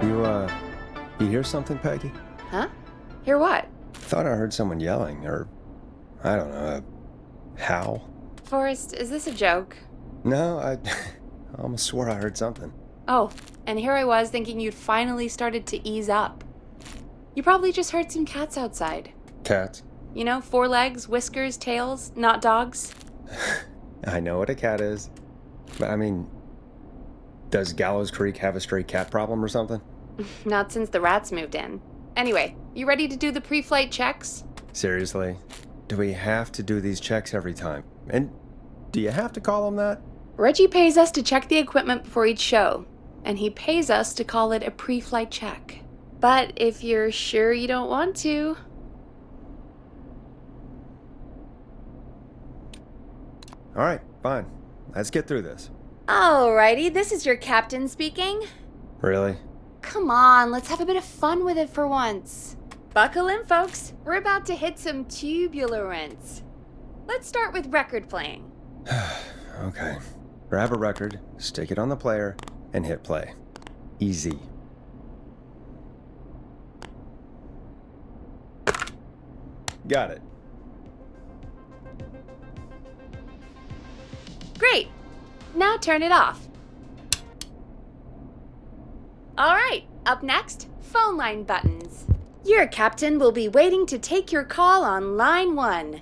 You hear something, Peggy? Huh? Hear what? Thought I heard someone yelling, or, I don't know, a howl. Forrest, is this a joke? No, I almost swore I heard something. Oh, and here I was thinking you'd finally started to ease up. You probably just heard some cats outside. Cats? You know, 4 legs, whiskers, tails, not dogs. I know what a cat is. But I mean, does Gallows Creek have a stray cat problem or something? Not since the rats moved in. Anyway, you ready to do the pre-flight checks? Seriously? Do we have to do these checks every time? And do you have to call them that? Reggie pays us to check the equipment before each show, and he pays us to call it a pre-flight check. But if you're sure you don't want to... All right, fine. Let's get through this. Alrighty, this is your captain speaking. Really? Come on, let's have a bit of fun with it for once. Buckle in, folks. We're about to hit some tubular rents. Let's start with record playing. Okay. Grab a record, stick it on the player, and hit play. Easy. Got it. Great. Now turn it off. All right, up next, phone line buttons. Your captain will be waiting to take your call on line 1.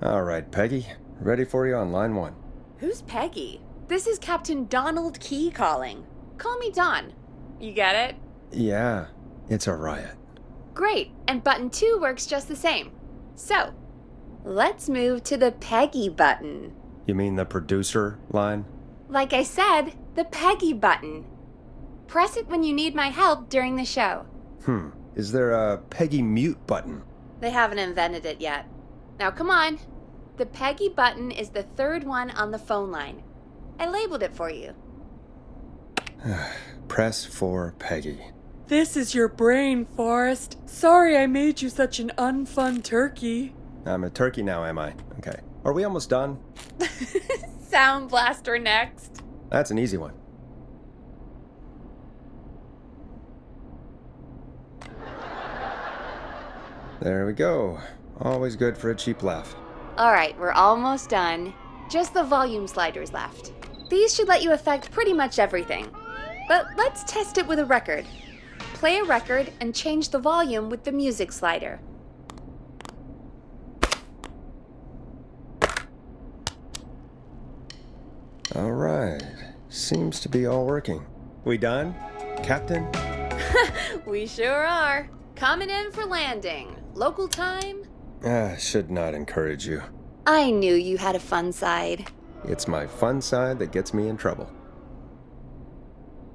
All right, Peggy. Ready for you on line 1. Who's Peggy? This is Captain Donald Key calling. Call me Don. You get it? Yeah, it's a riot. Great, and button 2 works just the same. So, let's move to the Peggy button. You mean the producer line? Like I said, the Peggy button. Press it when you need my help during the show. Is there a Peggy mute button? They haven't invented it yet. Now come on. The Peggy button is the 3rd one on the phone line. I labeled it for you. Press for Peggy. This is your brain, Forrest. Sorry I made you such an unfun turkey. I'm a turkey now, am I? Okay. Are we almost done? Sound blaster next. That's an easy one. There we go. Always good for a cheap laugh. All right, we're almost done. Just the volume sliders left. These should let you affect pretty much everything. But let's test it with a record. Play a record and change the volume with the music slider. All right. Seems to be all working. We done, Captain? We sure are. Coming in for landing. Local time? Should not encourage you. I knew you had a fun side. It's my fun side that gets me in trouble.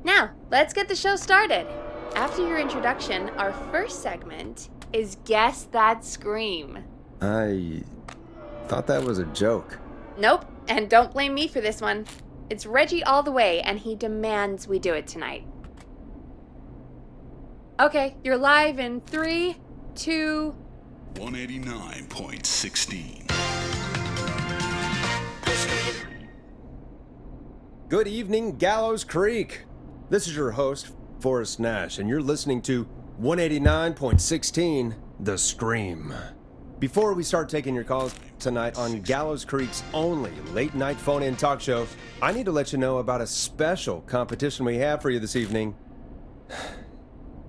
Now, let's get the show started. After your introduction, our first segment is Guess That Scream. I thought that was a joke. Nope, and don't blame me for this one. It's Reggie all the way, and he demands we do it tonight. Okay, you're live in 3, 2... 189.16. Good evening, Gallows Creek. This is your host, Forrest Nash, and you're listening to 189.16, The Scream. Before we start taking your calls tonight on Gallows Creek's only late-night phone-in talk show, I need to let you know about a special competition we have for you this evening.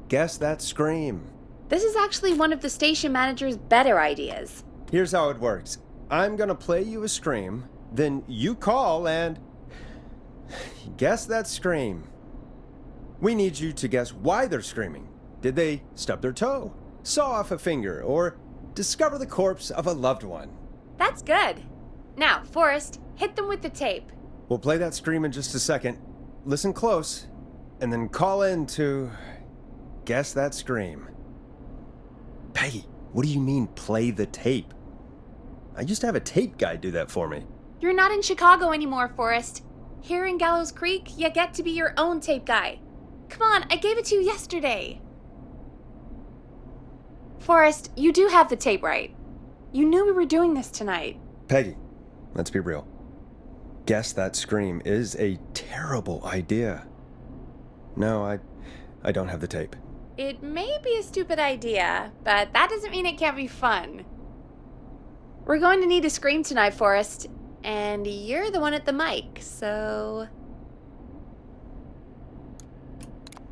Guess That Scream. This is actually one of the station manager's better ideas. Here's how it works. I'm gonna play you a scream, then you call and guess that scream. We need you to guess why they're screaming. Did they stub their toe, saw off a finger, or discover the corpse of a loved one? That's good. Now, Forrest, hit them with the tape. We'll play that scream in just a second. Listen close, and then call in to guess that scream. Peggy, what do you mean, play the tape? I used to have a tape guy do that for me. You're not in Chicago anymore, Forrest. Here in Gallows Creek, you get to be your own tape guy. Come on, I gave it to you yesterday. Forrest, you do have the tape right. You knew we were doing this tonight. Peggy, let's be real. Guess That Scream is a terrible idea. No, I don't have the tape. It may be a stupid idea, but that doesn't mean it can't be fun. We're going to need a scream tonight, Forrest, and you're the one at the mic, so...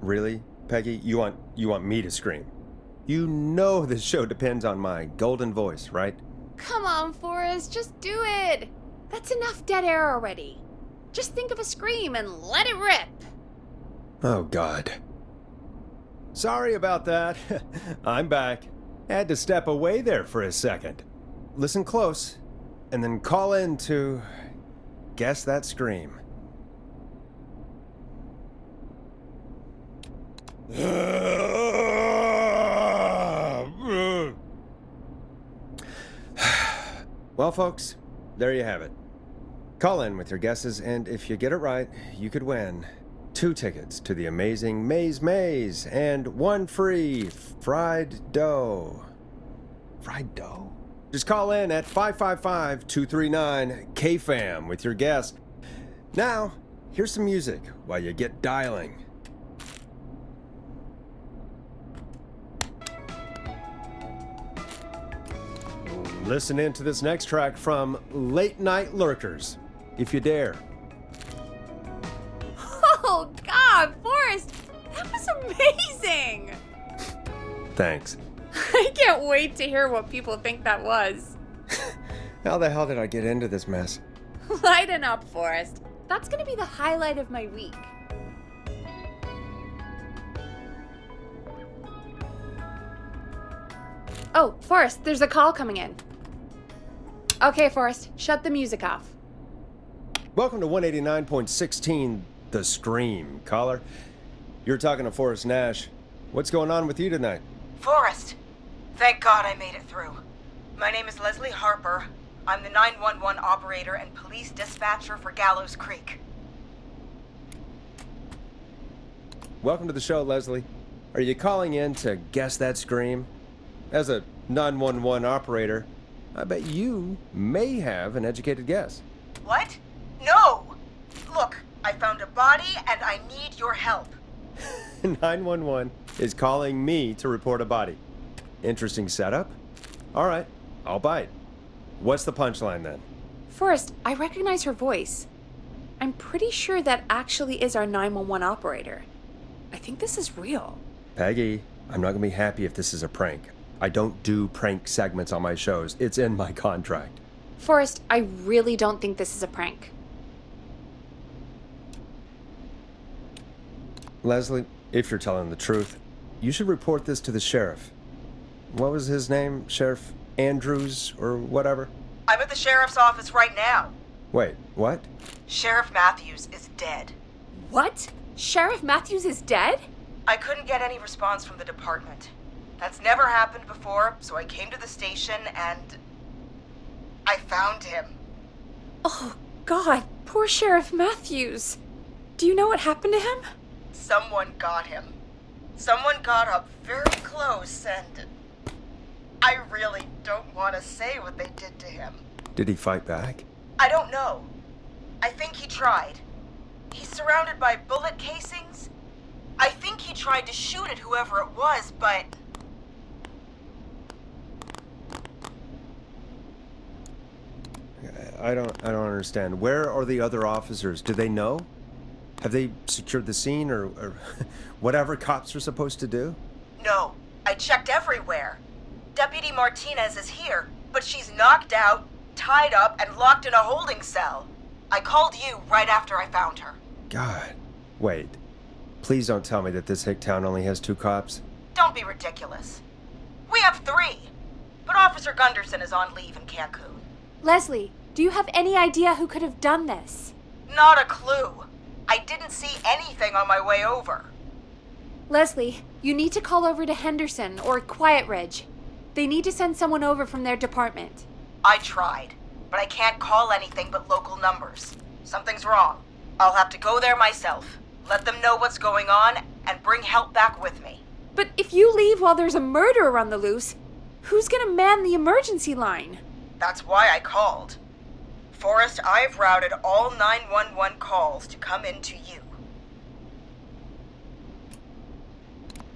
Really, Peggy? You want me to scream? You know this show depends on my golden voice, right? Come on, Forrest, just do it! That's enough dead air already. Just think of a scream and let it rip! Oh, God. Sorry about that. I'm back. Had to step away there for a second. Listen close, and then call in to guess that scream. Well, folks, there you have it. Call in with your guesses, and if you get it right, you could win 2 tickets to the amazing Maze Maze and 1 free fried dough. Fried dough? Just call in at 555-239-KFAM with your guess. Now, here's some music while you get dialing. Listen in to this next track from Late Night Lurkers, if you dare. Oh, God, Forrest, that was amazing! Thanks. I can't wait to hear what people think that was. How the hell did I get into this mess? Lighten up, Forrest. That's gonna be the highlight of my week. Oh, Forrest, there's a call coming in. Okay, Forrest, shut the music off. Welcome to 189.16, The Scream. Caller, you're talking to Forrest Nash. What's going on with you tonight? Forrest! Thank God I made it through. My name is Leslie Harper. I'm the 911 operator and police dispatcher for Gallows Creek. Welcome to the show, Leslie. Are you calling in to guess that scream? As a 911 operator, I bet you may have an educated guess. What? No! Look, I found a body and I need your help. 911 is calling me to report a body. Interesting setup. All right, I'll bite. What's the punchline then? Forrest, I recognize her voice. I'm pretty sure that actually is our 911 operator. I think this is real. Peggy, I'm not gonna be happy if this is a prank. I don't do prank segments on my shows. It's in my contract. Forrest, I really don't think this is a prank. Leslie, if you're telling the truth, you should report this to the sheriff. What was his name? Sheriff Andrews or whatever? I'm at the sheriff's office right now. Wait, what? Sheriff Matthews is dead. What? Sheriff Matthews is dead? I couldn't get any response from the department. That's never happened before, so I came to the station and I found him. Oh, God, poor Sheriff Matthews. Do you know what happened to him? Someone got him. Someone got up very close and I really don't want to say what they did to him. Did he fight back? I don't know. I think he tried. He's surrounded by bullet casings. I think he tried to shoot at whoever it was, but... I don't understand. Where are the other officers? Do they know? Have they secured the scene or whatever cops are supposed to do? No, I checked everywhere. Deputy Martinez is here, but she's knocked out, tied up, and locked in a holding cell. I called you right after I found her. God. Wait. Please don't tell me that this hick town only has 2 cops. Don't be ridiculous. We have 3, but Officer Gunderson is on leave in Cancun. Leslie, do you have any idea who could have done this? Not a clue. I didn't see anything on my way over. Leslie, you need to call over to Henderson or Quiet Ridge. They need to send someone over from their department. I tried, but I can't call anything but local numbers. Something's wrong. I'll have to go there myself, let them know what's going on, and bring help back with me. But if you leave while there's a murderer on the loose, who's gonna man the emergency line? That's why I called. Forrest, I've routed all 911 calls to come in to you.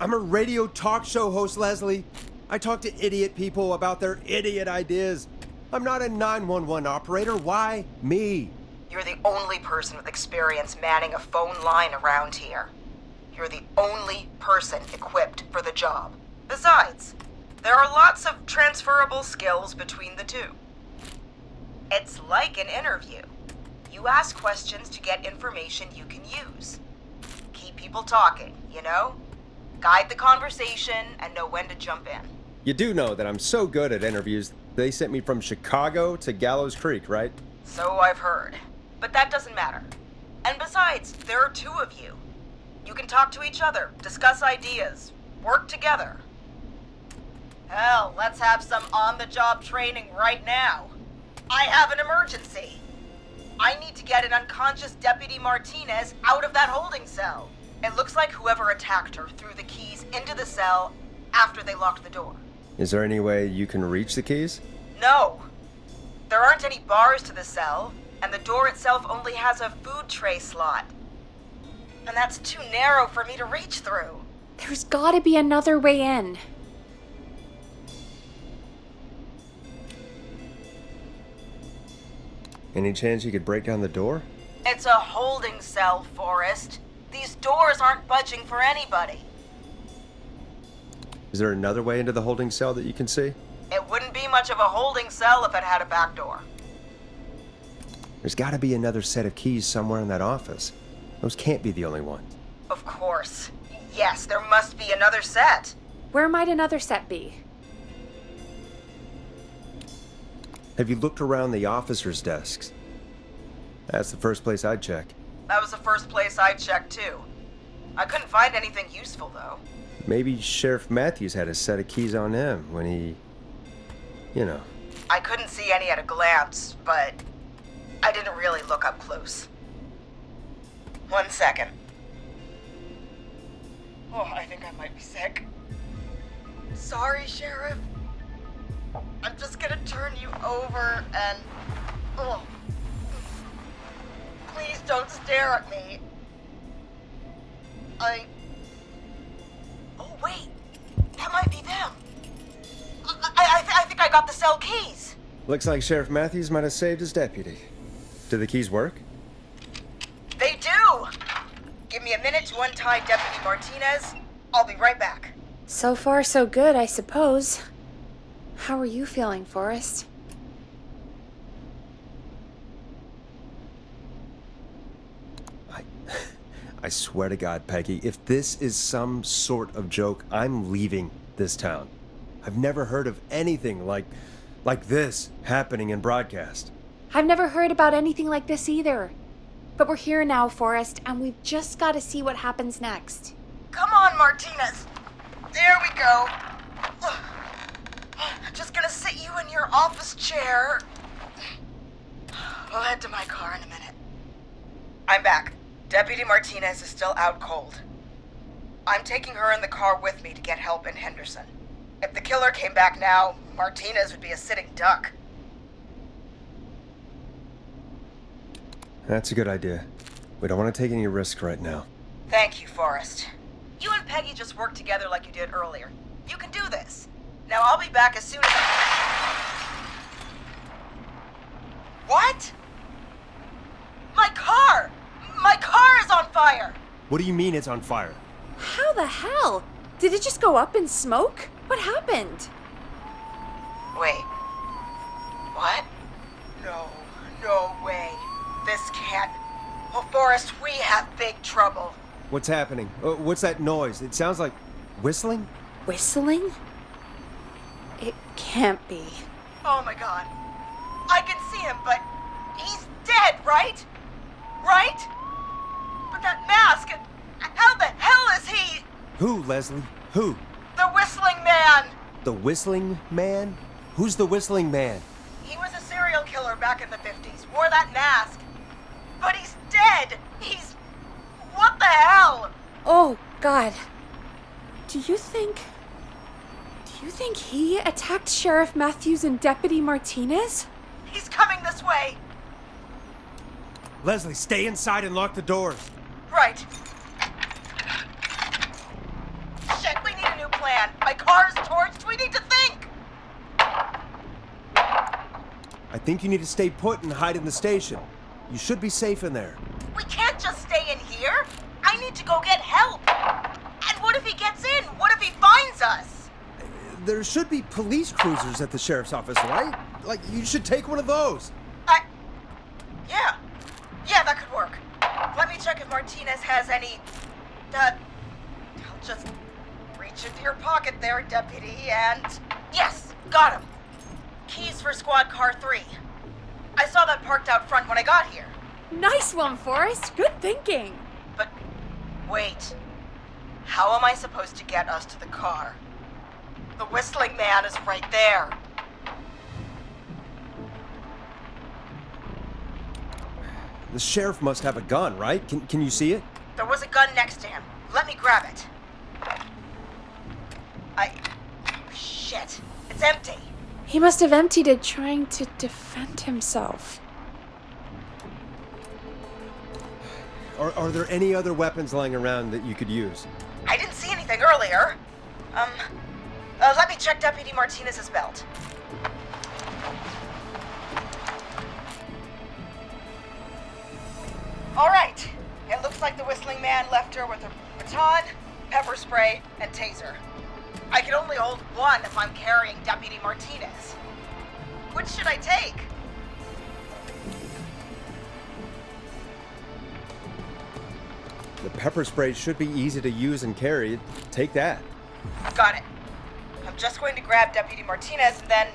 I'm a radio talk show host, Leslie. I talk to idiot people about their idiot ideas. I'm not a 911 operator. Why me? You're the only person with experience manning a phone line around here. You're the only person equipped for the job. Besides, there are lots of transferable skills between the two. It's like an interview. You ask questions to get information you can use. Keep people talking, you know? Guide the conversation and know when to jump in. You do know that I'm so good at interviews, they sent me from Chicago to Gallows Creek, right? So I've heard. But that doesn't matter. And besides, there are two of you. You can talk to each other, discuss ideas, work together. Hell, let's have some on-the-job training right now. I have an emergency. I need to get an unconscious Deputy Martinez out of that holding cell. It looks like whoever attacked her threw the keys into the cell after they locked the door. Is there any way you can reach the keys? No. There aren't any bars to the cell, and the door itself only has a food tray slot. And that's too narrow for me to reach through. There's gotta be another way in. Any chance you could break down the door? It's a holding cell, Forrest. These doors aren't budging for anybody. Is there another way into the holding cell that you can see? It wouldn't be much of a holding cell if it had a back door. There's gotta be another set of keys somewhere in that office. Those can't be the only ones. Of course. Yes, there must be another set. Where might another set be? Have you looked around the officers' desks? That's the first place I'd check. That was the first place I checked, too. I couldn't find anything useful, though. Maybe Sheriff Matthews had a set of keys on him when he... you know. I couldn't see any at a glance, but I didn't really look up close. 1 second. Oh, I think I might be sick. Sorry, Sheriff. I'm just gonna turn you over and... Oh. Please don't stare at me. Oh, wait. That might be them. I think I got the cell keys. Looks like Sheriff Matthews might have saved his deputy. Did the keys work? They do! Give me a minute to untie Deputy Martinez. I'll be right back. So far, so good, I suppose. How are you feeling, Forrest? I swear to God, Peggy, if this is some sort of joke, I'm leaving this town. I've never heard of anything like this happening in broadcast. I've never heard about anything like this either. But we're here now, Forrest, and we've just got to see what happens next. Come on, Martinez. There we go. Just gonna sit you in your office chair. I'll head to my car in a minute. I'm back. Deputy Martinez is still out cold. I'm taking her in the car with me to get help in Henderson. If the killer came back now, Martinez would be a sitting duck. That's a good idea. We don't want to take any risk right now. Thank you, Forrest. You and Peggy just worked together like you did earlier. You can do this. Now I'll be back as soon as What? My car! My car is on fire! What do you mean it's on fire? How the hell? Did it just go up in smoke? What happened? Wait. What? No way. This can't... Oh, Forrest, we have big trouble. What's happening? What's that noise? It sounds like whistling? Whistling? It can't be. Oh my God. I can see him, but he's dead, right? Right? But that mask, how the hell is he? Who, Leslie? Who? The Whistling Man! The Whistling Man? Who's the Whistling Man? He was a serial killer back in the 50s, wore that mask. But he's dead! He's... What the hell? Oh, God. Do you think he attacked Sheriff Matthews and Deputy Martinez? He's coming this way! Leslie, stay inside and lock the doors. Right. Shit! think you need to stay put and hide in the station. You should be safe in there. We can't just stay in here. I need to go get help. And what if he gets in? What if he finds us? There should be police cruisers at the sheriff's office, right? Like, you should take one of those. Yeah. Yeah, that could work. Let me check if Martinez has any... I'll just reach into your pocket there, Deputy, and... Yes, got him. Keys for Squad Car 3. I saw that parked out front when I got here. Nice one, Forrest. Good thinking. But wait. How am I supposed to get us to the car? The Whistling Man is right there. The sheriff must have a gun, right? Can you see it? There was a gun next to him. Let me grab it. Shit. It's empty. He must have emptied it trying to defend himself. Are there any other weapons lying around that you could use? I didn't see anything earlier. Let me check Deputy Martinez's belt. All right. It looks like the Whistling Man left her with a baton, pepper spray, and taser. I can only hold one if I'm carrying Deputy Martinez. Which should I take? The pepper spray should be easy to use and carry. Take that. Got it. I'm just going to grab Deputy Martinez and then...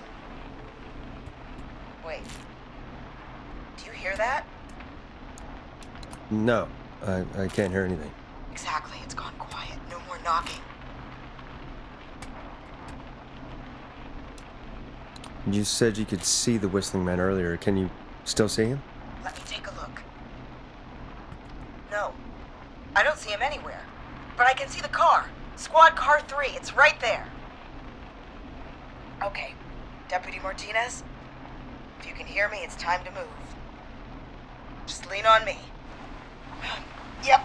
Wait. Do you hear that? No, I can't hear anything. Exactly. It's gone quiet. No more knocking. You said you could see the Whistling Man earlier. Can you still see him? Let me take a look. No. I don't see him anywhere. But I can see the car. Squad Car 3. It's right there. Okay. Deputy Martinez, if you can hear me, it's time to move. Just lean on me. Yep.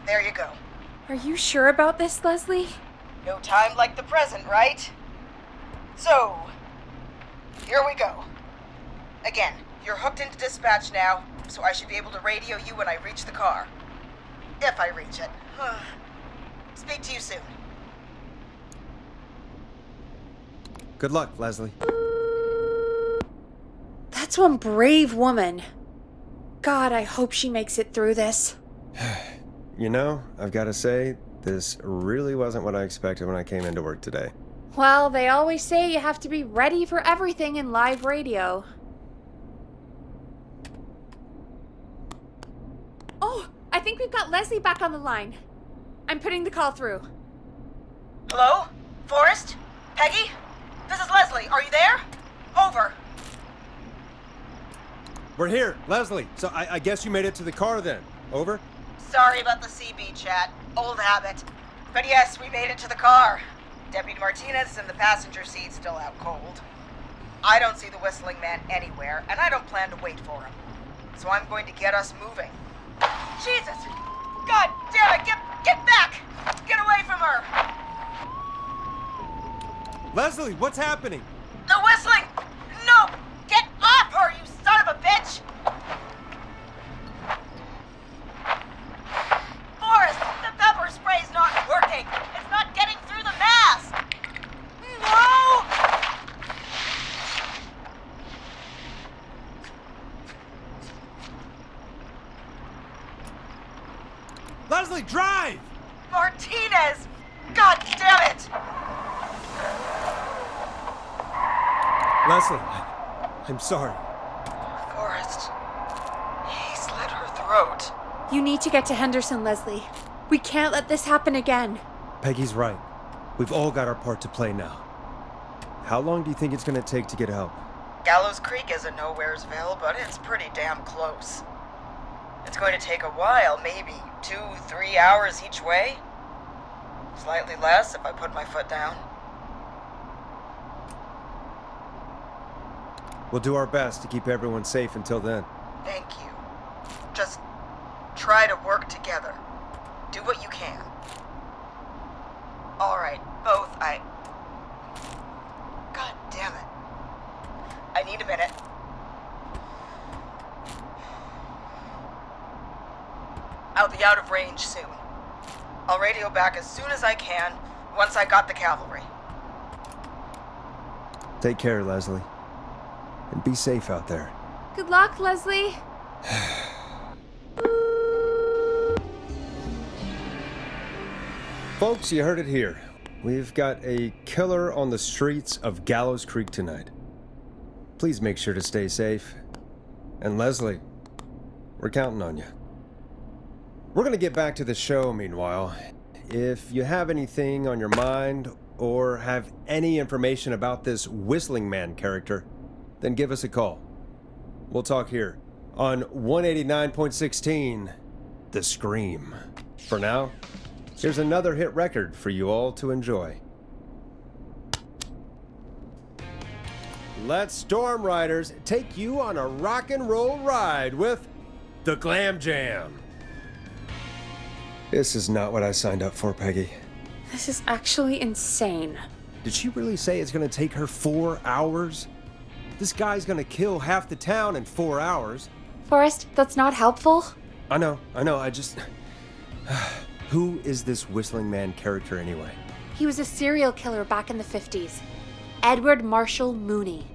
There you go. Are you sure about this, Leslie? No time like the present, right? So, here we go. Again, you're hooked into dispatch now, so I should be able to radio you when I reach the car. If I reach it. Speak to you soon. Good luck, Leslie. That's one brave woman. God, I hope she makes it through this. You know, I've got to say, this really wasn't what I expected when I came into work today. Well, they always say you have to be ready for everything in live radio. Oh, I think we've got Leslie back on the line. I'm putting the call through. Hello? Forrest? Peggy? This is Leslie. Are you there? Over. We're here, Leslie. So I guess you made it to the car then. Over? Sorry about the CB chat. Old habit. But yes, we made it to the car. Deputy Martinez is in the passenger seat, still out cold. I don't see the Whistling Man anywhere, and I don't plan to wait for him. So I'm going to get us moving. Jesus! God damn it! Get back! Get away from her! Leslie, what's happening? The Whistling! No! Get off her, you son of a bitch! Forrest, the pepper spray's not working. It's not getting through the mask. No! Leslie, drive! Martinez! God damn it! Leslie, I'm sorry. Forrest, he slit her throat. You need to get to Henderson, Leslie. We can't let this happen again. Peggy's right. We've all got our part to play now. How long do you think it's going to take to get help? Gallows Creek isn't Nowheresville, but it's pretty damn close. It's going to take a while, maybe 2-3 hours each way. Slightly less if I put my foot down. We'll do our best to keep everyone safe until then. Thank you. Just try to work together. Do what you can. All right, both. God damn it. I need a minute. be out of range soon. I'll radio back as soon as I can, once I got the cavalry. Take care, Leslie. And be safe out there. Good luck, Leslie. Folks, you heard it here. We've got a killer on the streets of Gallows Creek tonight. Please make sure to stay safe. And Leslie, we're counting on you. We're gonna get back to the show meanwhile. If you have anything on your mind or have any information about this Whistling Man character, then give us a call. We'll talk here on 189.16, The Scream. For now, here's another hit record for you all to enjoy. Let Storm Riders take you on a rock and roll ride with the Glam Jam. This is not what I signed up for, Peggy. This is actually insane. Did she really say it's gonna take her 4 hours? This guy's gonna kill half the town in 4 hours. Forrest, that's not helpful. I know, I just... Who is this Whistling Man character anyway? He was a serial killer back in the 50s. Edward Marshall Mooney.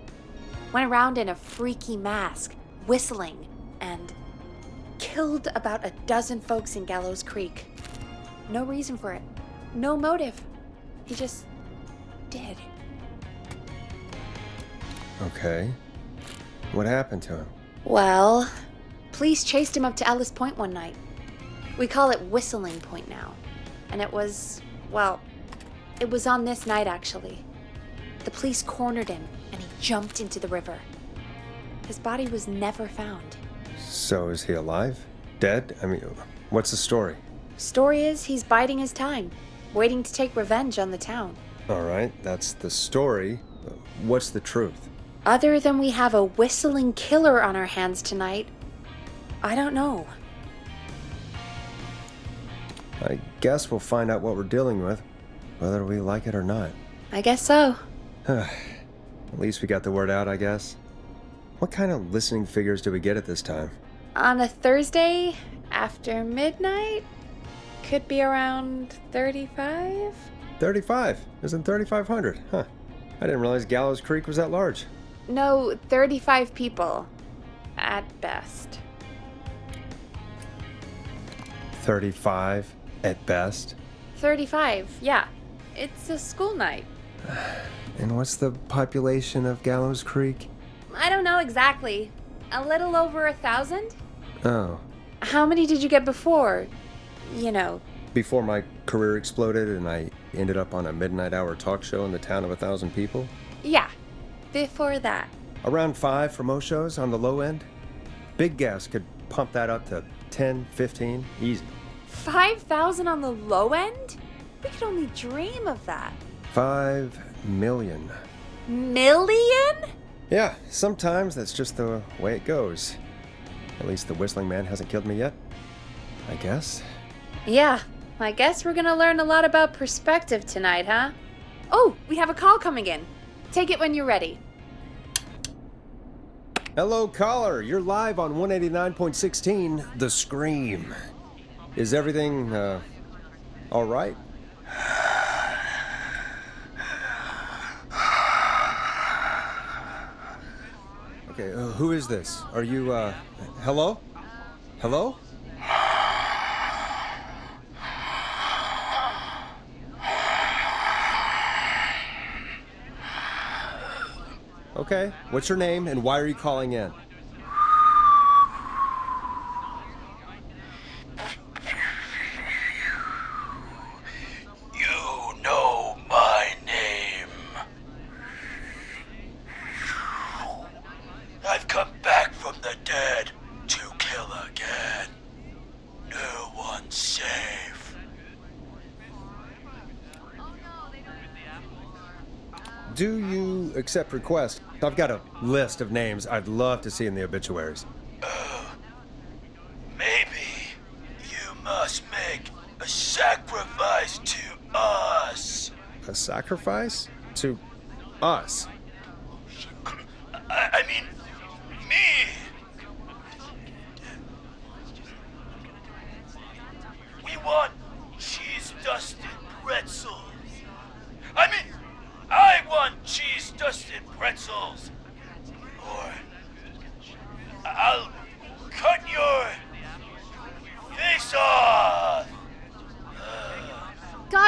Went around in a freaky mask, whistling, and killed about a dozen folks in Gallows Creek. No reason for it. No motive. He just did. Okay. What happened to him? Well, police chased him up to Ellis Point one night. We call it Whistling Point now. And it was on this night actually. The police cornered him and he jumped into the river. His body was never found. So is he alive? Dead? I mean, what's the story? Story is he's biding his time, waiting to take revenge on the town. All right, that's the story. What's the truth? Other than we have a whistling killer on our hands tonight, I don't know. I guess we'll find out what we're dealing with, whether we like it or not. I guess so. At least we got the word out, I guess. What kind of listening figures do we get at this time? On a Thursday after midnight? Could be around 35? 35. Isn't 3,500? Huh. I didn't realize Gallows Creek was that large. No, 35 people. At best. 35 at best? 35, yeah. It's a school night. And what's the population of Gallows Creek? I don't know exactly. A little over 1,000? Oh. How many did you get before? You know. Before my career exploded and I ended up on a midnight hour talk show in the town of 1,000 people? Yeah, before that. Around 5 for most shows on the low end. Big Gas could pump that up to 10, 15, easy. 5,000 on the low end? We could only dream of that. 5 million. Million? Yeah, sometimes that's just the way it goes. At least the Whistling Man hasn't killed me yet. I guess. Yeah, I guess we're gonna learn a lot about perspective tonight, huh? Oh, we have a call coming in. Take it when you're ready. Hello, caller. You're live on 189.16, The Scream. Is everything, all right? Okay, who is this? Are you, hello? Hello? Okay, what's your name and why are you calling in? You know my name. I've come back from the dead to kill again. No one's safe. Do you accept requests? I've got a list of names I'd love to see in the obituaries. Maybe you must make a sacrifice to us. A sacrifice? To us? I mean, me.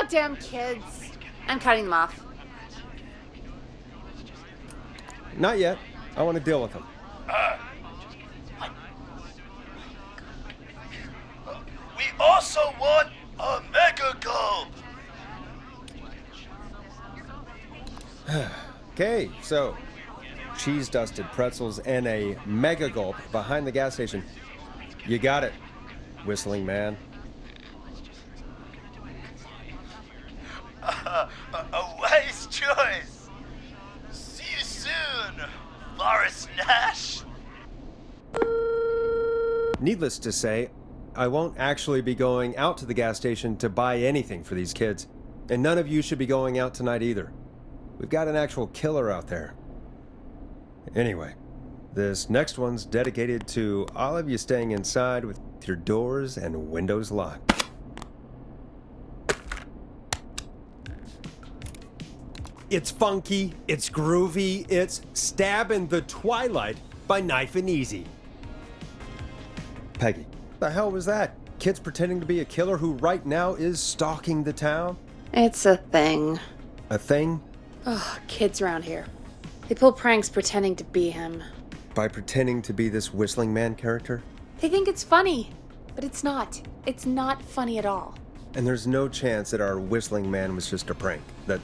Goddamn kids. I'm cutting them off. Not yet. I want to deal with them. We also want a Mega Gulp. Okay, so cheese-dusted pretzels and a Mega Gulp behind the gas station. You got it, Whistling Man. A wise choice. See you soon, Boris Nash. Needless to say, I won't actually be going out to the gas station to buy anything for these kids. And none of you should be going out tonight either. We've got an actual killer out there. Anyway, this next one's dedicated to all of you staying inside with your doors and windows locked. It's funky, it's groovy, it's Stab in the Twilight by Knife and Easy. Peggy, the hell was that? Kids pretending to be a killer who right now is stalking the town? It's a thing. A thing? Oh, kids around here. They pull pranks pretending to be him. By pretending to be this Whistling Man character? They think it's funny, but it's not. It's not funny at all. And there's no chance that our Whistling Man was just a prank. That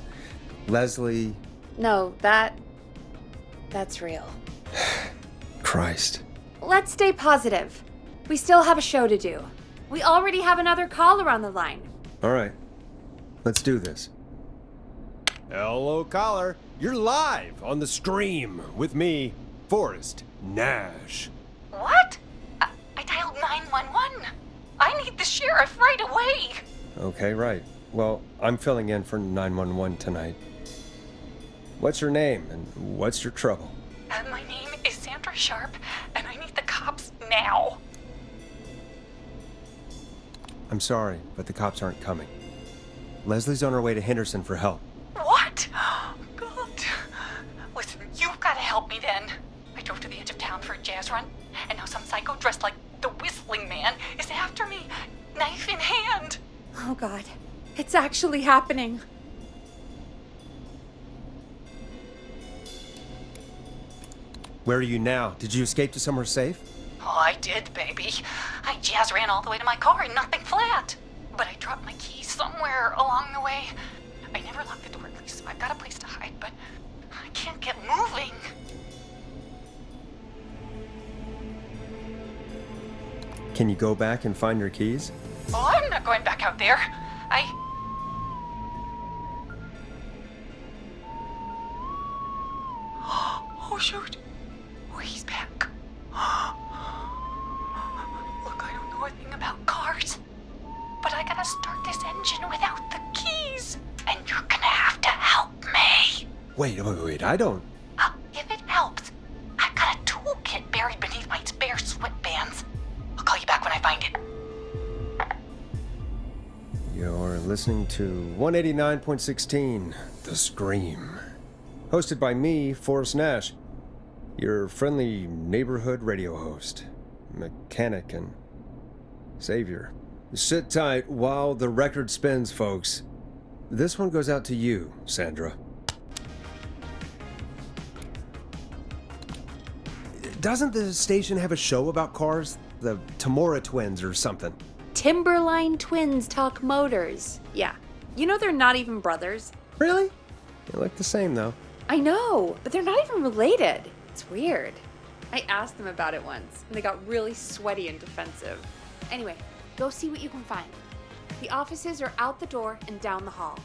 Leslie... No, that's real. Christ. Let's stay positive. We still have a show to do. We already have another caller on the line. All right. Let's do this. Hello, caller. You're live on the stream with me, Forrest Nash. What? I dialed 911. I need the sheriff right away. Okay, right. Well, I'm filling in for 911 tonight. What's your name and what's your trouble? My name is Sandra Sharp, and I need the cops now. I'm sorry, but the cops aren't coming. Leslie's on her way to Henderson for help. What? God. Listen, you've got to help me then. I drove to the edge of town for a jazz run, and now some psycho dressed like the Whistling Man is after me, knife in hand. Oh, God. It's actually happening. Where are you now? Did you escape to somewhere safe? Oh, I did, baby. I jazz ran all the way to my car and nothing flat. But I dropped my keys somewhere along the way. I never locked the door, at least, so I've got a place to hide, but I can't get moving. Can you go back and find your keys? Oh, I'm not going back out there. Oh, shoot. Oh, he's back. Look, I don't know a thing about cars, but I gotta start this engine without the keys. And you're gonna have to help me. Wait, I don't... If it helps, I've got a toolkit buried beneath my spare sweatbands. I'll call you back when I find it. You're listening to 189.16, The Scream. Hosted by me, Forrest Nash, your friendly neighborhood radio host, mechanic, and savior. Sit tight while the record spins, folks. This one goes out to you, Sandra. Doesn't the station have a show about cars? The Tamora twins or something? Timberline twins talk motors. Yeah. You know they're not even brothers. Really? They look the same, though. I know, but they're not even related. It's weird. I asked them about it once, and they got really sweaty and defensive. Anyway, go see what you can find. The offices are out the door and down the hall.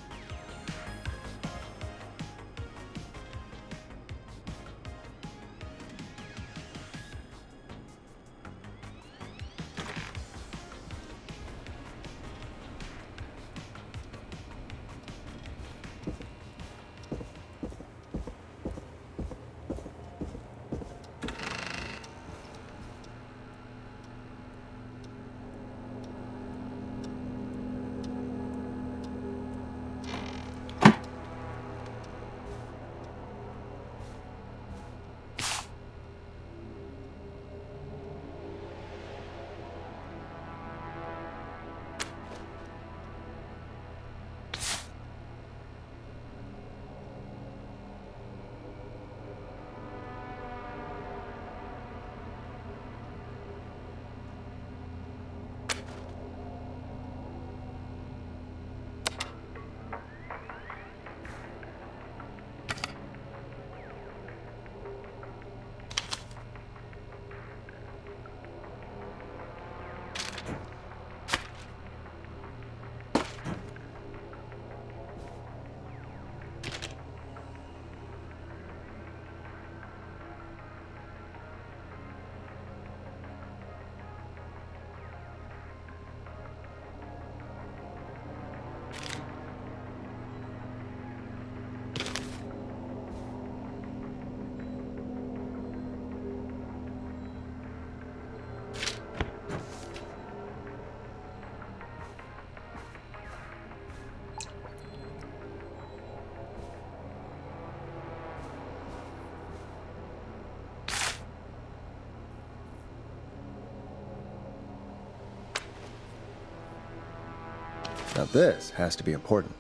Now this has to be important.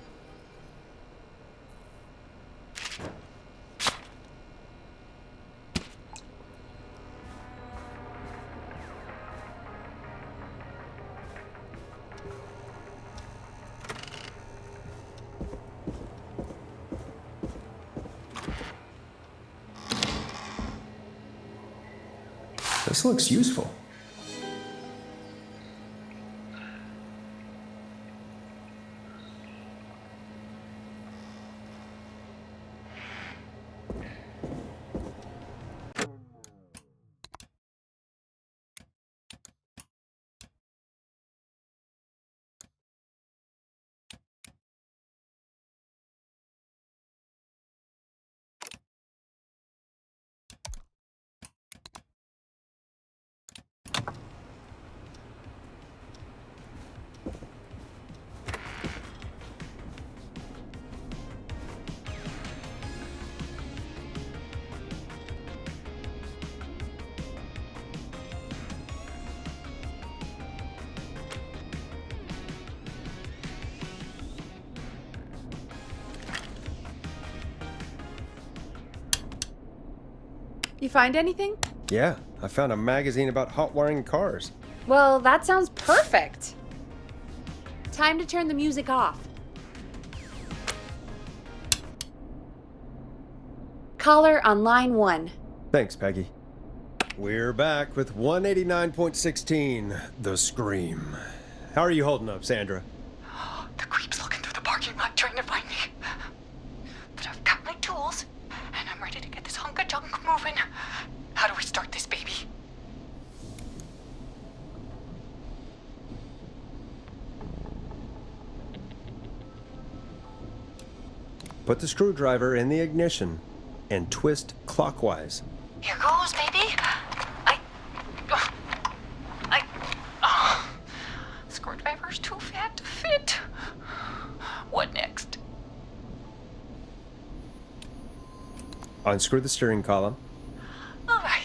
This looks useful. You find anything? Yeah, I found a magazine about hot wiring cars. Well, that sounds perfect. Time to turn the music off. Caller on line 1. Thanks, Peggy. We're back with 189.16, The Scream. How are you holding up, Sandra? The creep's looking through the parking lot trying to find me. But I've got my tools, and I'm ready to get this hunk of junk moving. How do we start this baby? Put the screwdriver in the ignition and twist clockwise. Here goes, baby. Screwdriver's too fat to fit. What next? Unscrew the steering column. All right.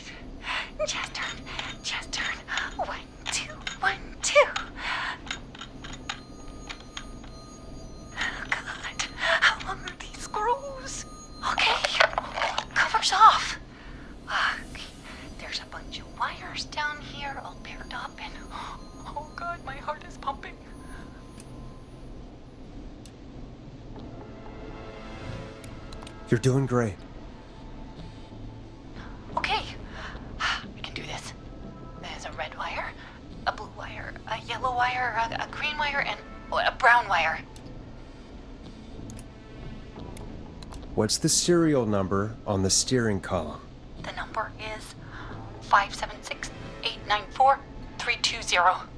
Just turn. Just turn. 1, 2, 1, 2. Oh, God. How long are these screws? Okay. Cover's off. Okay. There's a bunch of wires down here all paired up and... Oh, God, my heart is pumping. You're doing great. Okay, we can do this. There's a red wire, a blue wire, a yellow wire, a green wire, and a brown wire. What's the serial number on the steering column? The number is 576-894-320.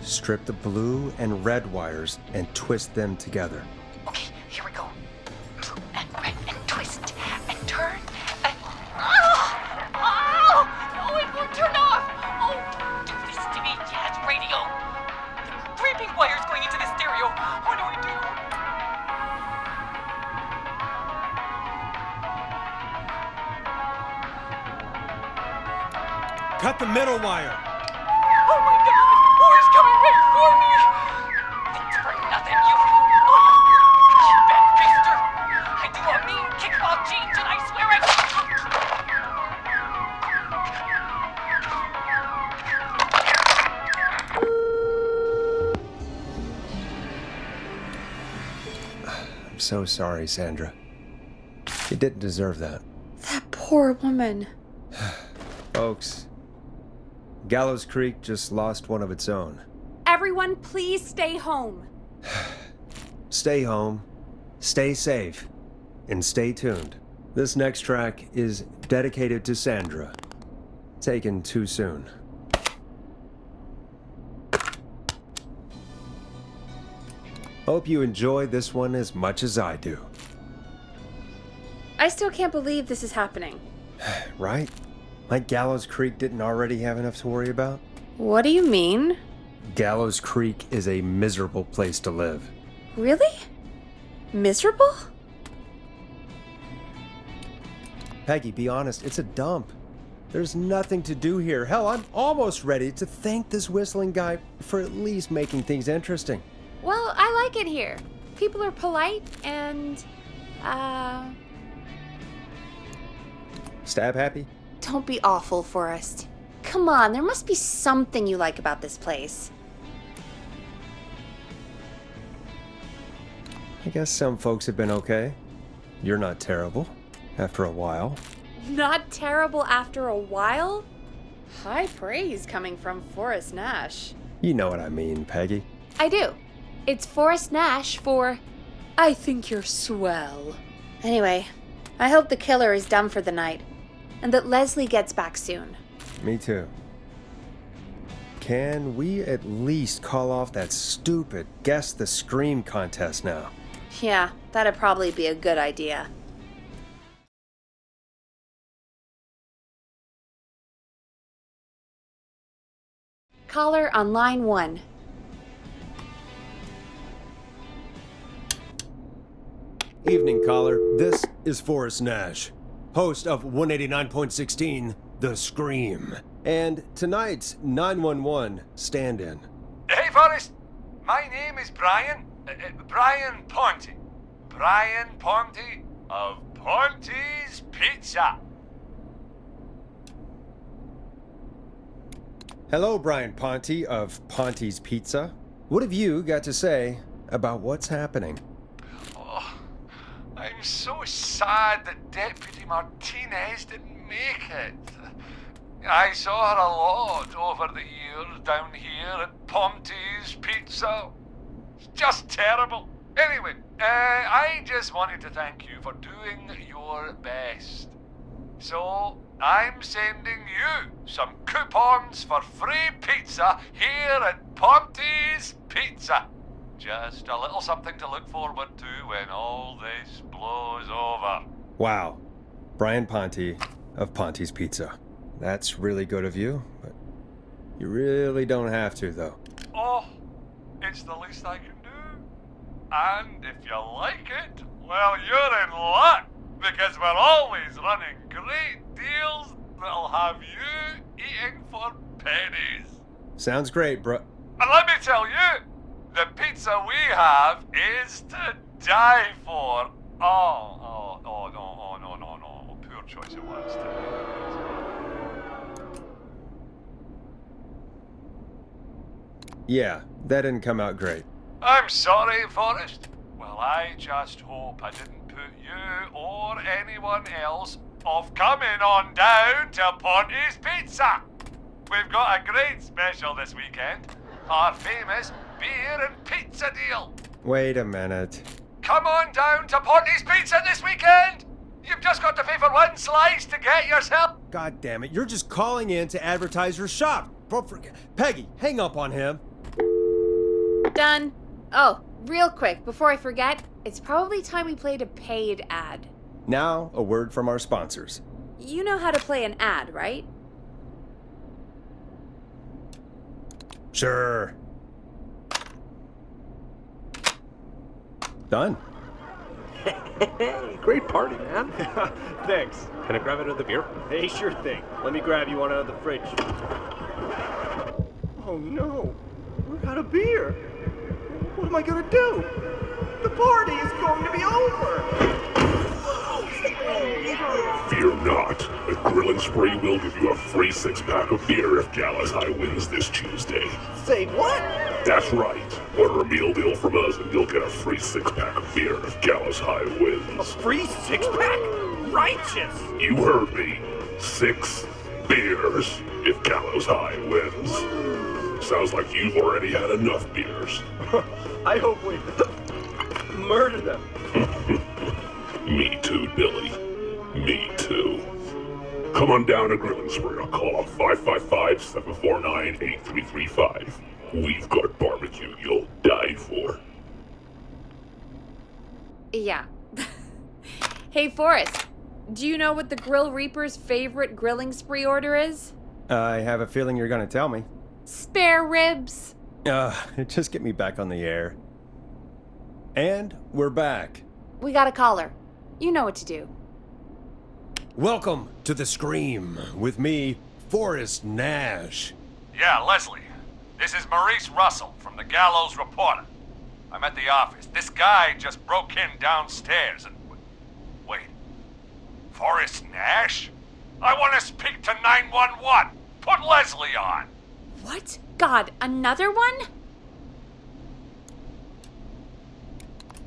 Strip the blue and red wires and twist them together. Okay, here we go. Blue and red and twist and turn and... Oh, no, it won't turn off. Oh, don't do this to me, Jazz Radio. There are 3 pink wires going into the stereo. What do I do? Cut the middle wire. Oh my God! Who's coming right for me? Thanks for nothing, you bad beaster! I do a mean kickball change and I swear I'm so sorry, Sandra. You didn't deserve that. That poor woman. Folks, Gallows Creek just lost one of its own. Everyone, please stay home. Stay home, stay safe, and stay tuned. This next track is dedicated to Sandra. Taken too soon. Hope you enjoy this one as much as I do. I still can't believe this is happening. Right? Like Gallows Creek didn't already have enough to worry about? What do you mean? Gallows Creek is a miserable place to live. Really? Miserable? Peggy, be honest, it's a dump. There's nothing to do here. Hell, I'm almost ready to thank this whistling guy for at least making things interesting. Well, I like it here. People are polite and, Stab happy? don't be awful, Forrest. Come on, there must be something you like about this place. I guess some folks have been okay. You're not terrible, after a while. Not terrible after a while? High praise coming from Forrest Nash. You know what I mean, Peggy. I do. It's Forrest Nash for I think you're swell. Anyway, I hope the killer is done for the night, and that Leslie gets back soon. Me too. Can we at least call off that stupid Guess the Scream contest now? Yeah, that'd probably be a good idea. Caller on line 1. Evening, caller. This is Forrest Nash, host of 189.16, The Scream, and tonight's 911 stand-in. Hey, Forrest. My name is Brian. Brian Ponte. Brian Ponte of Ponte's Pizza. Hello, Brian Ponte of Ponte's Pizza. What have you got to say about what's happening? Oh, I'm so sad that Deputy Martinez didn't make it. I saw her a lot over the years down here at Ponte's Pizza. It's just terrible. Anyway, I just wanted to thank you for doing your best. So, I'm sending you some coupons for free pizza here at Ponte's Pizza. Just a little something to look forward to when all this blows over. Wow. Brian Ponte of Ponte's Pizza. That's really good of you, but you really don't have to, though. Oh, it's the least I can do. And if you like it, well, you're in luck, because we're always running great deals that'll have you eating for pennies. Sounds great, bro. And let me tell you, the pizza we have is to die for. No. Poor choice it was today. Yeah, that didn't come out great. I'm sorry, Forrest. Well, I just hope I didn't put you or anyone else off coming on down to Ponte's Pizza. We've got a great special this weekend. Our famous beer and pizza deal. Wait a minute. Come on down to Ponte's Pizza this weekend. You've just got to pay for one slice to get yourself. God damn it, you're just calling in to advertise your shop. Peggy, hang up on him. Done. Oh, real quick, before I forget, it's probably time we played a paid ad. Now, a word from our sponsors. You know how to play an ad, right? Sure. Done. Great party, man. Thanks. Can I grab another beer? Hey, sure thing. Let me grab you one out of the fridge. Oh no, we're out of beer. What am I gonna do? The party is going to be over. Fear not. A Grill and Spree will give you a free 6-pack of beer if Gallows High wins this Tuesday. Say what? That's right. Order a meal deal from us and you'll get a free 6-pack of beer if Gallows High wins. Free 6-pack? Righteous! You heard me. 6 beers if Gallows High wins. Sounds like you've already had enough beers. I hope we murder them. Me too, Billy. Me too. Come on down to Grill and Spree or call 555-749-8335. We've got barbecue you'll die for. Yeah. Hey, Forrest. Do you know what the Grill Reaper's favorite grilling spree order is? I have a feeling you're gonna tell me. Spare ribs. Just get me back on the air. And we're back. We got a caller. You know what to do. Welcome to The Scream with me, Forrest Nash. Yeah, Leslie. This is Maurice Russell from the Gallows Reporter. I'm at the office. This guy just broke in downstairs and... Wait. Forrest Nash? I want to speak to 911. Put Leslie on. What? God, another one?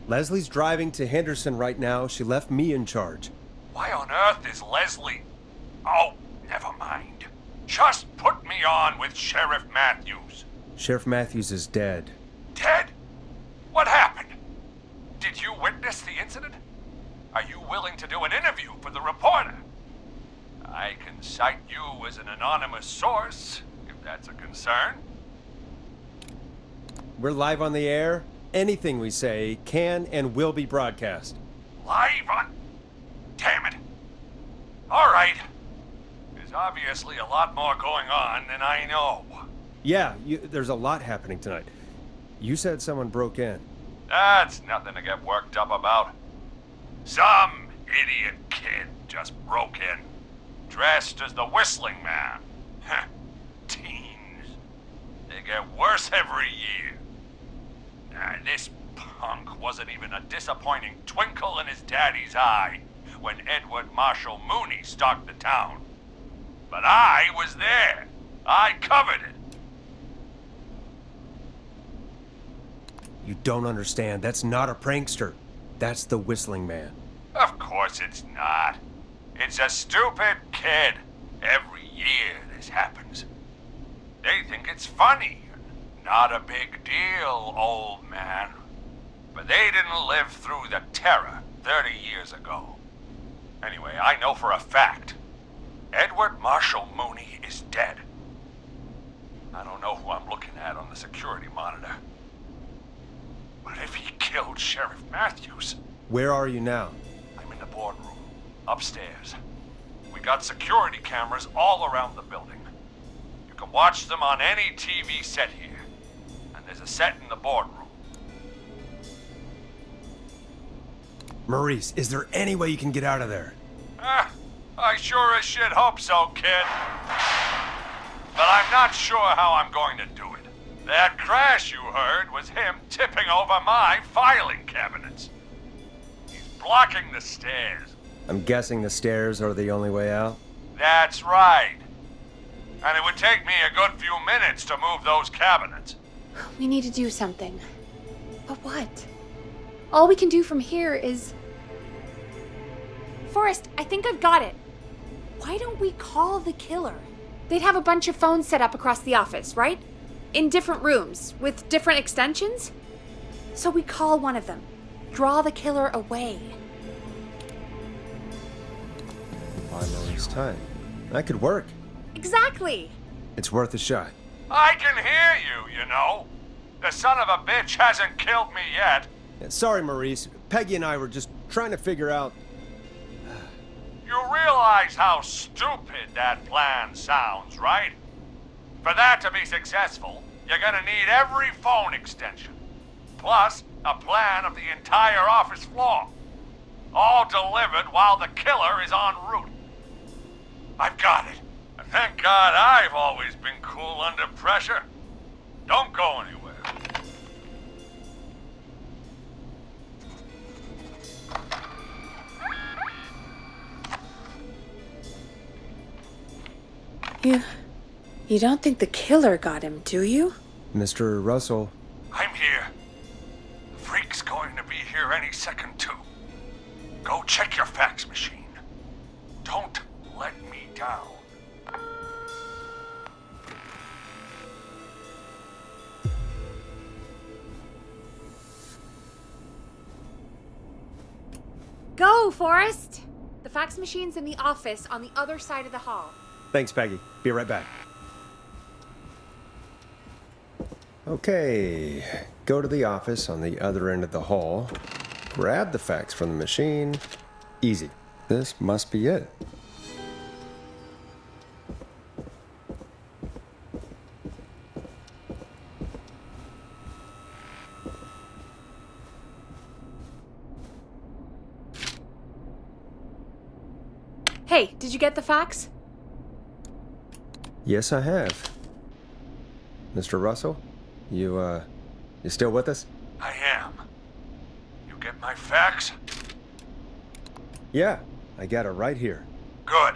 Leslie's driving to Henderson right now. She left me in charge. Why on earth is Leslie... Oh, never mind. Just put me on with Sheriff Matthews. Sheriff Matthews is dead. Dead? What happened? Did you witness the incident? Are you willing to do an interview for the reporter? I can cite you as an anonymous source, if that's a concern. We're live on the air. Anything we say can and will be broadcast. Live on... Damn it. All right. There's obviously a lot more going on than I know. Yeah, there's a lot happening tonight. You said someone broke in. That's nothing to get worked up about. Some idiot kid just broke in, dressed as the Whistling Man. Heh, teens. They get worse every year. This punk wasn't even a disappointing twinkle in his daddy's eye when Edward Marshall Mooney stalked the town. But I was there. I covered it. You don't understand. That's not a prankster. That's the Whistling Man. Of course it's not. It's a stupid kid. Every year this happens. They think it's funny. Not a big deal, old man. But they didn't live through the terror 30 years ago. Anyway, I know for a fact. Edward Marshall Mooney is dead. I don't know who I'm looking at on the security monitor. But if he killed Sheriff Matthews... Where are you now? I'm in the boardroom, upstairs. We got security cameras all around the building. You can watch them on any TV set here. And there's a set in the boardroom. Maurice, is there any way you can get out of there? I sure as shit hope so, kid. But I'm not sure how I'm going to do it. That crash you heard was him tipping over my filing cabinets. He's blocking the stairs. I'm guessing the stairs are the only way out? That's right. And it would take me a good few minutes to move those cabinets. We need to do something. But what? All we can do from here is... Forrest, I think I've got it. Why don't we call the killer? They'd have a bunch of phones set up across the office, right? In different rooms, with different extensions? So we call one of them. Draw the killer away. Buy Maurice time. That could work. Exactly! It's worth a shot. I can hear you, you know. The son of a bitch hasn't killed me yet. Sorry, Maurice. Peggy and I were just trying to figure out... You realize how stupid that plan sounds, right? For that to be successful, you're gonna need every phone extension. Plus, a plan of the entire office floor. All delivered while the killer is en route. I've got it. And thank God I've always been cool under pressure. Don't go anywhere. You don't think the killer got him, do you? Mr. Russell. I'm here. The freak's going to be here any second, too. Go check your fax machine. Don't let me down. Go, Forrest! The fax machine's in the office on the other side of the hall. Thanks, Peggy. Be right back. Okay, go to the office on the other end of the hall. Grab the fax from the machine. Easy. This must be it. Hey, did you get the fax? Yes, I have. Mr. Russell, you still with us? I am. You get my fax? Yeah, I got it right here. Good.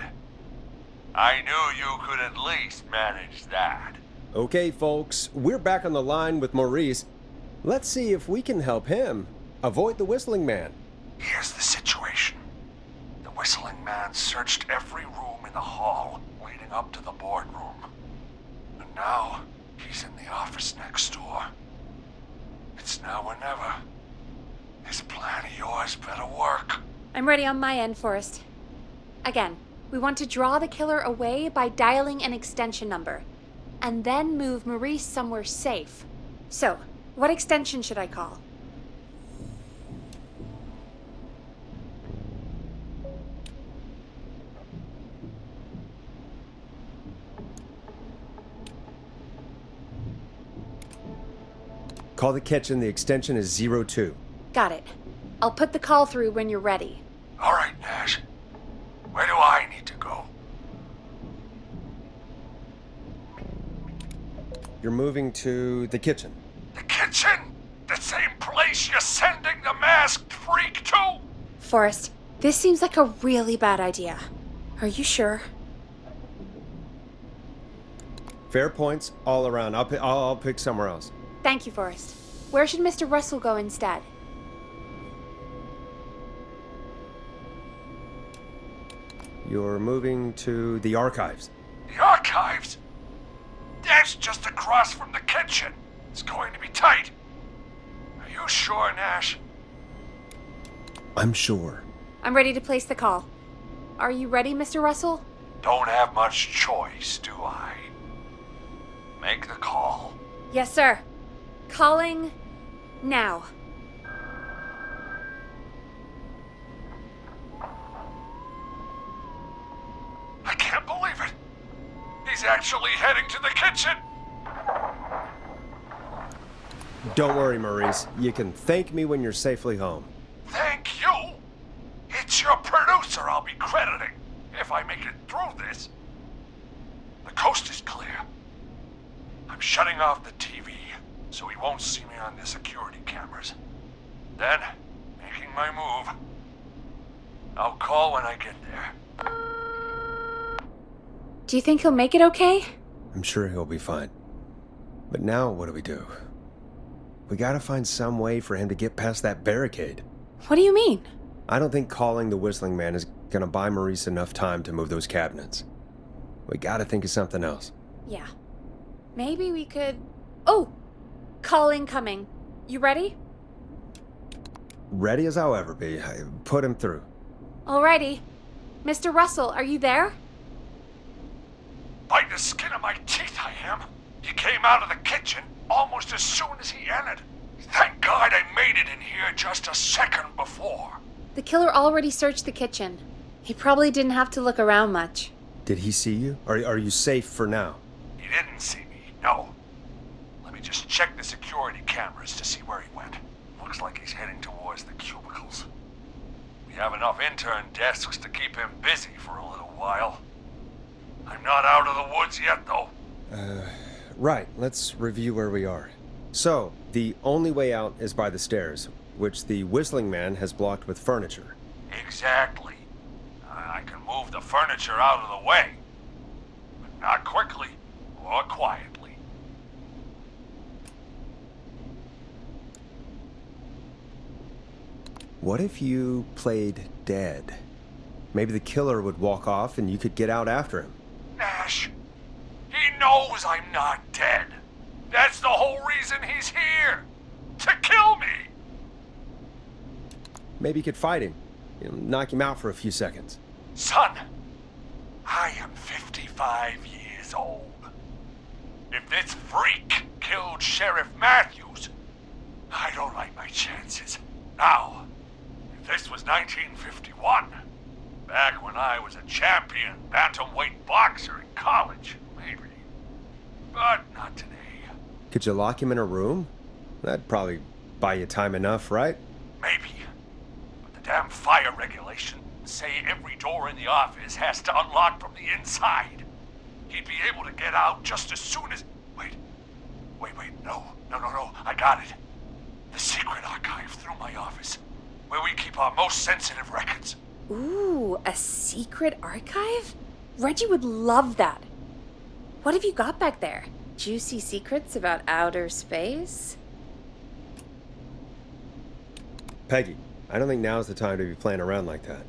I knew you could at least manage that. Okay, folks, we're back on the line with Maurice. Let's see if we can help him avoid the Whistling Man. Here's the situation. The Whistling Man searched every room in the hall leading up to the boardroom. And now, he's in the office next door. It's now or never. This plan of yours better work. I'm ready on my end, Forrest. Again, we want to draw the killer away by dialing an extension number, and then move Maurice somewhere safe. So, what extension should I call? Call the kitchen, the extension is 02. Got it. I'll put the call through when you're ready. All right, Nash. Where do I need to go? You're moving to the kitchen. The kitchen? The same place you're sending the masked freak to? Forrest, this seems like a really bad idea. Are you sure? Fair points all around. I'll pick somewhere else. Thank you, Forrest. Where should Mr. Russell go instead? You're moving to the archives. The archives? That's just across from the kitchen. It's going to be tight. Are you sure, Nash? I'm sure. I'm ready to place the call. Are you ready, Mr. Russell? Don't have much choice, do I? Make the call. Yes, sir. Calling now. I can't believe it. He's actually heading to the kitchen. Don't worry, Maurice. You can thank me when you're safely home. Thank you. It's your producer I'll be crediting if I make it through this. The coast is clear. I'm shutting off the TV so he won't see me on the security cameras. Then, making my move. I'll call when I get there. Do you think he'll make it okay? I'm sure he'll be fine. But now what do? We gotta find some way for him to get past that barricade. What do you mean? I don't think calling the Whistling Man is gonna buy Maurice enough time to move those cabinets. We gotta think of something else. Yeah. Maybe we could... Oh! Call incoming. You ready? Ready as I'll ever be. Put him through. Alrighty. Mr. Russell, are you there? By the skin of my teeth I am. He came out of the kitchen almost as soon as he entered. Thank God I made it in here just a second before. The killer already searched the kitchen. He probably didn't have to look around much. Did he see you? Are you safe for now? He didn't see me, no. Let me just check the security cameras to see where he went. Looks like he's heading towards the cubicles. We have enough intern desks to keep him busy for a little while. I'm not out of the woods yet, though. Right. Let's review where we are. So, the only way out is by the stairs, which the Whistling Man has blocked with furniture. Exactly. I can move the furniture out of the way. But not quickly or quietly. What if you played dead? Maybe the killer would walk off and you could get out after him. Nash, he knows I'm not dead. That's the whole reason he's here. To kill me. Maybe you could fight him. Knock him out for a few seconds. Son, I am 55 years old. If this freak killed Sheriff Matthews, I don't like my chances. Now, if this was 1951, Back when I was a champion bantamweight boxer in college, maybe. But not today. Could you lock him in a room? That'd probably buy you time enough, right? Maybe. But the damn fire regulations say every door in the office has to unlock from the inside. He'd be able to get out just as soon as... Wait, no, I got it. The secret archive through my office, where we keep our most sensitive records. Ooh, a secret archive? Reggie would love that. What have you got back there? Juicy secrets about outer space? Peggy, I don't think now's the time to be playing around like that.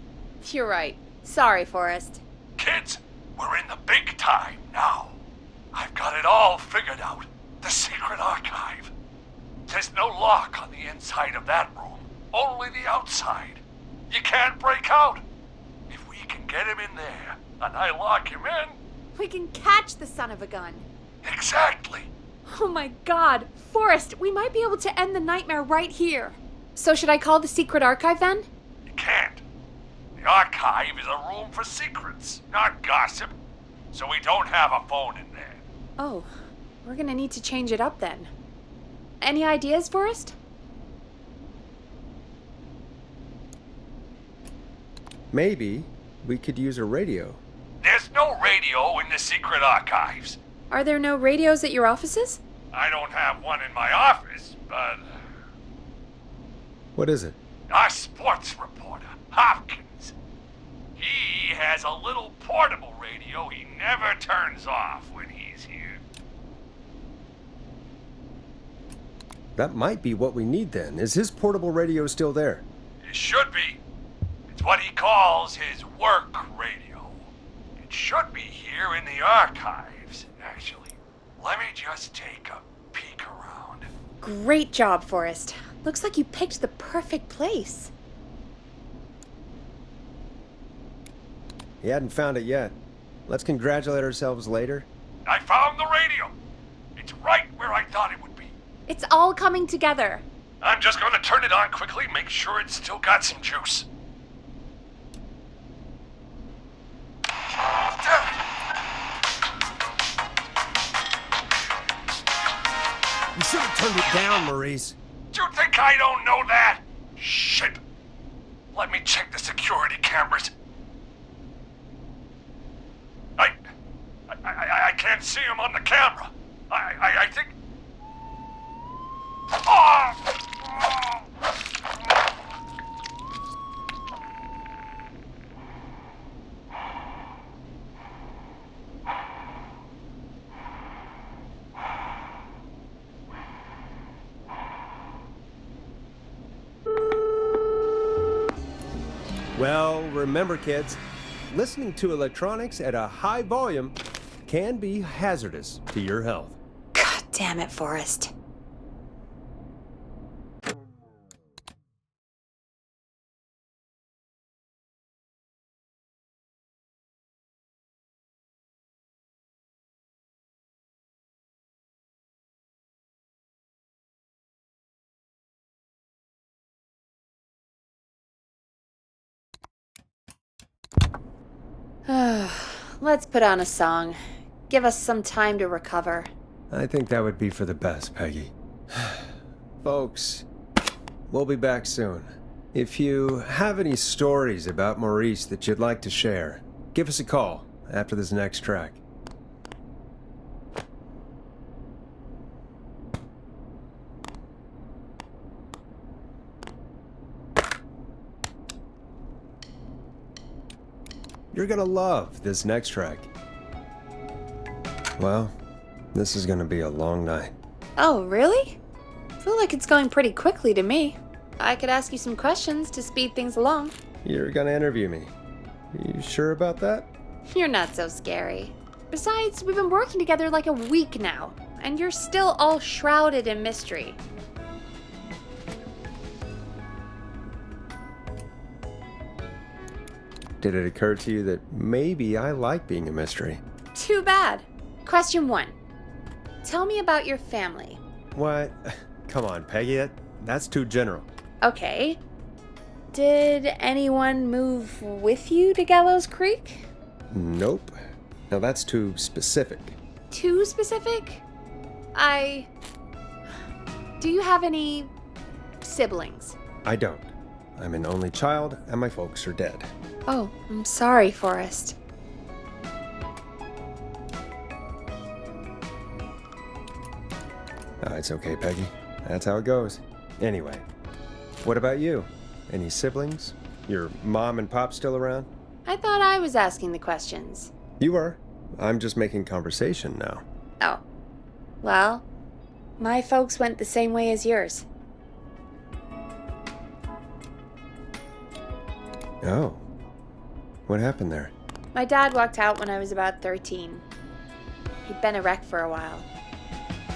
You're right. Sorry, Forrest. Kids, we're in the big time now. I've got it all figured out. The secret archive. There's no lock on the inside of that room, only the outside. You can't break out. If we can get him in there, and I lock him in... We can catch the son of a gun. Exactly. Oh my god, Forrest, we might be able to end the nightmare right here. So should I call the secret archive then? You can't. The archive is a room for secrets, not gossip. So we don't have a phone in there. Oh, we're gonna need to change it up then. Any ideas, Forrest? Maybe we could use a radio. There's no radio in the secret archives. Are there no radios at your offices? I don't have one in my office, but... What is it? Our sports reporter, Hopkins. He has a little portable radio he never turns off when he's here. That might be what we need then. Is his portable radio still there? It should be. It's what he calls his work radio. It should be here in the archives, actually. Let me just take a peek around. Great job, Forrest. Looks like you picked the perfect place. He hadn't found it yet. Let's congratulate ourselves later. I found the radio. It's right where I thought it would be. It's all coming together. I'm just going to turn it on quickly, make sure it's still got some juice. You should have turned it down, Maurice. Do you think I don't know that? Shit. Let me check the security cameras. I can't see him on the camera. I think... Well, remember kids, listening to electronics at a high volume can be hazardous to your health. God damn it, Forrest. Let's put on a song. Give us some time to recover. I think that would be for the best, Peggy. Folks, we'll be back soon. If you have any stories about Maurice that you'd like to share, give us a call after this next track. You're gonna love this next track. Well, this is gonna be a long night. Oh, really? I feel like it's going pretty quickly to me. I could ask you some questions to speed things along. You're gonna interview me. You sure about that? You're not so scary. Besides, we've been working together like a week now, and you're still all shrouded in mystery. Did it occur to you that maybe I like being a mystery? Too bad. Question 1. Tell me about your family. What? Come on, Peggy, that's too general. Okay. Did anyone move with you to Gallows Creek? Nope. Now that's too specific. Too specific? Do you have any siblings? I don't. I'm an only child, and my folks are dead. Oh, I'm sorry, Forrest. Oh, it's okay, Peggy. That's how it goes. Anyway, what about you? Any siblings? Your mom and pop still around? I thought I was asking the questions. You are. I'm just making conversation now. Oh. Well, my folks went the same way as yours. Oh. What happened there? My dad walked out when I was about 13. He'd been a wreck for a while.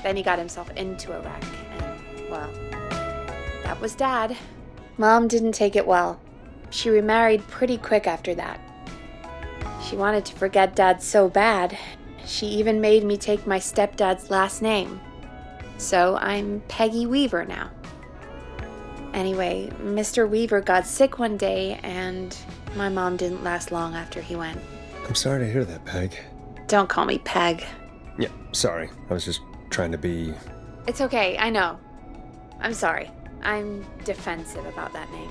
Then he got himself into a wreck, and, well, that was Dad. Mom didn't take it well. She remarried pretty quick after that. She wanted to forget Dad so bad, she even made me take my stepdad's last name. So I'm Peggy Weaver now. Anyway, Mr. Weaver got sick one day, and my mom didn't last long after he went. I'm sorry to hear that, Peg. Don't call me Peg. Yeah, sorry. I was just trying to be... It's okay, I know. I'm sorry. I'm defensive about that name.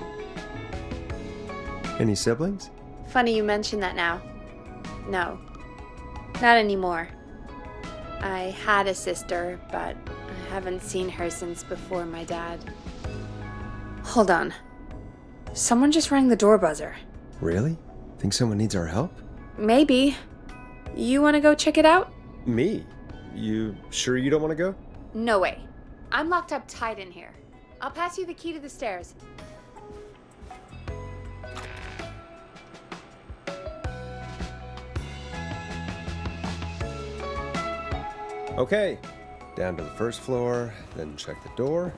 Any siblings? Funny you mention that now. No, not anymore. I had a sister, but I haven't seen her since before my dad. Hold on. Someone just rang the door buzzer. Really? Think someone needs our help? Maybe. You want to go check it out? Me? You sure you don't want to go? No way. I'm locked up tight in here. I'll pass you the key to the stairs. Okay. Down to the first floor, then check the door.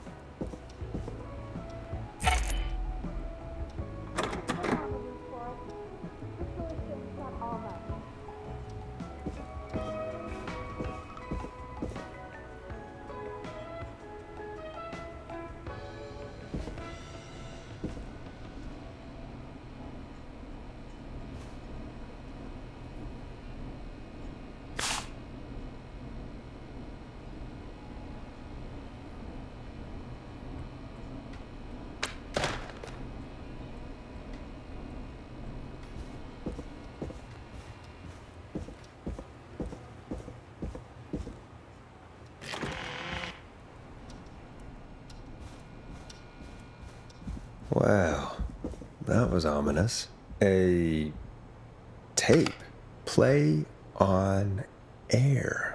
Wow, that was ominous. A tape. Play on air.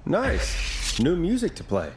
Nice. New music to play.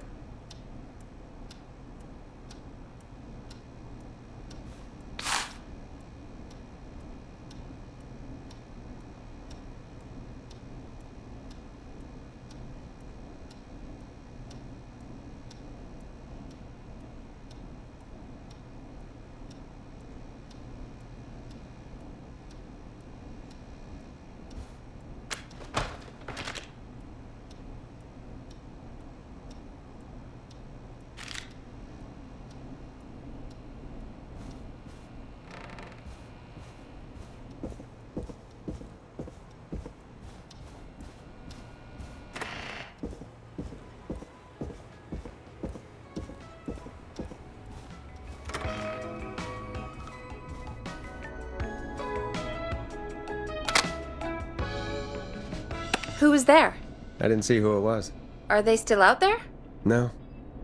Who was there? I didn't see who it was. Are they still out there? No,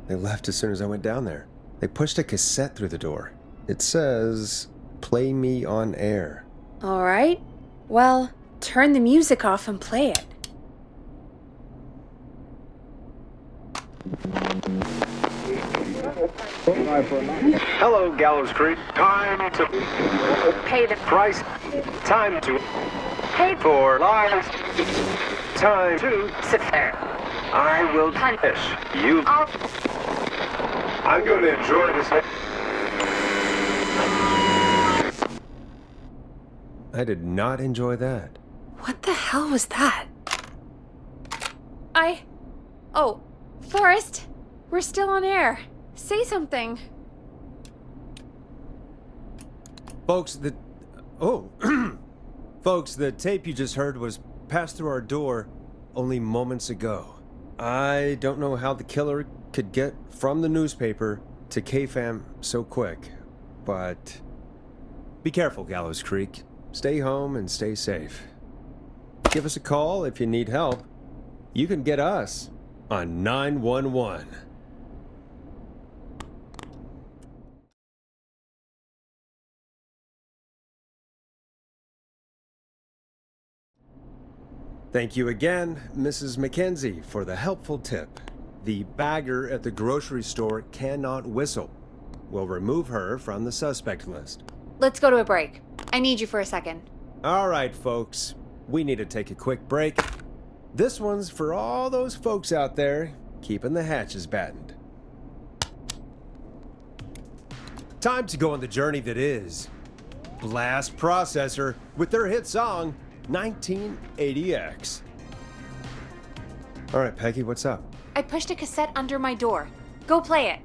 they left as soon as I went down there. They pushed a cassette through the door. It says, "Play me on air." All right. Well, turn the music off and play it. Hello, Gallows Creek. Time to Pay the price. Time to pay for lives. Time to sit there. I will finish. You. I'm going to enjoy this. I did not enjoy that. What the hell was that? Oh, Forrest, we're still on air. Say something. Folks, Folks, the tape you just heard was passed through our door only moments ago. I don't know how the killer could get from the newspaper to KFAM so quick, but be careful, Gallows Creek. Stay home and stay safe. Give us a call if you need help. You can get us on 911. Thank you again, Mrs. Mackenzie, for the helpful tip. The bagger at the grocery store cannot whistle. We'll remove her from the suspect list. Let's go to a break. I need you for a second. All right, folks. We need to take a quick break. This one's for all those folks out there keeping the hatches battened. Time to go on the journey that is Blast Processor with their hit song, 1980X. All right, Peggy, what's up? I pushed a cassette under my door. Go play it.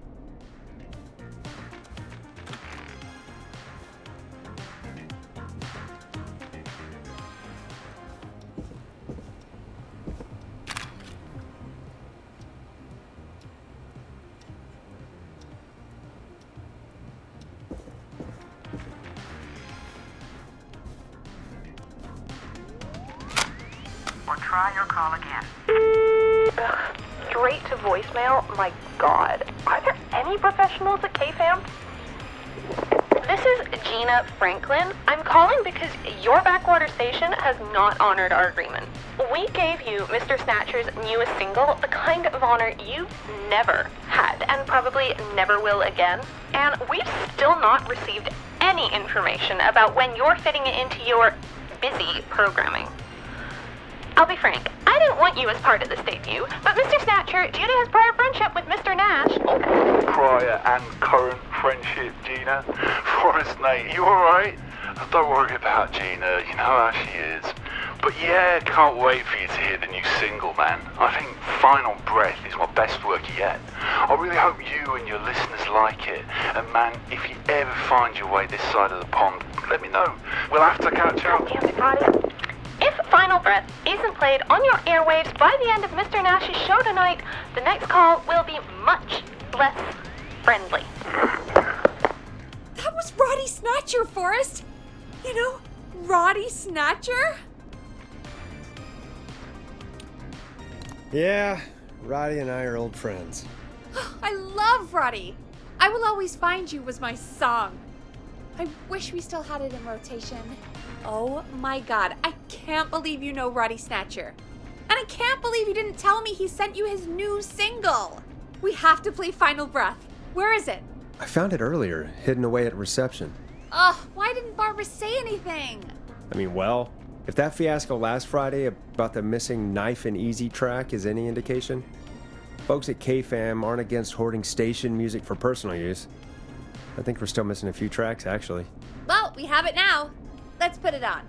Or try your call again. Straight to voicemail? My God. Are there any professionals at KFAM? This is Gina Franklin. I'm calling because your backwater station has not honored our agreement. We gave you Mr. Snatcher's newest single, the kind of honor you've never had and probably never will again. And we've still not received any information about when you're fitting it into your busy programming. I'll be frank, I didn't want you as part of this debut, but Mr. Snatcher, due to his prior friendship with Mr. Nash... Prior and current friendship, Gina. Forrest, mate, you alright? Don't worry about Gina, you know how she is. But yeah, can't wait for you to hear the new single, man. I think Final Breath is my best work yet. I really hope you and your listeners like it. And man, if you ever find your way this side of the pond, let me know. We'll have to catch up. If Final Breath isn't played on your airwaves by the end of Mr. Nash's show tonight, the next call will be much less friendly. That was Roddy Snatcher, Forrest. You know, Roddy Snatcher? Yeah, Roddy and I are old friends. I love Roddy. I Will Always Find You was my song. I wish we still had it in rotation. Oh my God, I can't believe you know Roddy Snatcher. And I can't believe you didn't tell me he sent you his new single. We have to play Final Breath. Where is it? I found it earlier, hidden away at reception. Ugh, why didn't Barbara say anything? I mean, well, if that fiasco last Friday about the missing Knife and Easy track is any indication, folks at KFAM aren't against hoarding station music for personal use. I think we're still missing a few tracks, actually. Well, we have it now. Let's put it on.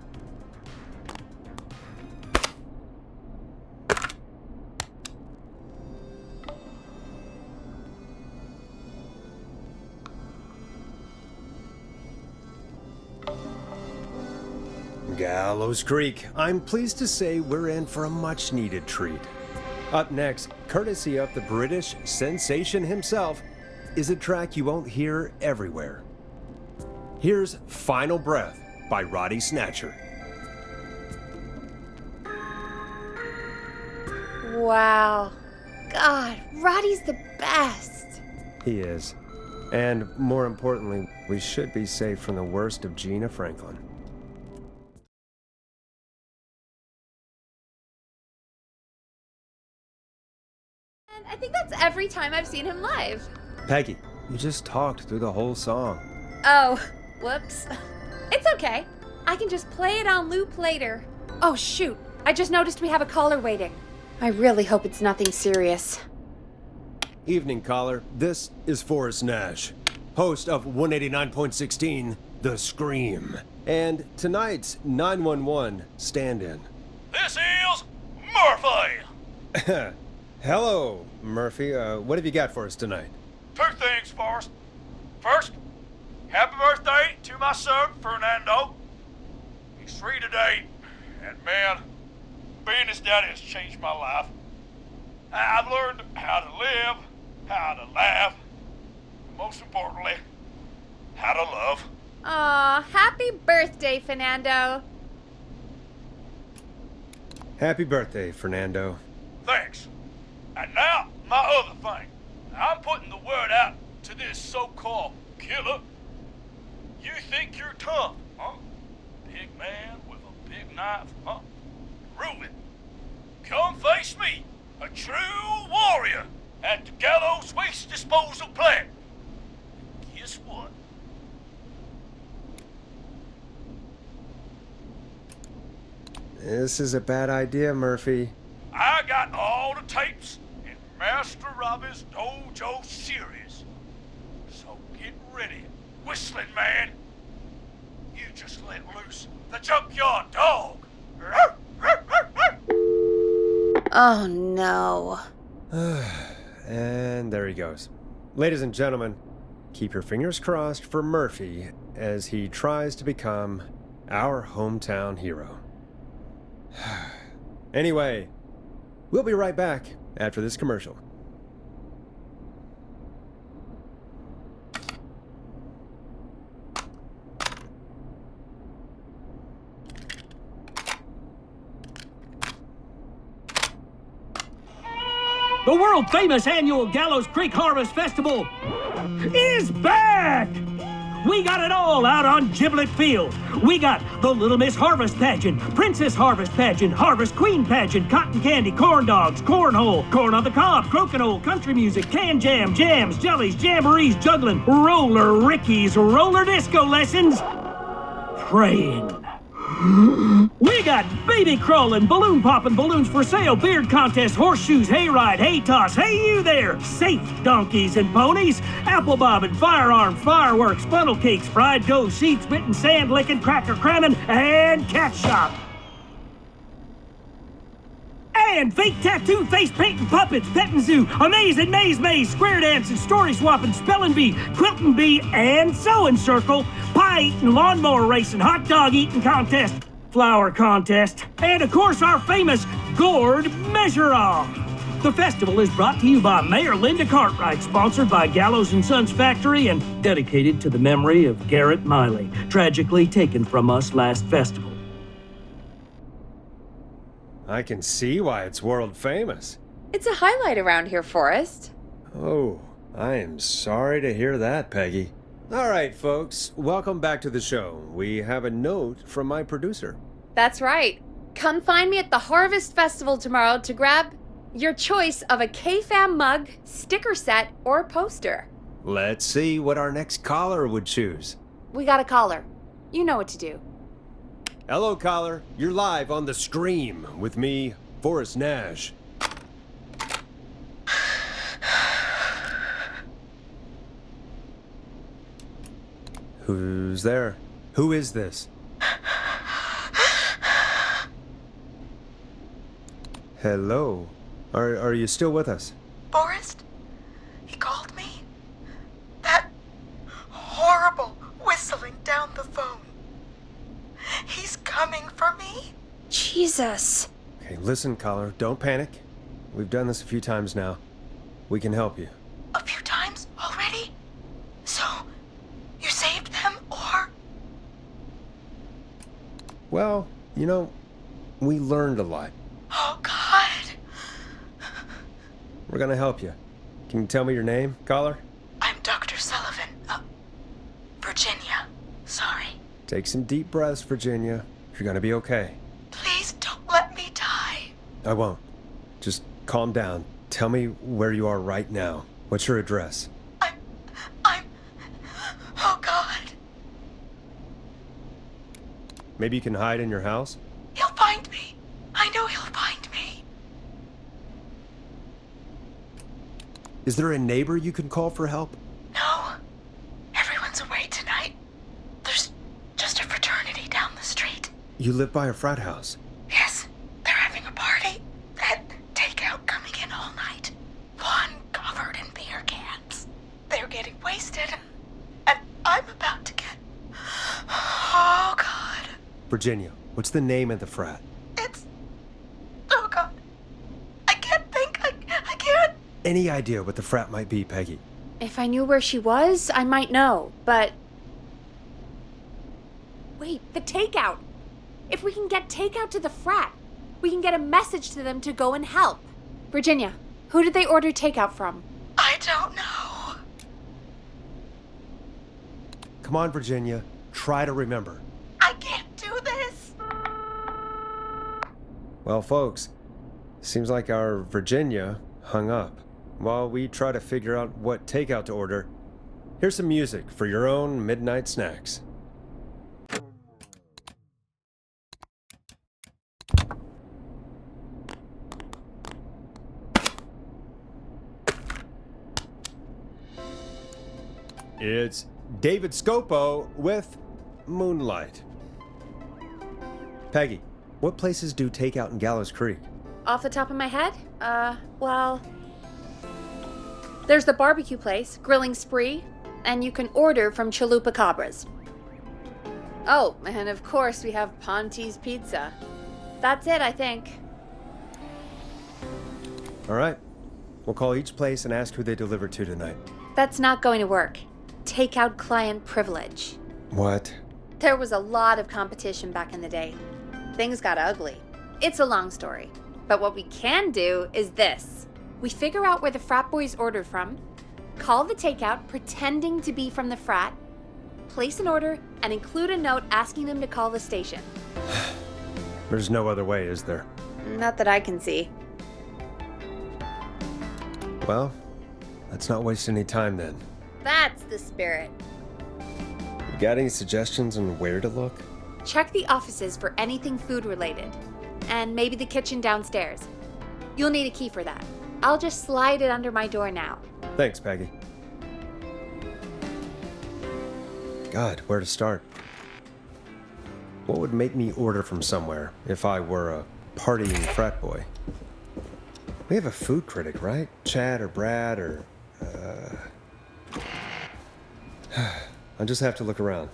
Gallows Creek, I'm pleased to say we're in for a much-needed treat. Up next, courtesy of the British sensation himself, is a track you won't hear everywhere. Here's Final Breath by Roddy Snatcher. Wow. God, Roddy's the best. He is. And more importantly, we should be safe from the worst of Gina Franklin. And I think that's every time I've seen him live. Peggy, you just talked through the whole song. Oh, whoops. It's okay. I can just play it on loop later. Oh, shoot. I just noticed we have a caller waiting. I really hope it's nothing serious. Evening, caller. This is Forrest Nash, host of 189.16, The Scream, and tonight's 911 stand-in. This is Murphy! Hello, Murphy. What have you got for us tonight? Two things, Forrest. First, happy birthday to my son, Fernando. He's 3 today, and man, being his daddy has changed my life. I've learned how to live, how to laugh, and most importantly, how to love. Aw, happy birthday, Fernando. Happy birthday, Fernando. Thanks. And now, my other thing. I'm putting the word out to this so-called killer. You think you're tough, huh? Big man with a big knife, huh? Prove it. Come face me, a true warrior, at the Gallows Waste Disposal Plant. Guess what? This is a bad idea, Murphy. I got all the tapes in Master Robbie's Dojo series. So get ready, Whistling Man. You just let loose the junkyard dog. Oh no. And there he goes. Ladies and gentlemen, keep your fingers crossed for Murphy as he tries to become our hometown hero. Anyway, we'll be right back after this commercial. The world-famous annual Gallows Creek Harvest Festival is back! We got it all out on Giblet Field. We got the Little Miss Harvest Pageant, Princess Harvest Pageant, Harvest Queen Pageant, Cotton Candy, Corn Dogs, Cornhole, Corn on the Cob, Crokinole, Country Music, Can Jam, Jams, Jellies, Jamborees, Juggling, Roller Rickies, Roller Disco Lessons, Praying. We got baby crawling, balloon popping, balloons for sale, beard contest, horseshoes, hayride, hay toss, hey you there, safe donkeys and ponies, apple bobbing, firearm, fireworks, funnel cakes, fried dough, seed spitting, sand licking, cracker cramming, and cat shop. And fake tattoo, face painting, puppets, petting zoo, amazing maze, square dancing, story swapping, spelling bee, quilting bee, and sewing circle, pie eating, lawnmower racing, hot dog eating contest, flower contest, and of course our famous gourd measure-off. The festival is brought to you by Mayor Linda Cartwright, sponsored by Gallows & Sons Factory, and dedicated to the memory of Garrett Miley, tragically taken from us last festival. I can see why it's world famous. It's a highlight around here, Forrest. Oh, I am sorry to hear that, Peggy. All right, folks, welcome back to the show. We have a note from my producer. That's right. Come find me at the Harvest Festival tomorrow to grab your choice of a K-Fam mug, sticker set, or poster. Let's see what our next caller would choose. We got a caller. You know what to do. Hello, caller. You're live on The Scream with me, Forrest Nash. Who's there? Who is this? Hello. Are you still with us? Forrest? He called me? That horrible whistling down the phone. He's coming for me? Jesus. Okay, listen, caller. Don't panic. We've done this a few times now. We can help you. A few times already? So, you saved them, or? Well, you know, we learned a lot. Oh, God. We're gonna help you. Can you tell me your name, caller? I'm Dr. Sullivan. Virginia. Sorry. Take some deep breaths, Virginia. You're gonna be okay. Please don't let me die. I won't. Just calm down. Tell me where you are right now. What's your address? Oh, God. Maybe you can hide in your house? He'll find me. I know he'll find me. Is there a neighbor you can call for help? No. Everyone's away tonight. There's just a fraternity down the street. You live by a frat house. Yes, they're having a party. That takeout coming in all night. One covered in beer cans. They're getting wasted. And I'm about to get... Oh, God. Virginia, what's the name of the frat? It's... Oh, God. I can't think. I can't. Any idea what the frat might be, Peggy? If I knew where she was, I might know, but... Wait, the takeout! If we can get takeout to the frat, we can get a message to them to go and help. Virginia, who did they order takeout from? I don't know. Come on, Virginia. Try to remember. I can't do this. Well, folks, seems like our Virginia hung up. While we try to figure out what takeout to order, here's some music for your own midnight snacks. It's David Scopo with Moonlight. Peggy, what places do takeout in Gallows Creek? Off the top of my head? Well... There's the barbecue place, Grilling Spree, and you can order from Chalupa Cabras. Oh, and of course we have Ponte's Pizza. That's it, I think. All right. We'll call each place and ask who they deliver to tonight. That's not going to work. Takeout client privilege. What? There was a lot of competition back in the day. Things got ugly. It's a long story. But what we can do is this. We figure out where the frat boys ordered from, call the takeout pretending to be from the frat, place an order, and include a note asking them to call the station. There's no other way, is there? Not that I can see. Well, let's not waste any time then. That's the spirit. You got any suggestions on where to look? Check the offices for anything food related, and maybe the kitchen downstairs. You'll need a key for that. I'll just slide it under my door now. Thanks, Peggy. God, where to start? What would make me order from somewhere if I were a partying frat boy? We have a food critic, right? Chad or Brad or... I'll just have to look around.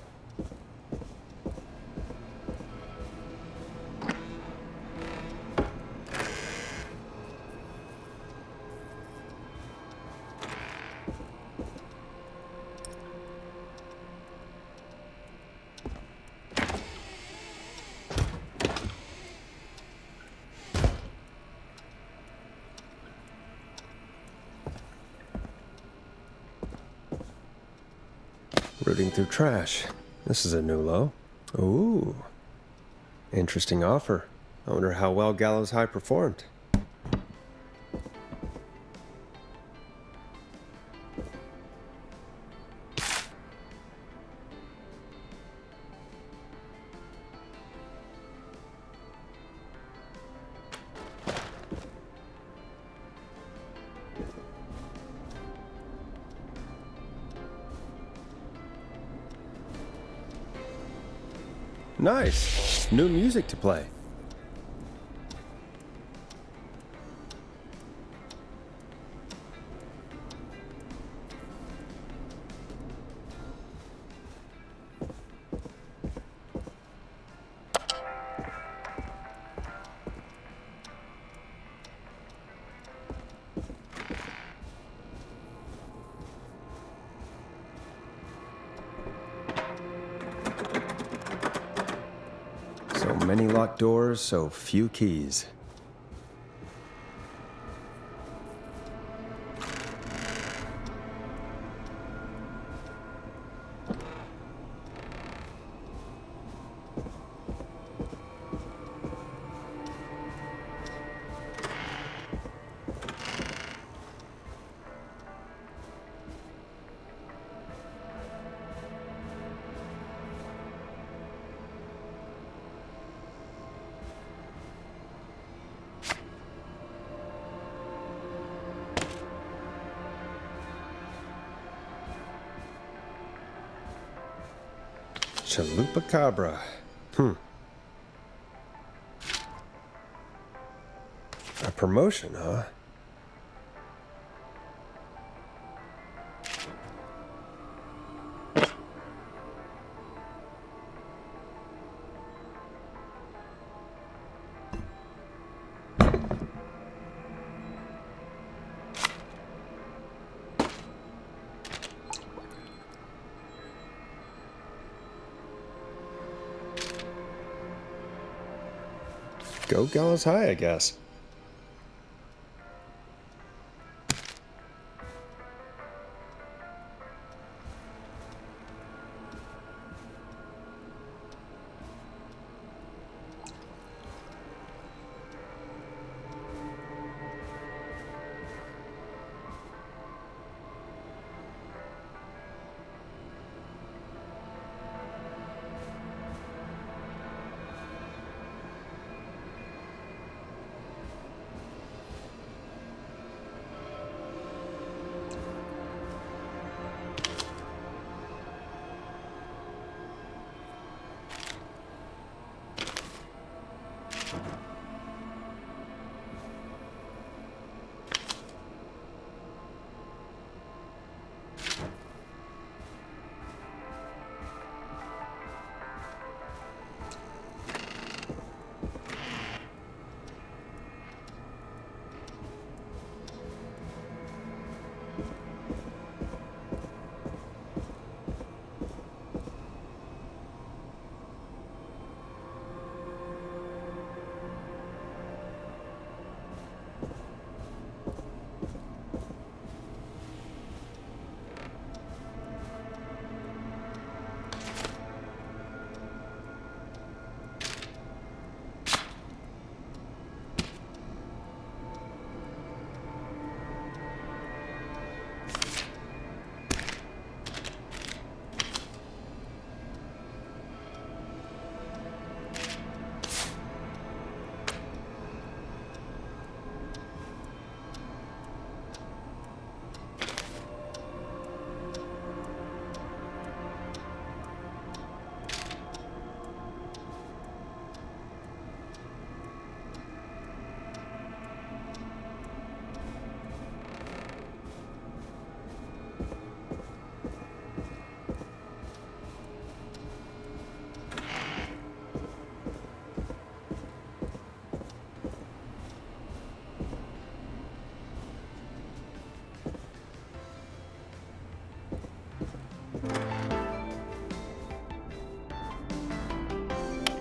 Rooting through trash. This is a new low. Ooh. Interesting offer. I wonder how well Gallows High performed. Nice. New music to play. So many locked doors, so few keys. Chalupacabra. A promotion, huh? Go Gallows High, I guess.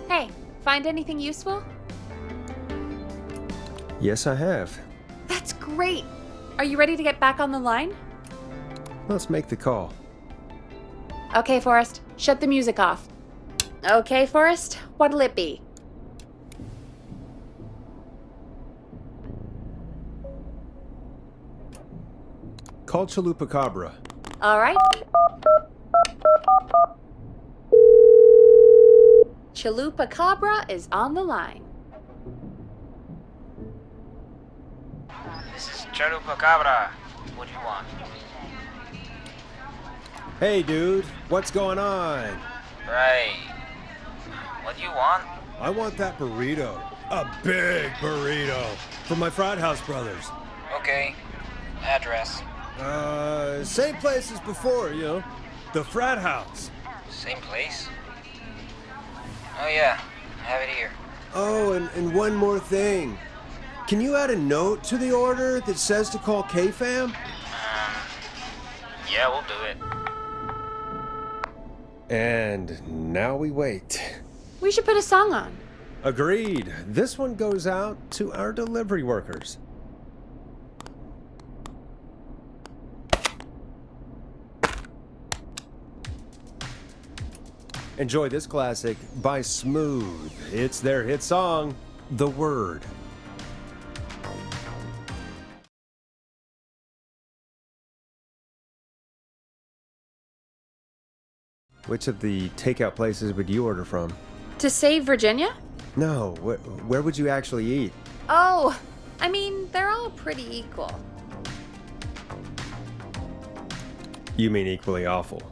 Hey, find anything useful? Yes, I have. That's great! Are you ready to get back on the line? Let's make the call. Okay, Forrest, shut the music off. Okay, Forrest, what'll it be? Call Chalupacabra. All right. Chalupacabra is on the line. This is Chalupacabra. What do you want? Hey, dude, what's going on? Right. What do you want? I want that burrito. A big burrito. From my Frat House brothers. Okay. Address. Same place as before, you know. The Frat House. Same place? Oh yeah, I have it here. Oh, and one more thing. Can you add a note to the order that says to call K-Fam? Yeah, we'll do it. And now we wait. We should put a song on. Agreed. This one goes out to our delivery workers. Enjoy this classic by Smooth. It's their hit song, The Word. Which of the takeout places would you order from? To save Virginia? No, where would you actually eat? Oh, I mean, they're all pretty equal. You mean equally awful?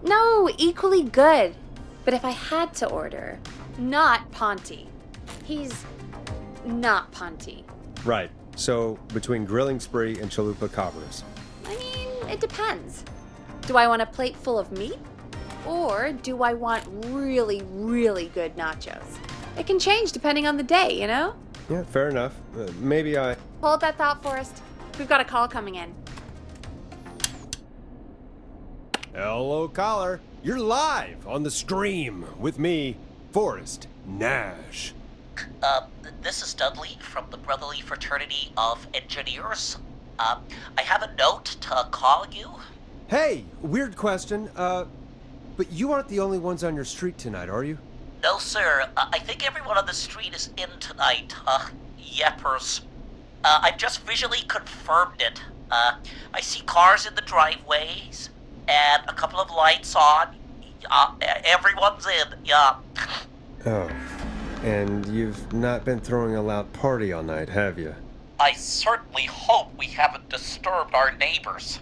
No, equally good. But if I had to order, not Ponty. He's not Ponty. Right. So, between Grilling Spree and Chalupa Cabras. I mean, it depends. Do I want a plate full of meat? Or do I want really, really good nachos? It can change depending on the day, you know? Yeah, fair enough. Maybe I... Hold that thought, Forrest. We've got a call coming in. Hello, caller. You're live on the stream with me, Forrest Nash. This is Dudley from the Brotherly Fraternity of Engineers. I have a note to call you. Hey, weird question. But you aren't the only ones on your street tonight, are you? No, sir. I think everyone on the street is in tonight. Yeppers. I've just visually confirmed it. I see cars in the driveways, and a couple of lights on. Everyone's in, yeah. Oh, and you've not been throwing a loud party all night, have you? I certainly hope we haven't disturbed our neighbors.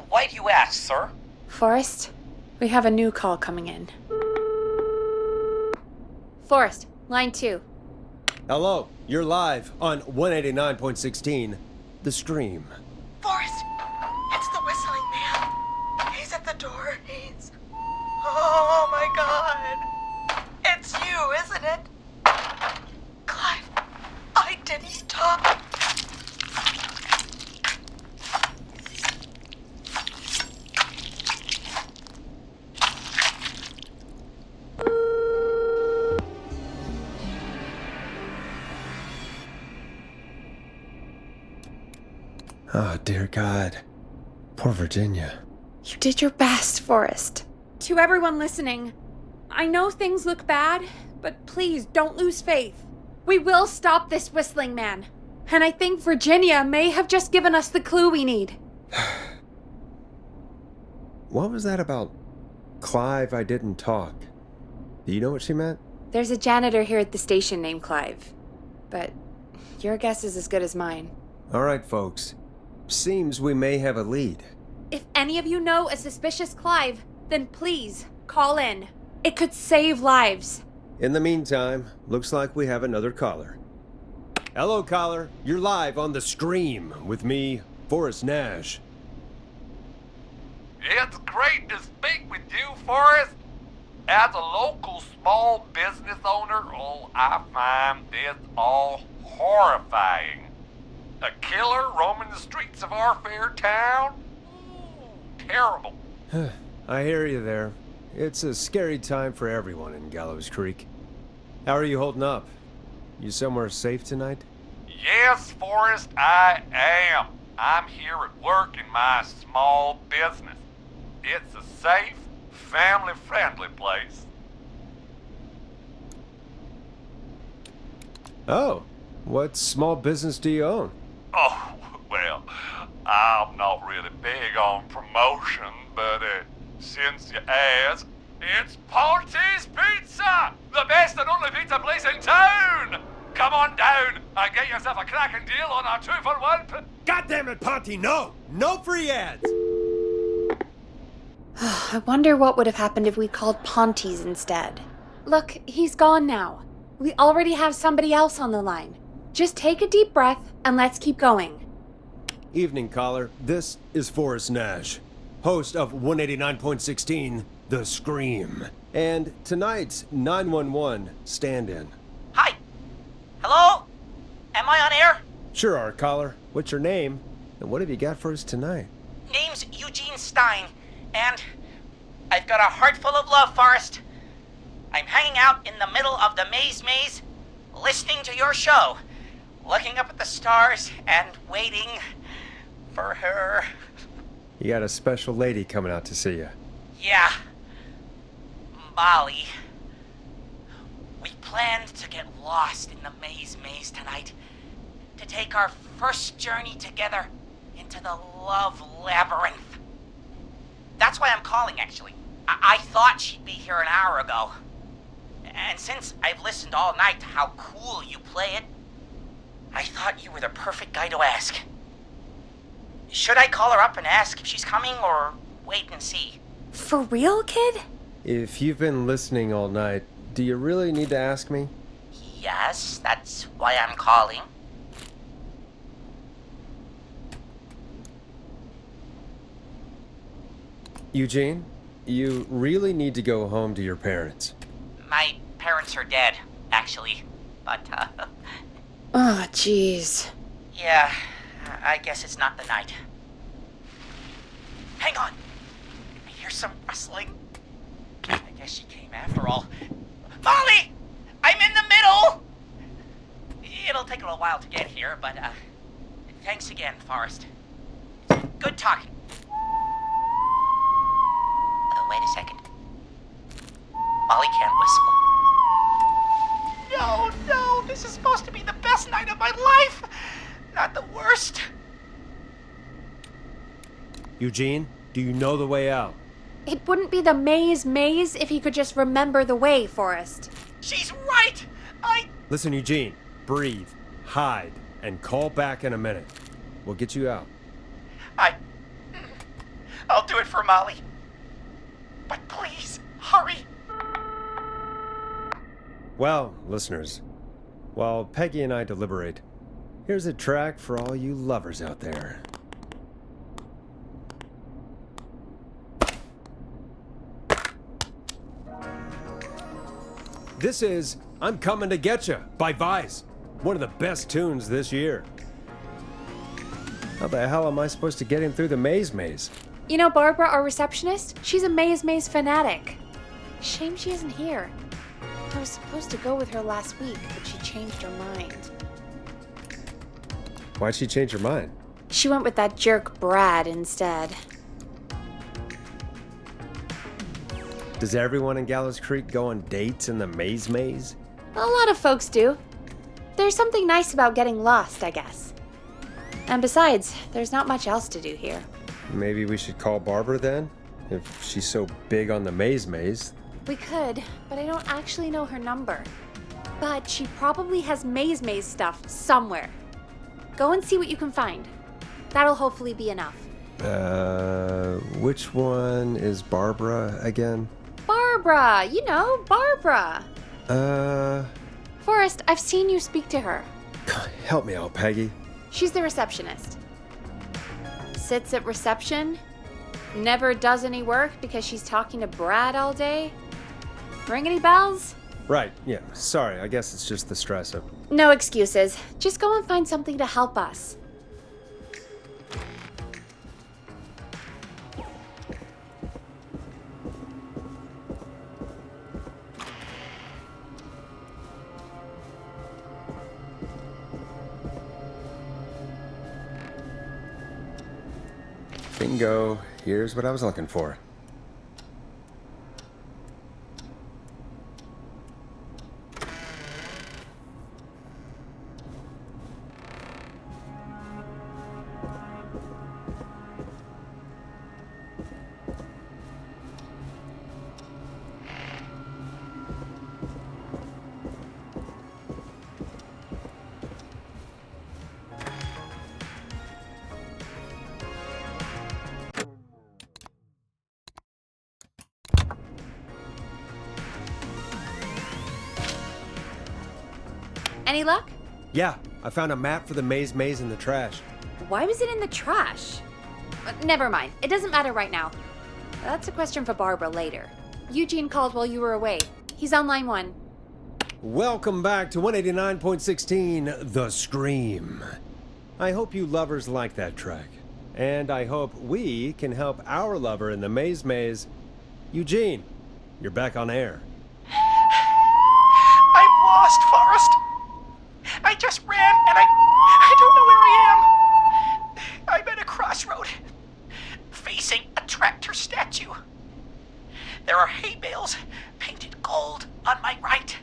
Why do you ask, sir? Forrest, we have a new call coming in. Forrest, line 2. Hello, you're live on 189.16, The Stream. Forrest, it's the whistling man. He's at the door. He's... Oh my god. It's you, isn't it? Clive, I didn't talk. Oh, dear God. Poor Virginia. You did your best, Forrest. To everyone listening, I know things look bad, but please don't lose faith. We will stop this whistling man. And I think Virginia may have just given us the clue we need. What was that about Clive, I didn't talk? Do you know what she meant? There's a janitor here at the station named Clive. But your guess is as good as mine. All right, folks. Seems we may have a lead. If any of you know a suspicious Clive, then please call in. It could save lives. In the meantime, looks like we have another caller. Hello, caller. You're live on The Stream with me, Forrest Nash. It's great to speak with you, Forrest. As a local small business owner, I find this all horrifying. A killer roaming the streets of our fair town? Ooh, terrible. I hear you there. It's a scary time for everyone in Gallows Creek. How are you holding up? You somewhere safe tonight? Yes, Forrest, I am. I'm here at work in my small business. It's a safe, family-friendly place. Oh, what small business do you own? Oh, well, I'm not really big on promotion, but since you ask, it's Ponty's Pizza! The best and only pizza place in town! Come on down and get yourself a cracking deal on our 2-for-1. God damn it, Ponty, no! No free ads! I wonder what would have happened if we called Ponty's instead. Look, he's gone now. We already have somebody else on the line. Just take a deep breath and let's keep going. Evening, caller. This is Forrest Nash, host of 189.16, The Scream, and tonight's 911 stand-in. Hi. Hello? Am I on air? Sure are, caller. What's your name, and what have you got for us tonight? Name's Eugene Stein, and I've got a heart full of love, Forrest. I'm hanging out in the middle of the maze, listening to your show, looking up at the stars and waiting for her. You got a special lady coming out to see you. Yeah. Molly. We planned to get lost in the maze tonight, to take our first journey together into the love labyrinth. That's why I'm calling, actually. I thought she'd be here an hour ago. And since I've listened all night to how cool you play it, I thought you were the perfect guy to ask. Should I call her up and ask if she's coming, or wait and see? For real, kid? If you've been listening all night, do you really need to ask me? Yes, that's why I'm calling. Eugene, you really need to go home to your parents. My parents are dead, actually. But, Oh, jeez. yeah, I guess it's not the night. Hang on. I hear some rustling. I guess she came after all. Molly! I'm in the middle! It'll take a little while to get here, but, thanks again, Forrest. Good talking. Wait a second. Molly can't whistle. No, this is supposed to be the best night of my life! Not the worst. Eugene, do you know the way out? It wouldn't be the maze if he could just remember the way, Forrest. She's right! Listen, Eugene, breathe, hide, and call back in a minute. We'll get you out. I'll do it for Molly. But please, hurry! Well, listeners, while Peggy and I deliberate, here's a track for all you lovers out there. This is I'm Coming to Getcha by Vice, one of the best tunes this year. How the hell am I supposed to get him through the maze? You know Barbara, our receptionist? She's a maze fanatic. Shame she isn't here. I was supposed to go with her last week, but she changed her mind. Why'd she change her mind? She went with that jerk Brad instead. Does everyone in Gallows Creek go on dates in the maze? A lot of folks do. There's something nice about getting lost, I guess. And besides, there's not much else to do here. Maybe we should call Barbara then? If she's so big on the maze. We could, but I don't actually know her number. But she probably has maze stuff somewhere. Go and see what you can find. That'll hopefully be enough. Which one is Barbara again? Barbara! You know, Barbara! Forrest, I've seen you speak to her. Help me out, Peggy. She's the receptionist. Sits at reception, never does any work because she's talking to Brad all day. Ring any bells? Right, yeah. Sorry, I guess it's just the stress of... No excuses. Just go and find something to help us. Bingo. Here's what I was looking for. Any luck? Yeah, I found a map for the maze in the trash. Why was it in the trash? Never mind. It doesn't matter right now. That's a question for Barbara later. Eugene called while you were away. He's on line 1. Welcome back to 189.16, The Scream. I hope you lovers like that track. And I hope we can help our lover in the maze. Eugene, you're back on air. I'm lost, Forrest. I just ran and I don't know where I am. I'm at a crossroad, facing a tractor statue. There are hay bales painted gold on my right.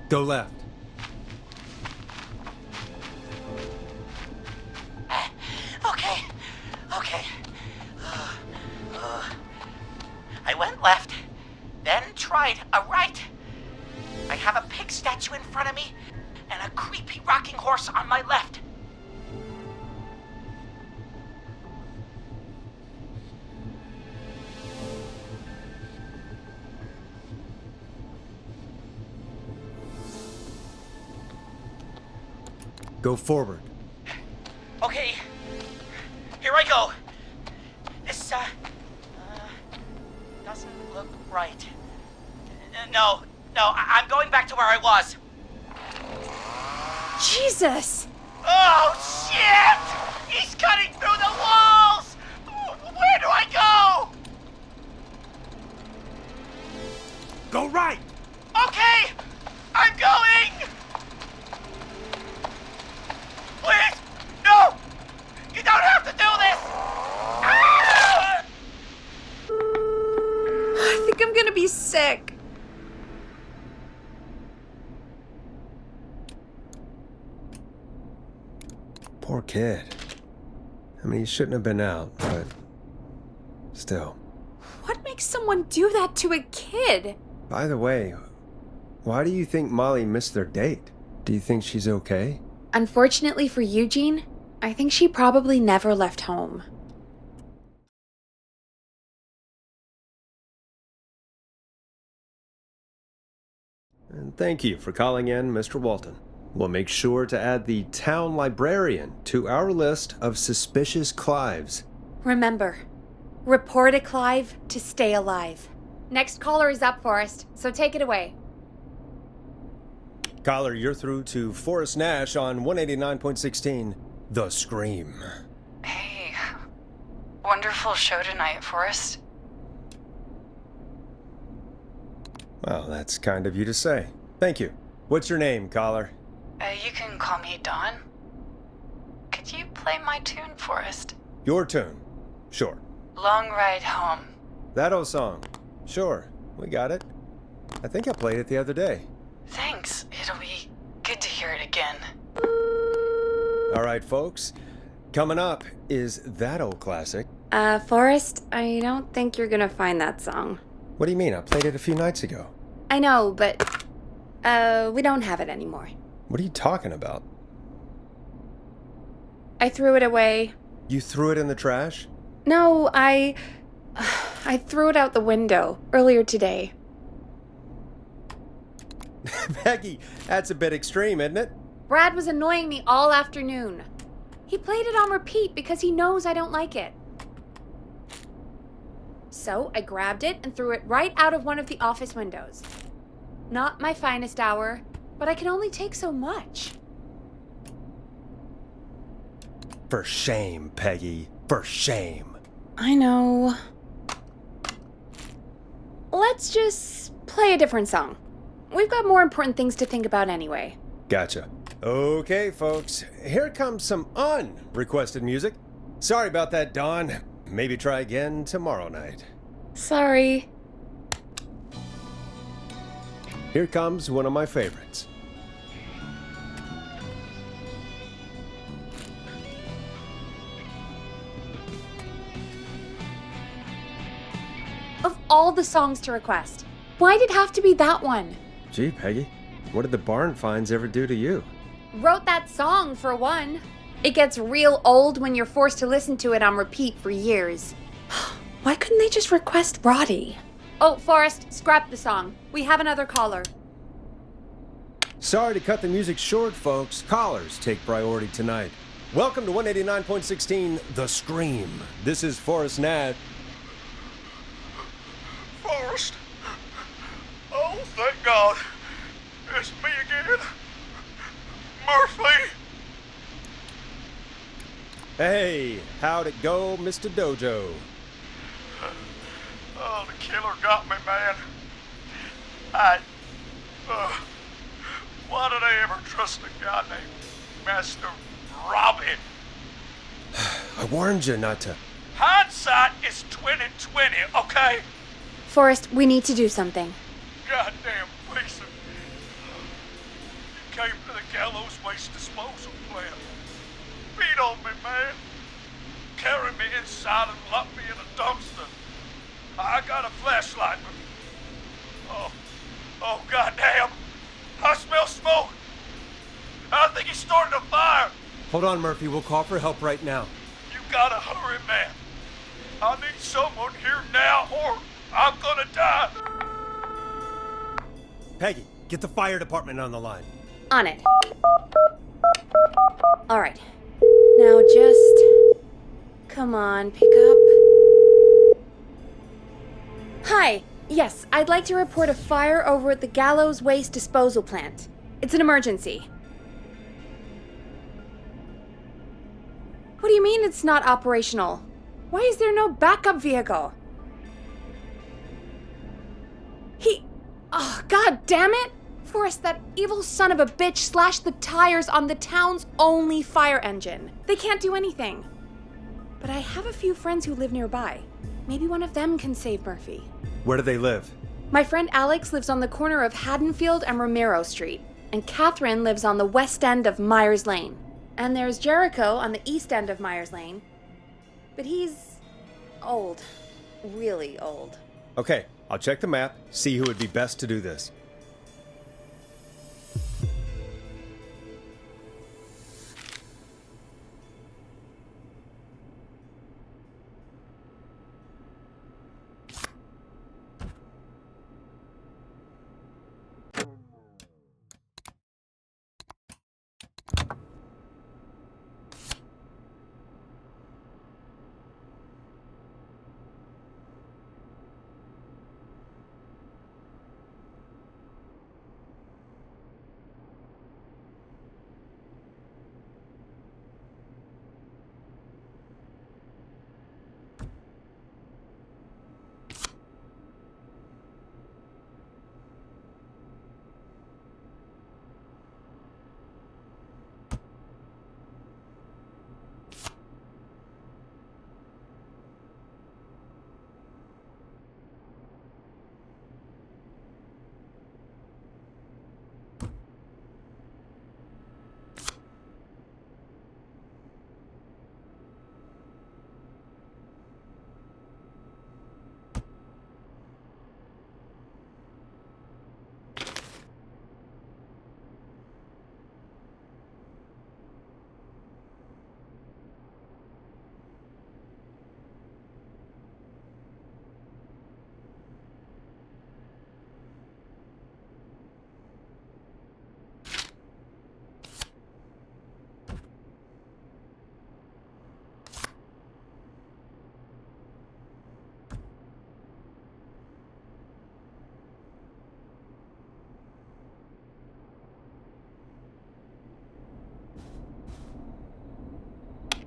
Go left. Okay. I went left, then tried a right. I have a pig statue in front of me and a creepy rocking horse on my left. Go forward. Okay, here I go. This, doesn't look right. No, I'm going back to where I was. Jesus! Oh, shit! He's cutting through the walls! Where do I go? Go right! Okay, I'm going! Please, no! You don't have to do this! Ah! I think I'm gonna be sick. Poor kid. I mean, he shouldn't have been out, but still. What makes someone do that to a kid? By the way, why do you think Molly missed their date? Do you think she's okay? Unfortunately for Eugene, I think she probably never left home. And thank you for calling in, Mr. Walton. We'll make sure to add the town librarian to our list of suspicious Clives. Remember, report a Clive to stay alive. Next caller is up, Forrest, so take it away. Caller, you're through to Forrest Nash on 189.16, The Scream. Hey, wonderful show tonight, Forrest. Well, that's kind of you to say. Thank you. What's your name, caller? You can call me Dawn. Could you play my tune, Forrest? Your tune. Sure. Long Ride Home. That old song. Sure. We got it. I think I played it the other day. Thanks. It'll be good to hear it again. All right, folks. Coming up is that old classic. Forrest, I don't think you're gonna find that song. What do you mean? I played it a few nights ago. I know, but, we don't have it anymore. What are you talking about? I threw it away. You threw it in the trash? No, I threw it out the window earlier today. Peggy, that's a bit extreme, isn't it? Brad was annoying me all afternoon. He played it on repeat because he knows I don't like it. So I grabbed it and threw it right out of one of the office windows. Not my finest hour, but I can only take so much. For shame, Peggy. For shame. I know. Let's just play a different song. We've got more important things to think about anyway. Gotcha. Okay, folks. Here comes some unrequested music. Sorry about that, Dawn. Maybe try again tomorrow night. Sorry. Here comes one of my favorites. Of all the songs to request, why'd it have to be that one? Gee, Peggy, what did the barn finds ever do to you? Wrote that song, for one. It gets real old when you're forced to listen to it on repeat for years. Why couldn't they just request Roddy? Oh, Forrest, scrap the song. We have another caller. Sorry to cut the music short, folks. Callers take priority tonight. Welcome to 189.16, The Scream. This is Forrest Nash. Forrest? Oh, thank God. It's me again. Murphy. Hey, how'd it go, Mr. Dojo? Oh, the killer got me, man. Why did I ever trust a guy named Master Robin? I warned you not to. Hindsight is 20/20, okay? Forrest, we need to do something. Goddamn piece of... You came to the gallows waste disposal plant. Beat on me, man. Carry me inside and lock me in a dumpster. I got a flashlight, but... Oh, goddamn. I smell smoke. I think he's starting a fire. Hold on, Murphy. We'll call for help right now. You gotta hurry, man. I need someone here now or I'm gonna die. Peggy, get the fire department on the line. On it. All right. Now just... Come on, pick up. Hi. Yes, I'd like to report a fire over at the Gallows Waste Disposal Plant. It's an emergency. What do you mean it's not operational? Why is there no backup vehicle? Oh, god damn it! Forrest, that evil son of a bitch slashed the tires on the town's only fire engine. They can't do anything. But I have a few friends who live nearby. Maybe one of them can save Murphy. Where do they live? My friend Alex lives on the corner of Haddonfield and Romero Street, and Catherine lives on the west end of Myers Lane. And there's Jericho on the east end of Myers Lane. But he's old. Really old. Okay, I'll check the map, see who would be best to do this.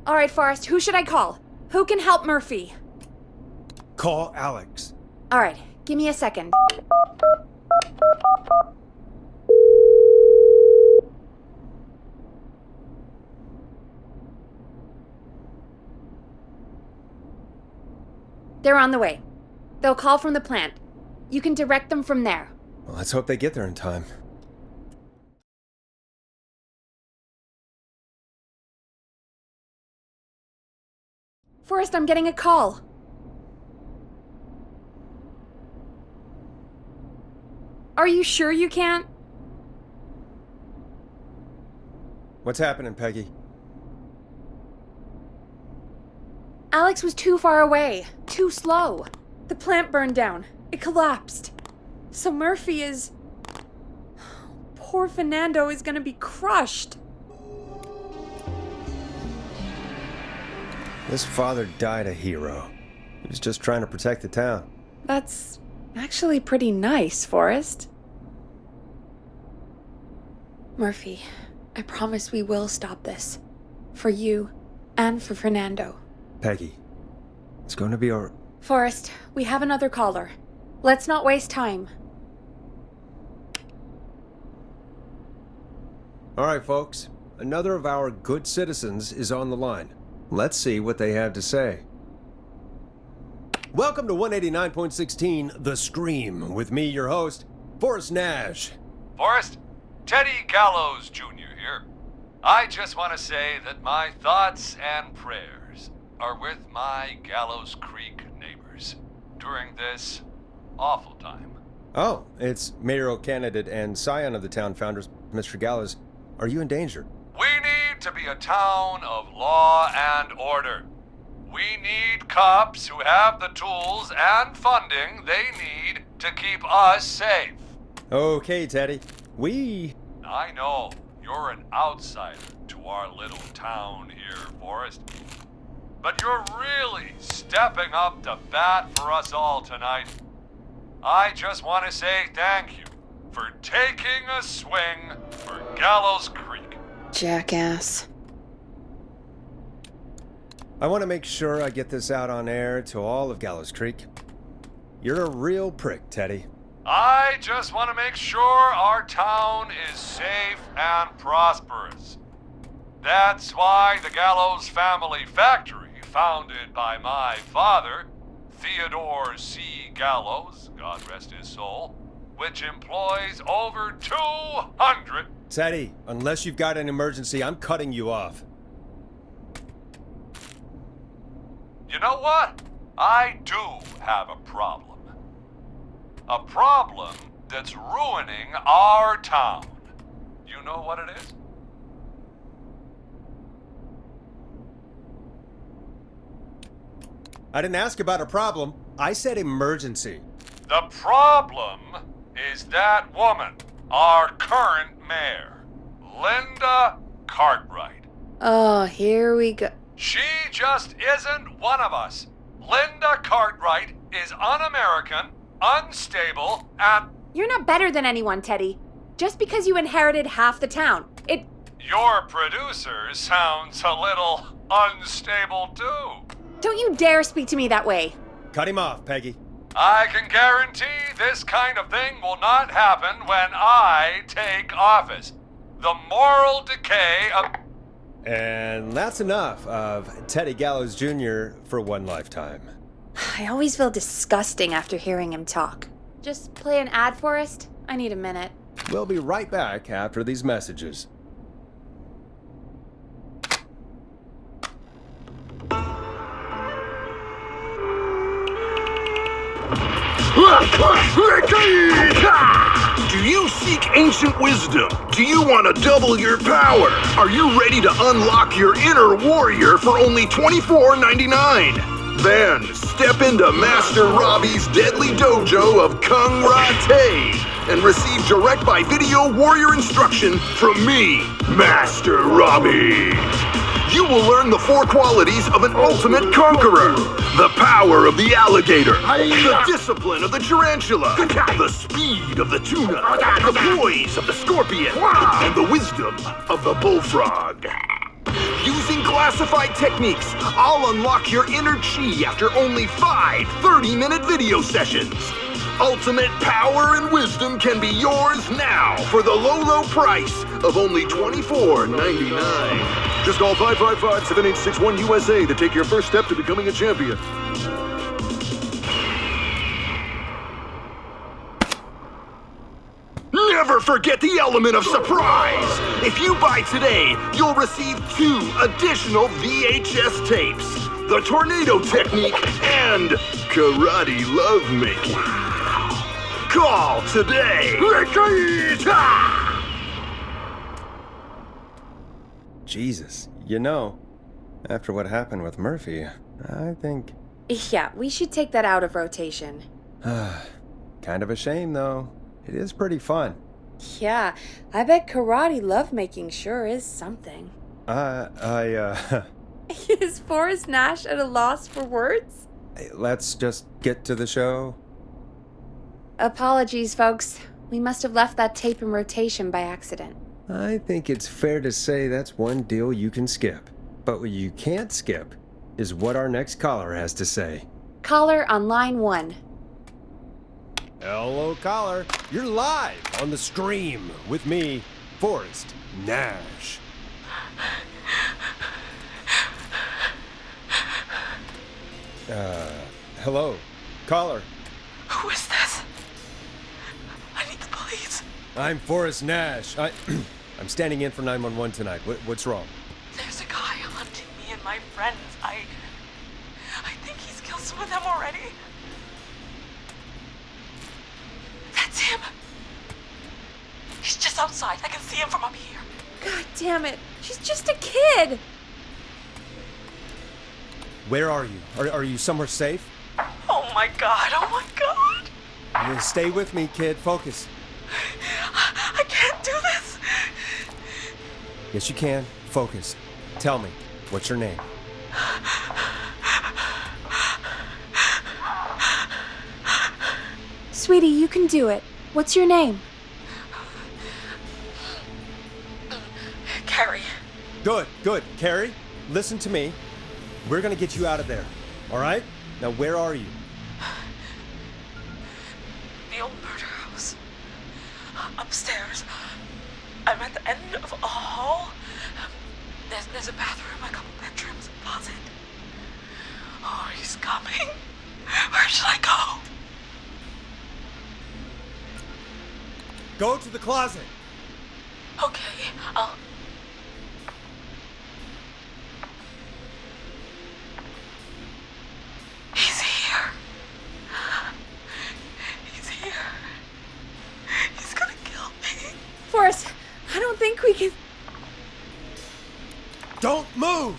All right, Forrest, who should I call? Who can help Murphy? Call Alex. All right, give me a second. They're on the way. They'll call from the plant. You can direct them from there. Well, let's hope they get there in time. Forrest, I'm getting a call. Are you sure you can't? What's happening, Peggy? Alex was too far away, too slow. The plant burned down. It collapsed. So Murphy is... Poor Fernando is gonna be crushed. This father died a hero. He was just trying to protect the town. That's actually pretty nice, Forrest. Murphy, I promise we will stop this. For you and for Fernando. Peggy, it's going to be all... Forrest, we have another caller. Let's not waste time. All right, folks. Another of our good citizens is on the line. Let's see what they have to say. Welcome to 189.16 The Scream, with me, your host, Forrest Nash. Forrest, Teddy Gallows Jr. here. I just want to say that my thoughts and prayers are with my Gallows Creek neighbors during this awful time. Oh, it's mayoral candidate and scion of the town founders, Mr. Gallows. Are you in danger? We need to be a town of law and order. We need cops who have the tools and funding they need to keep us safe. Okay, Teddy. I know you're an outsider to our little town here, Forrest. But you're really stepping up to bat for us all tonight. I just want to say thank you for taking a swing for Gallows Creek. Jackass. I want to make sure I get this out on air to all of Gallows Creek. You're a real prick, Teddy. I just want to make sure our town is safe and prosperous. That's why the Gallows Family Factory, founded by my father, Theodore C. Gallows, God rest his soul, which employs over 200... Teddy, unless you've got an emergency, I'm cutting you off. You know what? I do have a problem. A problem that's ruining our town. You know what it is? I didn't ask about a problem. I said emergency. The problem is that woman, our current mayor, Linda Cartwright. Oh, here we go. She just isn't one of us. Linda Cartwright is un-American, unstable, and... You're not better than anyone, Teddy. Just because you inherited half the town. Your producer sounds a little unstable, too. Don't you dare speak to me that way. Cut him off, Peggy. I can guarantee this kind of thing will not happen when I take office. The moral decay of... And that's enough of Teddy Gallows Jr. for one lifetime. I always feel disgusting after hearing him talk. Just play an ad, Forrest? I need a minute. We'll be right back after these messages. Do you seek ancient wisdom? Do you want to double your power? Are you ready to unlock your inner warrior for only $24.99? Then step into Master Robbie's deadly dojo of Kung Rate and receive direct by video warrior instruction from me, Master Robbie. You will learn the 4 qualities of an ultimate conqueror. The power of the alligator, the discipline of the tarantula, the speed of the tuna, the poise of the scorpion, and the wisdom of the bullfrog. Using classified techniques, I'll unlock your inner chi after only 5 30-minute video sessions. Ultimate power and wisdom can be yours now for the low, low price of only $24.99. Just call 555-7861 USA to take your first step to becoming a champion. Never forget the element of surprise! If you buy today, you'll receive 2 additional VHS tapes, the Tornado Technique and Karate Lovemaking. Call today! Jesus, you know, after what happened with Murphy, I think... Yeah, we should take that out of rotation. Kind of a shame, though. It is pretty fun. Yeah, I bet karate lovemaking sure is something. Is Forrest Nash at a loss for words? Let's just get to the show. Apologies, folks. We must have left that tape in rotation by accident. I think it's fair to say that's one deal you can skip. But what you can't skip is what our next caller has to say. Caller on line 1. Hello, caller. You're live on the stream with me, Forrest Nash. Hello, caller. Who is this? I need the police. I'm Forrest Nash. I'm standing in for 911 tonight. What's wrong? There's a guy hunting me and my friends. I think he's killed some of them already. That He's just outside. I can see him from up here. God damn it. She's just a kid. Where are you? Are you somewhere safe? Oh my god, oh my god. Stay with me, kid. Focus. I can't do this. Yes, you can. Focus. Tell me, what's your name? Sweetie, you can do it. What's your name? Carrie. Good. Carrie, listen to me. We're gonna get you out of there. All right? Now, where are you? The old murder house. Upstairs. I'm at the end of a hall. There's a bathroom, a couple bedrooms, a closet. Oh, he's coming. Where should I go? Go to the closet. Okay, I'll... He's here. He's here. He's gonna kill me. Forrest, I don't think we can... Don't move!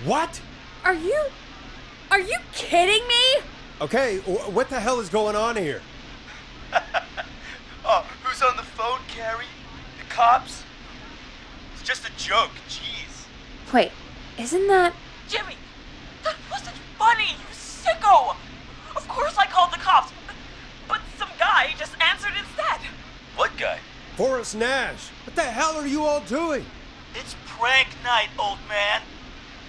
What? Are you kidding me? Okay, what the hell is going on here? Oh, who's on the phone, Carrie? The cops? It's just a joke, jeez. Wait, isn't that... Jimmy, that wasn't funny, you sicko! Of course I called the cops, but some guy just answered instead. What guy? Forrest Nash. What the hell are you all doing? It's prank night, old man.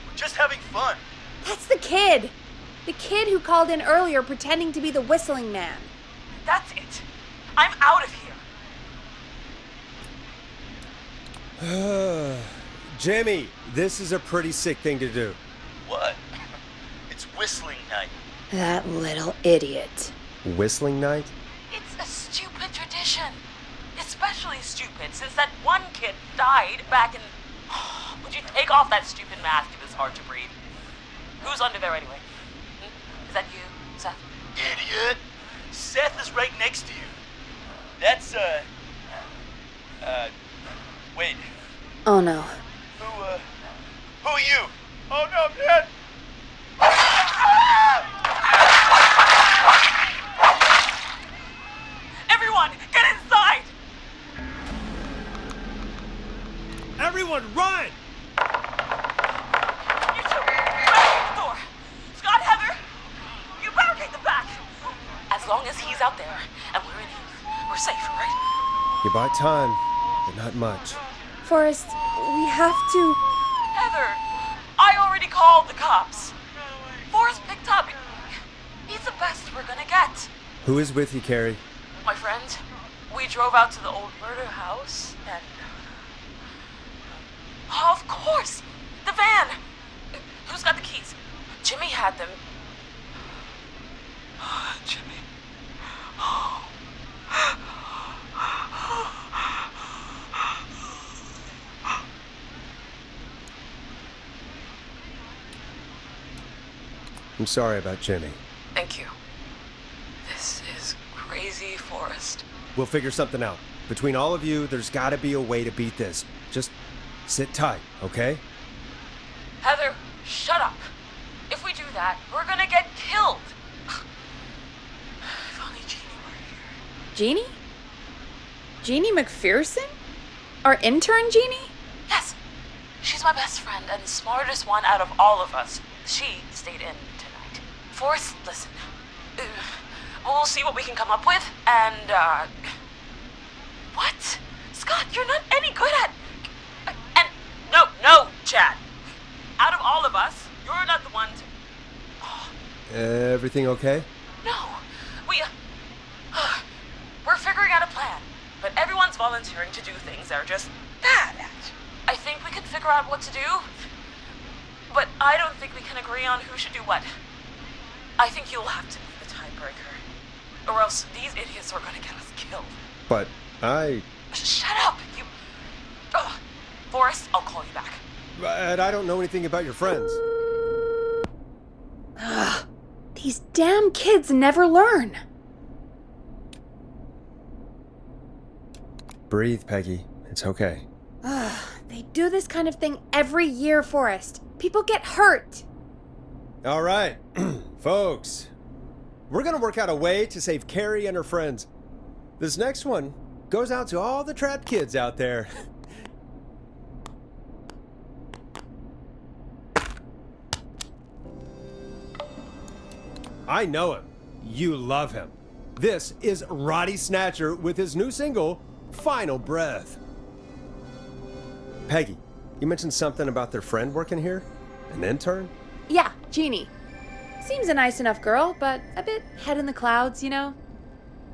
We're just having fun. That's the kid. The kid who called in earlier pretending to be the whistling man. That's it. I'm out of here. Jimmy, this is a pretty sick thing to do. What? It's whistling night. That little idiot. Whistling night? It's a stupid tradition. Especially stupid since that one kid died back in... Would you take off that stupid mask if it's hard to breathe? Who's under there anyway? Is that you, Seth? Idiot! Seth is right next to you. That's, wait. Oh no. Who are you? Oh no, Dad! Everyone, get inside! Everyone, run! You two, barricade the door. Scott, Heather, you barricade the back. As long as he's out there and we're in here, we're safe, right? You bought time, but not much. Forrest, we have to... Heather, I already called the cops. Forrest picked up. He's the best we're gonna get. Who is with you, Carrie? My friend, we drove out to the old murder house and... Oh, of course! The van! Who's got the keys? Jimmy had them. Jimmy. I'm sorry about Jimmy. Thank you. This is crazy, Forrest. We'll figure something out. Between all of you, there's gotta be a way to beat this. Just sit tight, okay? Heather, shut up. If we do that, we're gonna get killed. If only Jeannie were here. Jeannie? Jeannie McPherson? Our intern Jeannie? Yes. She's my best friend and the smartest one out of all of us. She stayed in tonight. Forrest, listen. We'll see what we can come up with, and, What? Scott, you're not any good at... And... No, Chad. Out of all of us, you're not the one to... Everything okay? No, we're figuring out a plan, but everyone's volunteering to do things they're just bad at. I think we can figure out what to do, but I don't think we can agree on who should do what. I think you'll have to be the tiebreaker, or else these idiots are gonna get us killed. But Shut up, you... Ugh. Forrest, I'll call you back. But I don't know anything about your friends. Ugh, these damn kids never learn. Breathe, Peggy. It's okay. Ugh, they do this kind of thing every year, Forrest. People get hurt. All right, folks. We're gonna work out a way to save Carrie and her friends. This next one goes out to all the trapped kids out there. I know him. You love him. This is Roddy Snatcher with his new single, Final Breath. Peggy, you mentioned something about their friend working here? An intern? Yeah, Jeannie. Seems a nice enough girl, but a bit head in the clouds, you know?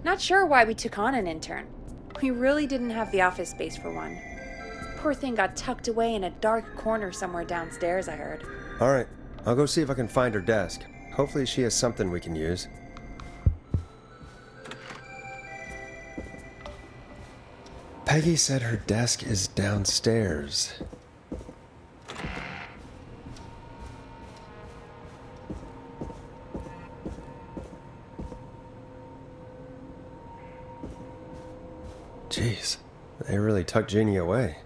Not sure why we took on an intern. We really didn't have the office space for one. Poor thing got tucked away in a dark corner somewhere downstairs, I heard. All right, I'll go see if I can find her desk. Hopefully she has something we can use. Peggy said her desk is downstairs. Jeez, they really tucked Jeannie away.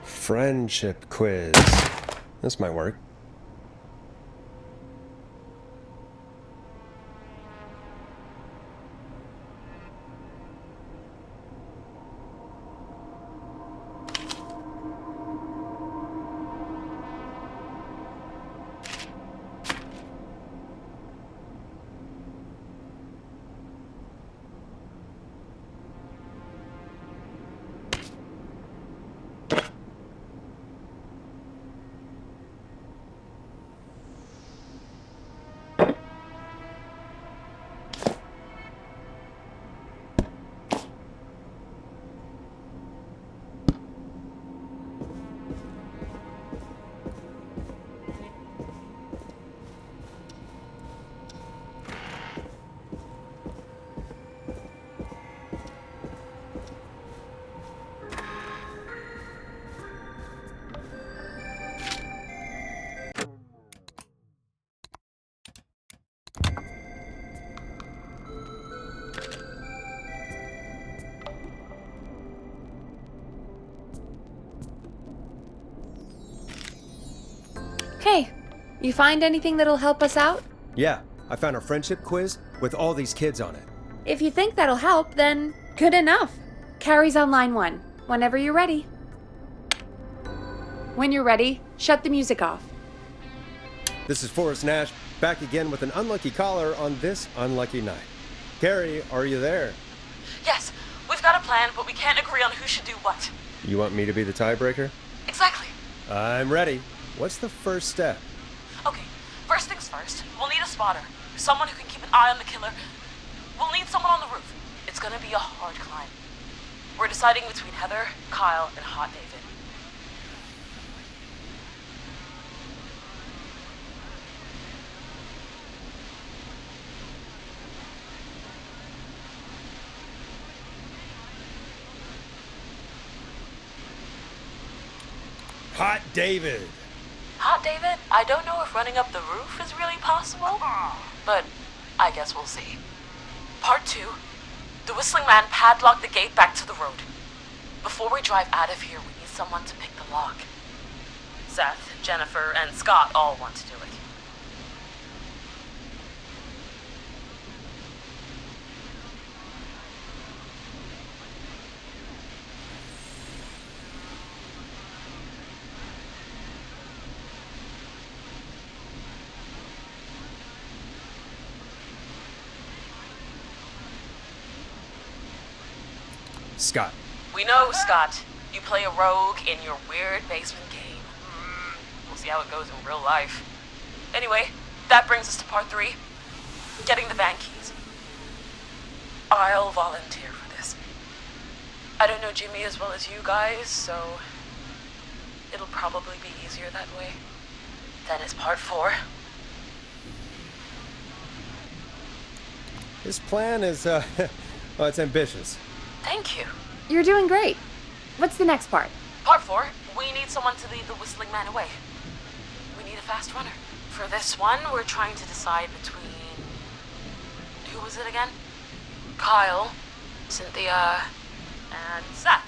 Friendship quiz. This might work. Hey, you find anything that'll help us out? Yeah, I found a friendship quiz with all these kids on it. If you think that'll help, then good enough. Carrie's on line 1, whenever you're ready. When you're ready, shut the music off. This is Forrest Nash, back again with an unlucky caller on this unlucky night. Carrie, are you there? Yes, we've got a plan, but we can't agree on who should do what. You want me to be the tiebreaker? Exactly. I'm ready. What's the first step? Okay, first things first, we'll need a spotter. Someone who can keep an eye on the killer. We'll need someone on the roof. It's gonna be a hard climb. We're deciding between Heather, Kyle, and Hot David. Hot David. Hot David, I don't know if running up the roof is really possible, but I guess we'll see. Part 2. The Whistling Man padlocked the gate back to the road. Before we drive out of here, we need someone to pick the lock. Seth, Jennifer, and Scott all want to do it. Scott. We know, Scott. You play a rogue in your weird basement game. We'll see how it goes in real life. Anyway, that brings us to part 3. Getting the van keys. I'll volunteer for this. I don't know Jimmy as well as you guys, so it'll probably be easier that way. Then it's part 4. His plan is, well, it's ambitious. Thank you. You're doing great. What's the next part? Part 4, we need someone to lead the Whistling Man away. We need a fast runner. For this one, we're trying to decide between... Who was it again? Kyle, Cynthia, and Seth.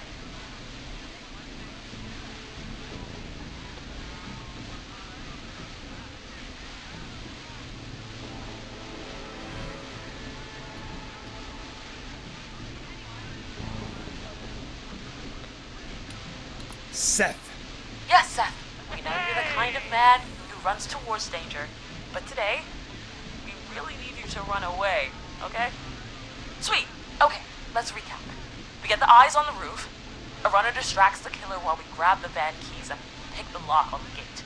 Seth. Yes, Seth. We know you're the kind of man who runs towards danger, but today, we really need you to run away, okay? Sweet. Okay, let's recap. We get the eyes on the roof. A runner distracts the killer while we grab the van keys and pick the lock on the gate.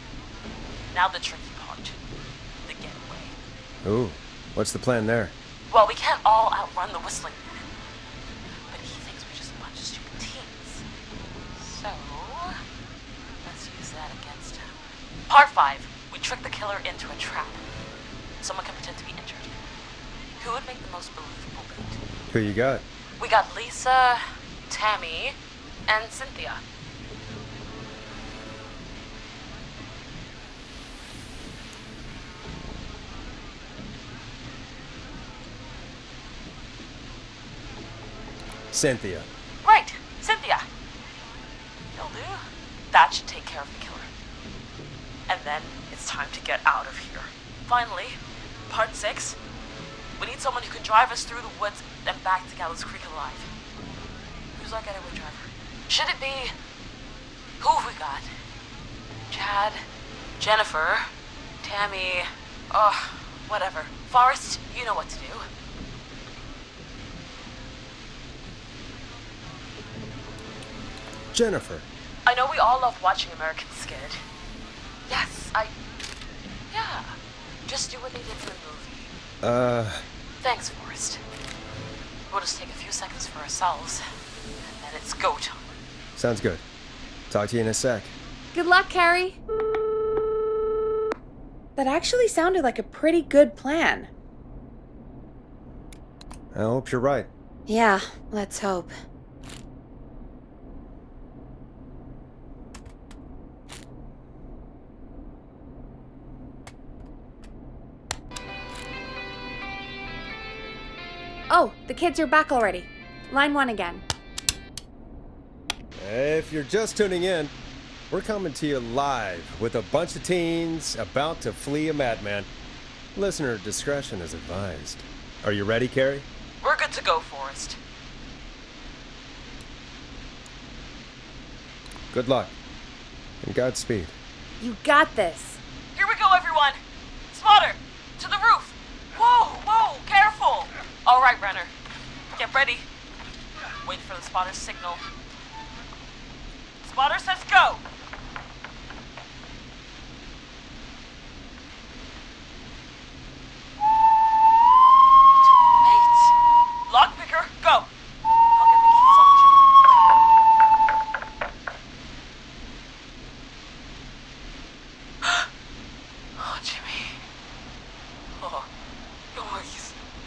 Now the tricky part. The getaway. Ooh, what's the plan there? Well, we can't all outrun the Whistling Man. But he thinks we're just a bunch of stupid teens. So, let's use that against him. Part 5. We trick the killer into a trap. Someone can pretend to be injured. Who would make the most believable bait? Who you got? We got Lisa, Tammy, and Cynthia. Cynthia. Right, Cynthia. You'll do. That should take care of the killer. And then it's time to get out of here. Finally, part 6. We need someone who can drive us through the woods and back to Gallows Creek alive. Who's our getaway driver? Should it be... Who have we got? Chad, Jennifer, Tammy, whatever. Forrest, you know what to do. Jennifer. I know we all love watching American Skid. Yes, yeah. Just do what they did in the movie. Thanks, Forrest. We'll just take a few seconds for ourselves, and then it's go time. Sounds good. Talk to you in a sec. Good luck, Carrie. That actually sounded like a pretty good plan. I hope you're right. Yeah, let's hope. Oh, the kids are back already. Line 1 again. If you're just tuning in, we're coming to you live with a bunch of teens about to flee a madman. Listener discretion is advised. Are you ready, Carrie? We're good to go, Forrest. Good luck. And Godspeed. You got this. Here we go, everyone. Spotter, to the roof. Whoa, careful. All right, Renner. Get ready. Wait for the spotter's signal. Spotter says go. Mate. Lockpicker, go. I'll get the keys off Jimmy. Oh, Jimmy. Oh,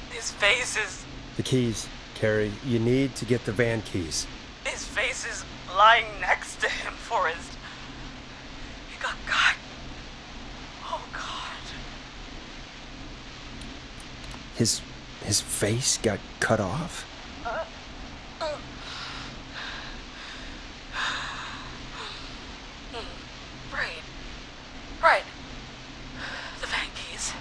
his face is... The keys, Carrie. You need to get the van keys. His face is lying next to him, Forrest. His face got cut off? Right. The van keys.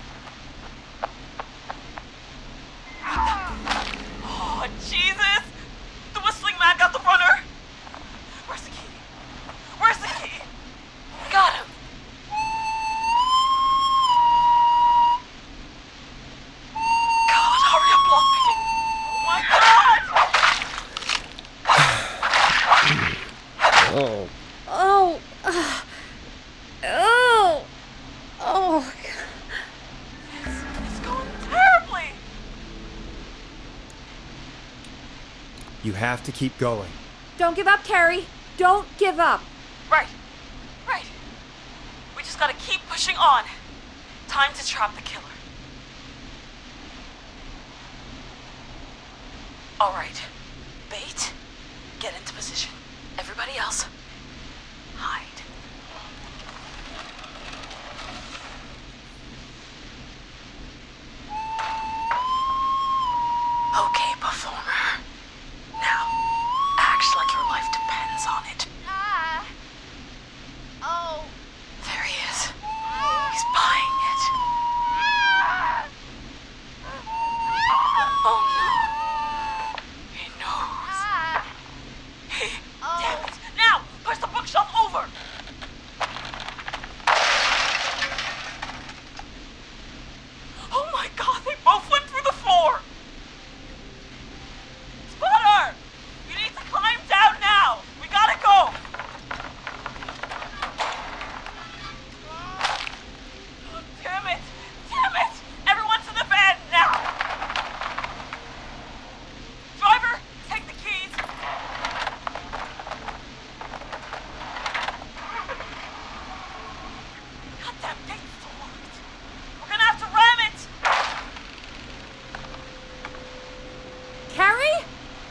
Oh, Jesus! The whistling man got the runner! Where's the key? Where's the key? Got him! God, hurry up, lockpicking! Oh my God! Oh. Oh. Oh. Oh. It's going terribly! You have to keep going. Don't give up, Carrie. Don't give up. Right. We just gotta keep pushing on. Time to trap the killer. All right. Bait. Get into position. Everybody else, hide. Okay, performer. Now, act like your life depends on it. Oh. There he is. He's buying it. Oh no. He knows. Damn it. Now, push the bookshelf over. Oh my God, they both went through the floor. Spotter! You need to climb down now. We gotta go. Oh, damn it! Everyone's in the van now! Driver, take the keys! Goddamn gate's still locked. We're gonna have to ram it! Carrie?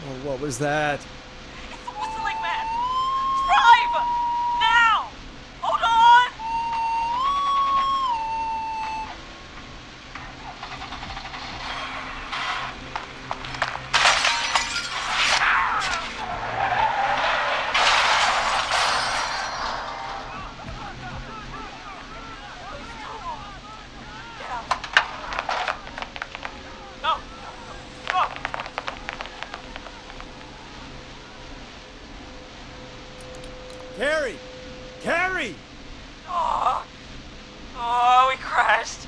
Oh, what was that? It's the whistling man! Drive! Now! Hold on! No! Stop! Carrie! Carrie! Oh, we crashed.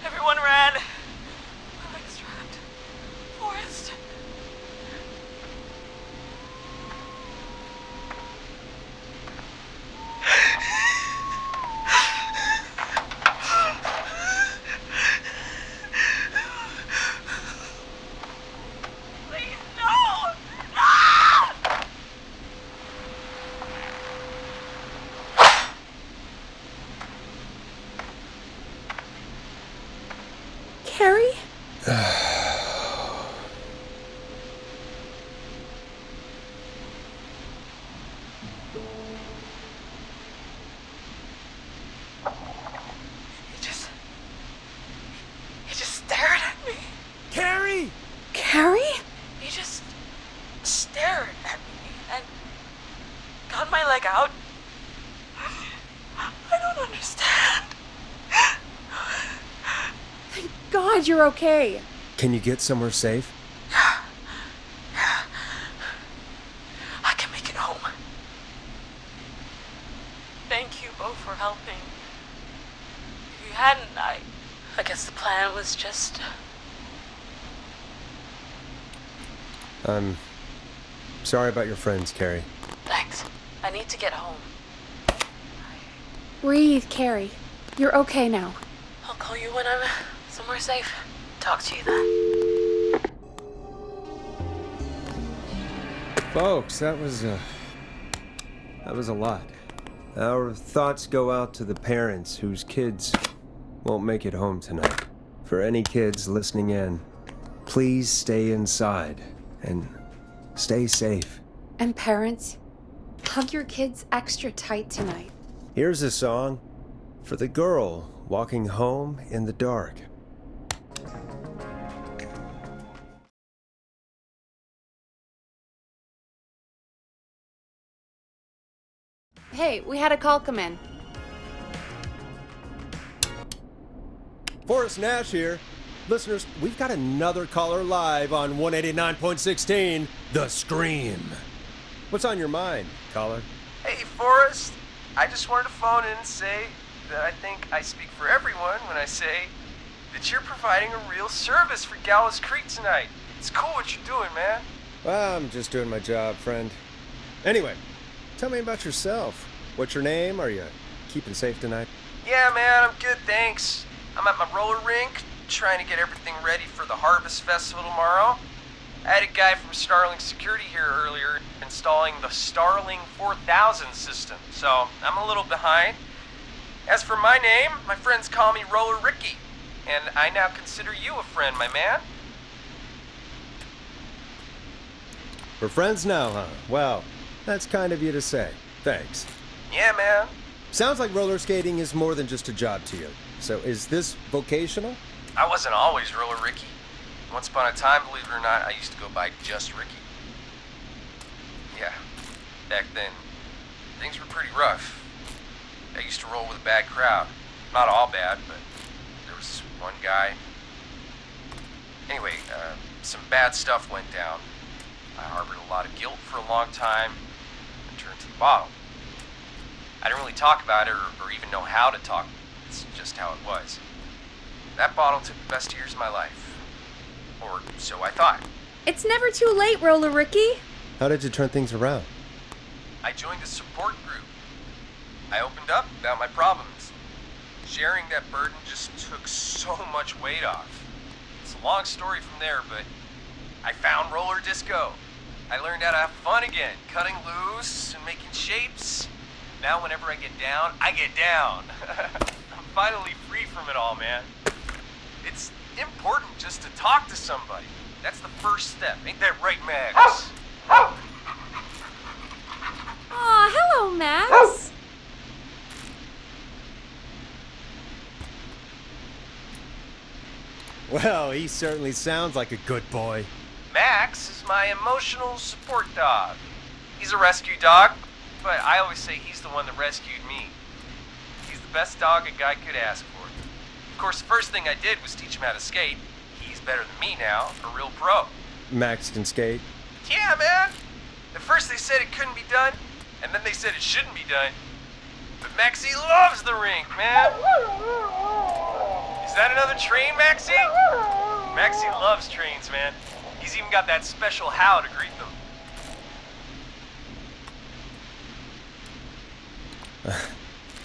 Everyone ran. My leg's trapped. Forrest. Please, no! No! Carrie? He just stared at me. Carrie! Carrie? He just stared at me and got my leg out. I don't understand. Thank God you're okay. Can you get somewhere safe? I can make it home. Thank you both for helping. If you hadn't, I guess the plan was just... I'm sorry about your friends, Carrie. Thanks. I need to get home. Breathe, Carrie. You're okay now. I'll call you when I'm somewhere safe. Talk to you then. Folks, that was a lot. Our thoughts go out to the parents whose kids won't make it home tonight. For any kids listening in, please stay inside and stay safe. And parents, hug your kids extra tight tonight. Here's a song for the girl walking home in the dark. Hey, we had a call come in. Forrest Nash here. Listeners, we've got another caller live on 189.16, The Scream. What's on your mind, caller? Hey, Forrest. I just wanted to phone in and say that I think I speak for everyone when I say that you're providing a real service for Gallows Creek tonight. It's cool what you're doing, man. Well, I'm just doing my job, friend. Anyway, tell me about yourself. What's your name? Are you keeping safe tonight? Yeah, man, I'm good, thanks. I'm at my roller rink, trying to get everything ready for the Harvest Festival tomorrow. I had a guy from Starling Security here earlier installing the Starling 4000 system, so I'm a little behind. As for my name, my friends call me Roller Ricky, and I now consider you a friend, my man. We're friends now, huh? Well, that's kind of you to say. Thanks. Yeah, man. Sounds like roller skating is more than just a job to you. So is this vocational? I wasn't always Roller Ricky. Once upon a time, believe it or not, I used to go by just Ricky. Yeah, back then, things were pretty rough. I used to roll with a bad crowd. Not all bad, but there was one guy. Anyway, some bad stuff went down. I harbored a lot of guilt for a long time and turned to the bottle. I didn't really talk about it or even know how to talk. It's just how it was. That bottle took the best years of my life. Or so I thought. It's never too late, Roller Ricky. How did you turn things around? I joined a support group. I opened up about my problems. Sharing that burden just took so much weight off. It's a long story from there, but I found roller disco. I learned how to have fun again, cutting loose and making shapes. Now whenever I get down, I get down. I'm finally free from it all, man. It's important just to talk to somebody. That's the first step. Ain't that right, Max? Aw, hello, Max. Well, he certainly sounds like a good boy. Max is my emotional support dog. He's a rescue dog, but I always say he's the one that rescued me. He's the best dog a guy could ask for. Of course, the first thing I did was teach him how to skate. He's better than me now, a real pro. Max can skate? Yeah, man. At first they said it couldn't be done, and then they said it shouldn't be done. But Maxie loves the rink, man. Is that another train, Maxie? Maxie loves trains, man. He's even got that special how to greet them.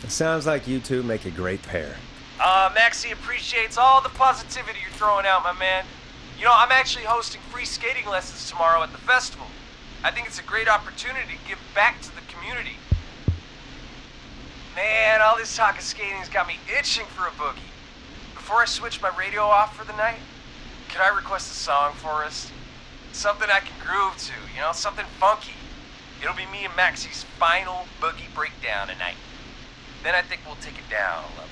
It sounds like you two make a great pair. Maxie appreciates all the positivity you're throwing out, my man. You know, I'm actually hosting free skating lessons tomorrow at the festival. I think it's a great opportunity to give back to the community. Man, all this talk of skating's got me itching for a boogie. Before I switch my radio off for the night, could I request a song for us? Something I can groove to, you know, something funky. It'll be me and Maxie's final boogie breakdown tonight. Then I think we'll take it down a level.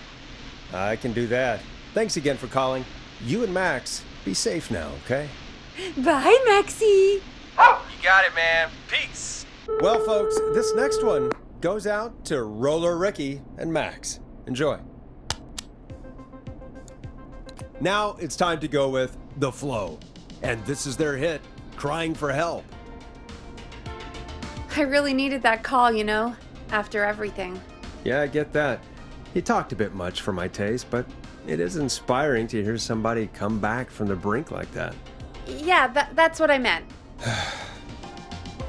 I can do that. Thanks again for calling. You and Max, be safe now, okay? Bye, Maxie. You got it, man. Peace. Well, folks, this next one goes out to Roller Ricky and Max. Enjoy. Now it's time to go with The Flow. And this is their hit, Crying for Help. I really needed that call, you know, after everything. Yeah, I get that. He talked a bit much for my taste, but it is inspiring to hear somebody come back from the brink like that. Yeah, that's what I meant.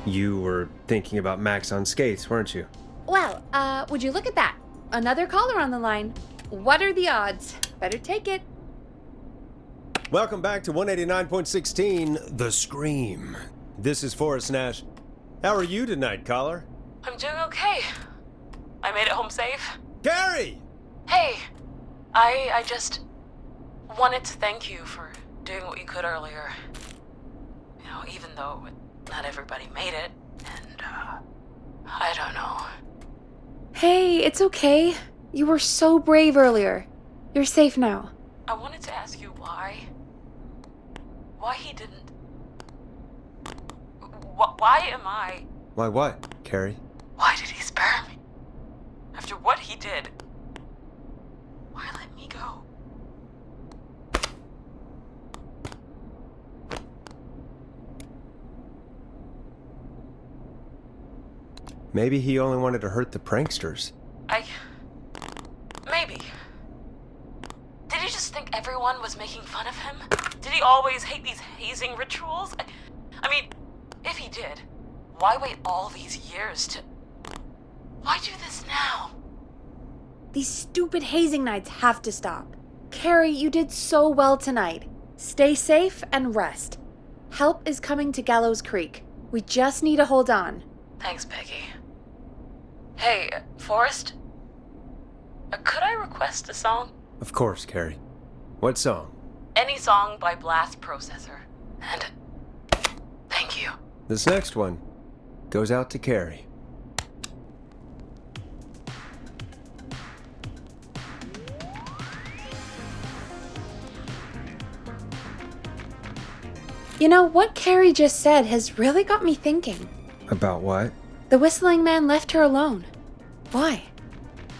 You were thinking about Max on skates, weren't you? Well, would you look at that? Another caller on the line. What are the odds? Better take it. Welcome back to 189.16, The Scream. This is Forrest Nash. How are you tonight, caller? I'm doing okay. I made it home safe. Gary! Hey, I just wanted to thank you for doing what you could earlier. You know, even though not everybody made it, and, I don't know. Hey, it's okay. You were so brave earlier. You're safe now. I wanted to ask you why he didn't... Why am I... Why what, Carrie? Why did he spare me? After what he did, why let me go? Maybe he only wanted to hurt the pranksters. Maybe. Did he just think everyone was making fun of him? Did he always hate these hazing rituals? I mean, if he did, why wait all these years to... Why do this now? These stupid hazing nights have to stop. Carrie, you did so well tonight. Stay safe and rest. Help is coming to Gallows Creek. We just need to hold on. Thanks, Peggy. Hey, Forrest? Could I request a song? Of course, Carrie. What song? Any song by Blast Processor. And thank you. This next one goes out to Carrie. You know, what Carrie just said has really got me thinking. About what? The Whistling Man left her alone. Why?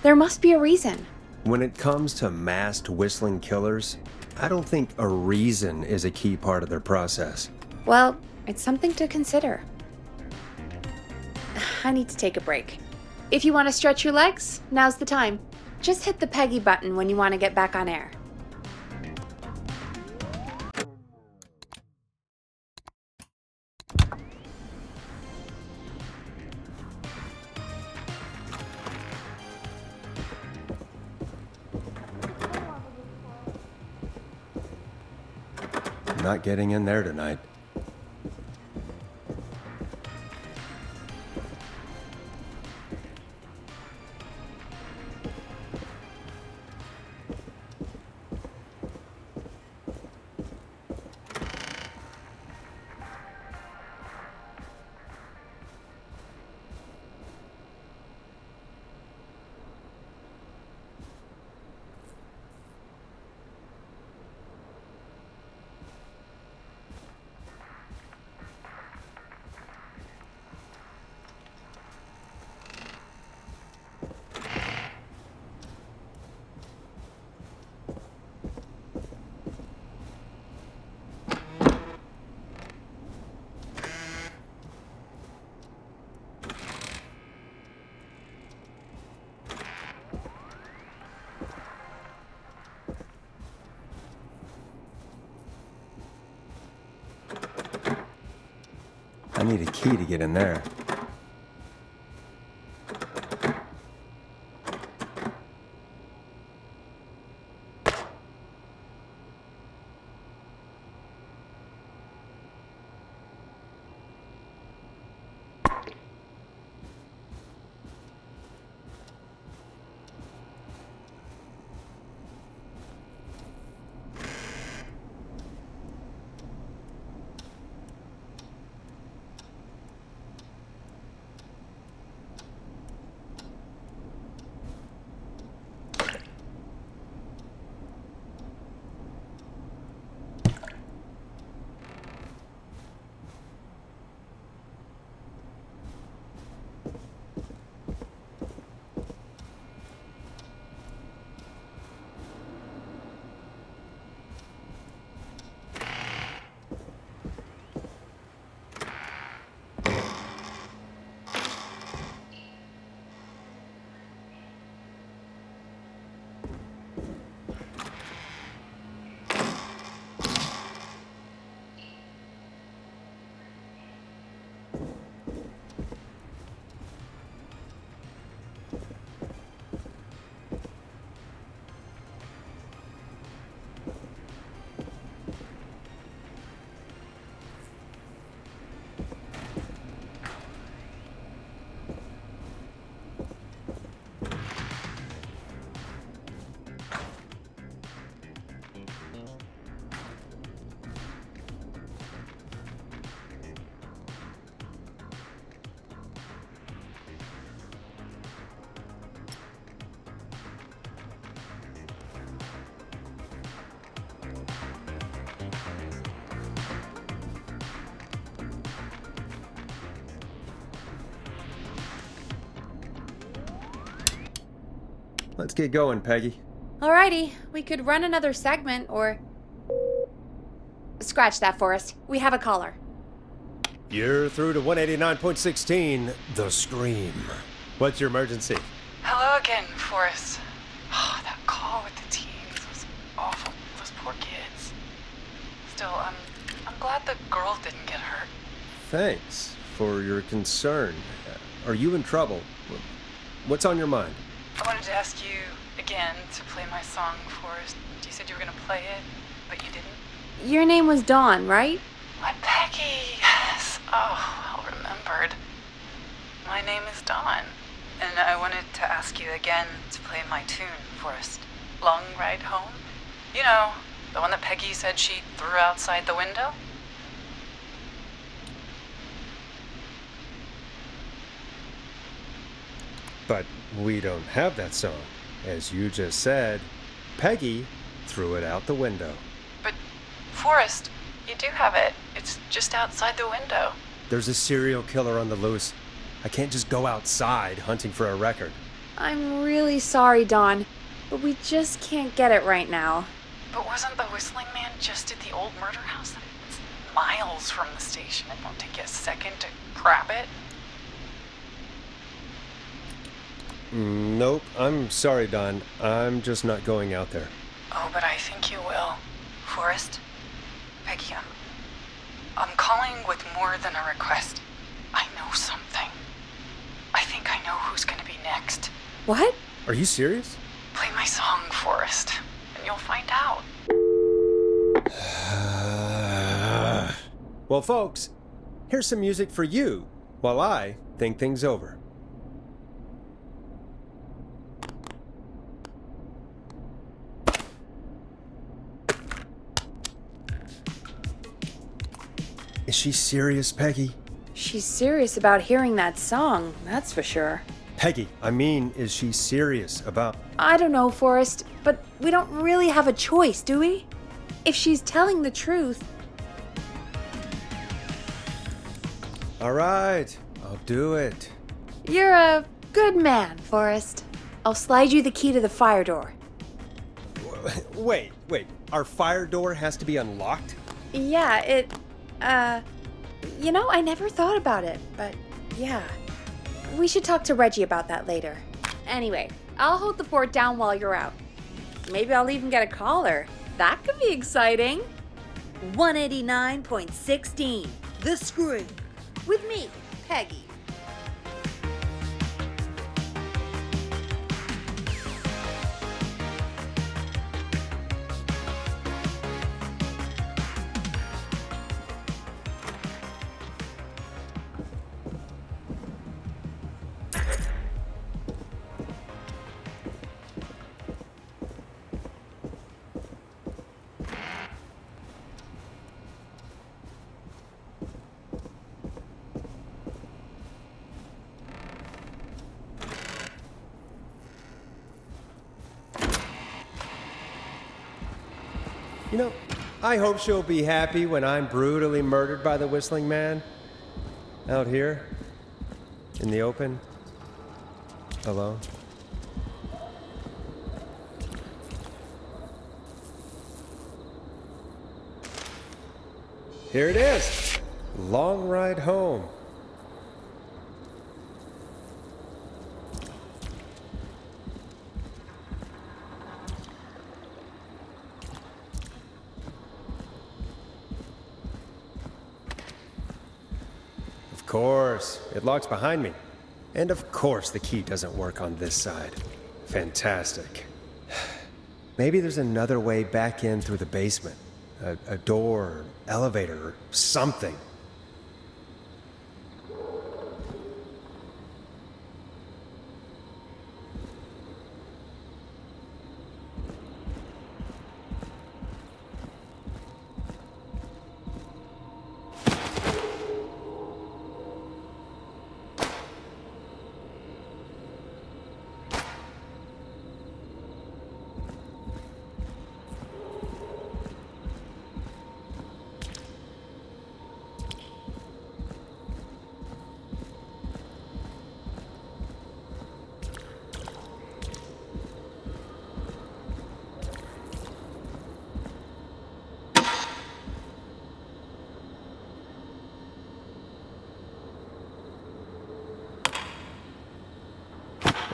There must be a reason. When it comes to masked whistling killers, I don't think a reason is a key part of their process. Well, it's something to consider. I need to take a break. If you want to stretch your legs, now's the time. Just hit the Peggy button when you want to get back on air. Not getting in there tonight. I need a key to get in there. Let's get going, Peggy. Alrighty, we could run another segment or... Scratch that, Forrest. We have a caller. You're through to 189.16, The Scream. What's your emergency? Hello again, Forrest. Oh, that call with the teens was awful. Those poor kids. Still, I'm glad the girl didn't get hurt. Thanks for your concern. Are you in trouble? What's on your mind? I wanted to ask you again to play my song, Forrest. You said you were going to play it, but you didn't. Your name was Dawn, right? My Peggy, yes. Oh, well remembered. My name is Dawn, and I wanted to ask you again to play my tune, Forrest. Long Ride Home? You know, the one that Peggy said she threw outside the window? But we don't have that song. As you just said, Peggy threw it out the window. But, Forrest, you do have it. It's just outside the window. There's a serial killer on the loose. I can't just go outside hunting for a record. I'm really sorry, Dawn, but we just can't get it right now. But wasn't the Whistling Man just at the old murder house? It's miles from the station. It won't take you a second to grab it. Nope, I'm sorry, Don. I'm just not going out there. Oh, but I think you will. Forrest? Peggy, I'm calling with more than a request. I know something. I think I know who's gonna be next. What? Are you serious? Play my song, Forrest, and you'll find out. Well, folks, here's some music for you while I think things over. Is she serious, Peggy? She's serious about hearing that song, that's for sure. Peggy, I mean, is she serious about... I don't know, Forrest, but we don't really have a choice, do we? If she's telling the truth... All right, I'll do it. You're a good man, Forrest. I'll slide you the key to the fire door. Wait. Our fire door has to be unlocked? Yeah, you know, I never thought about it, but yeah. We should talk to Reggie about that later. Anyway, I'll hold the fort down while you're out. Maybe I'll even get a caller. That could be exciting. 189.16, The Scream. With me, Peggy. You know, I hope she'll be happy when I'm brutally murdered by the Whistling Man. Out here, in the open, alone. Here it is. Long Ride Home. Of course, it locks behind me. And of course the key doesn't work on this side. Fantastic. Maybe there's another way back in through the basement. A door, elevator, or something.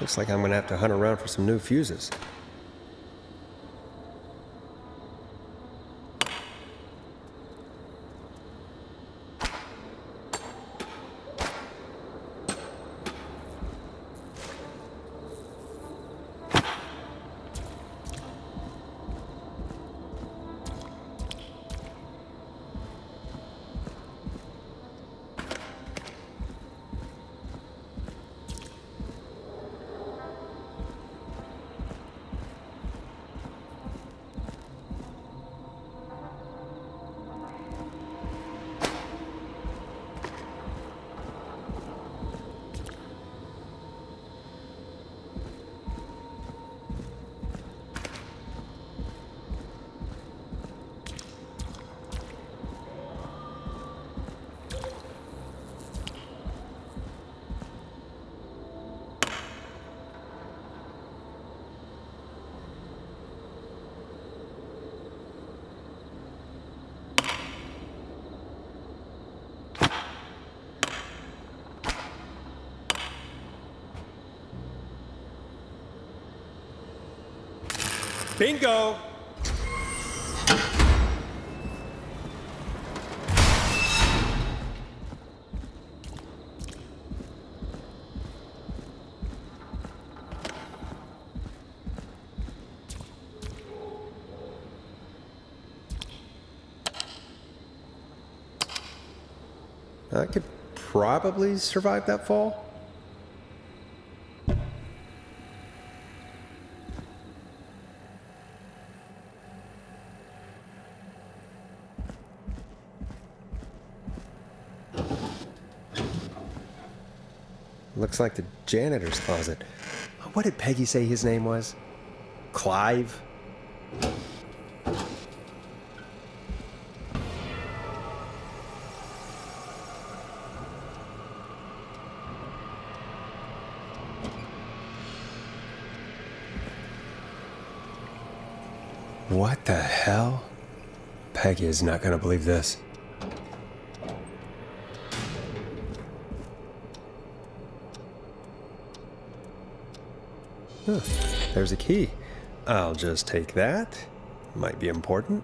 Looks like I'm gonna have to hunt around for some new fuses. Bingo! I could probably survive that fall. Looks like the janitor's closet. What did Peggy say his name was? Clive? What the hell? Peggy is not gonna believe this. Huh, there's a key. I'll just take that. Might be important.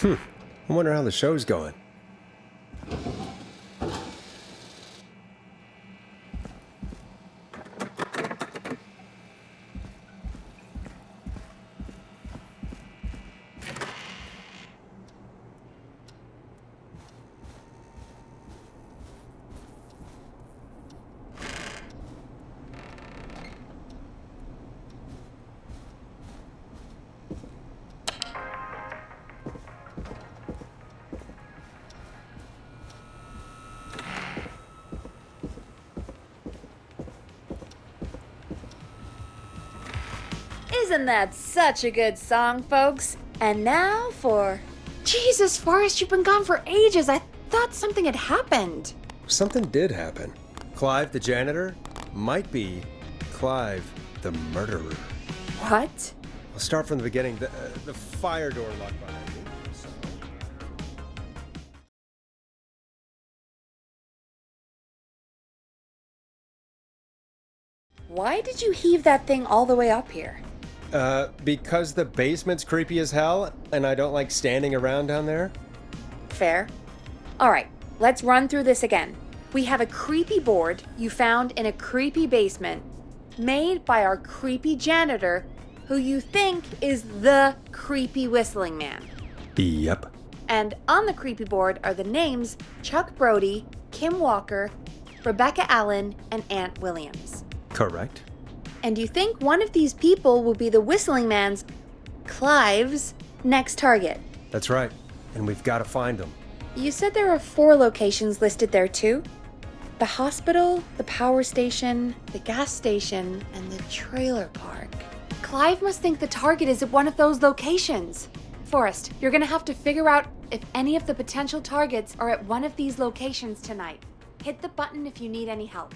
I wonder how the show's going. Isn't that such a good song, folks? And now for... Jesus, Forrest, you've been gone for ages. I thought something had happened. Something did happen. Clive, the janitor, might be Clive, the murderer. What? I'll start from the beginning. The fire door locked behind me. Why did you heave that thing all the way up here? Because the basement's creepy as hell, and I don't like standing around down there. Fair. Alright, let's run through this again. We have a creepy board you found in a creepy basement, made by our creepy janitor, who you think is the creepy whistling man. Yep. And on the creepy board are the names Chuck Brody, Kim Walker, Rebecca Allen, and Aunt Williams. Correct. And you think one of these people will be the whistling man's, Clive's, next target. That's right. And we've got to find them. You said there are 4 locations listed there too? The hospital, the power station, the gas station, and the trailer park. Clive must think the target is at one of those locations. Forrest, you're gonna have to figure out if any of the potential targets are at one of these locations tonight. Hit the button if you need any help.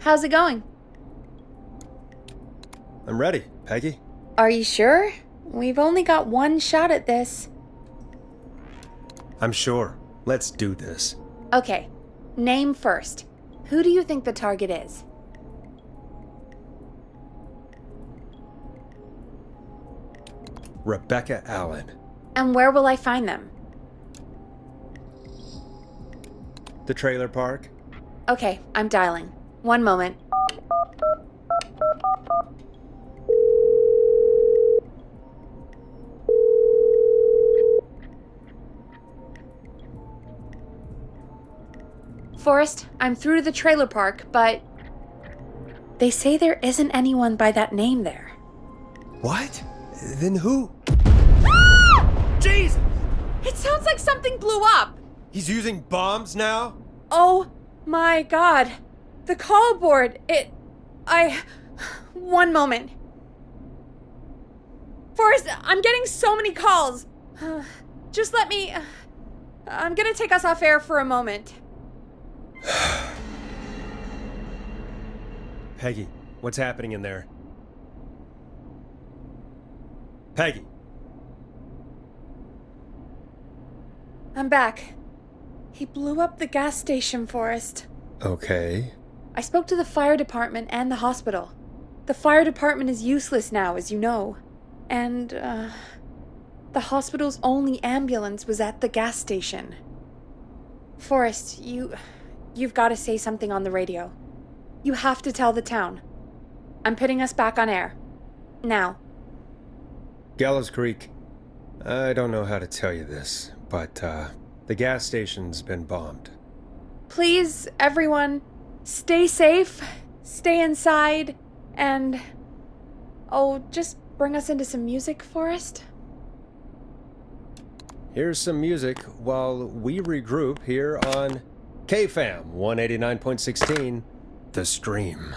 How's it going? I'm ready, Peggy. Are you sure? We've only got one shot at this. I'm sure. Let's do this. Okay, name first. Who do you think the target is? Rebecca Allen. And where will I find them? The trailer park? Okay, I'm dialing. One moment. Forrest, I'm through to the trailer park, but they say there isn't anyone by that name there. What? Then who? Jesus! It sounds like something blew up! He's using bombs now? Oh my god. The call board, one moment. Forrest, I'm getting so many calls. Just let me... I'm gonna take us off air for a moment. Peggy, what's happening in there? Peggy! I'm back. He blew up the gas station, Forrest. Okay. I spoke to the fire department and the hospital. The fire department is useless now, as you know. And, the hospital's only ambulance was at the gas station. Forrest, you've got to say something on the radio. You have to tell the town. I'm putting us back on air. Now. Gallows Creek. I don't know how to tell you this, but, the gas station's been bombed. Please, everyone, stay safe, stay inside, and... Oh, just bring us into some music, Forrest. Here's some music while we regroup here on KFAM 189.16, The Stream.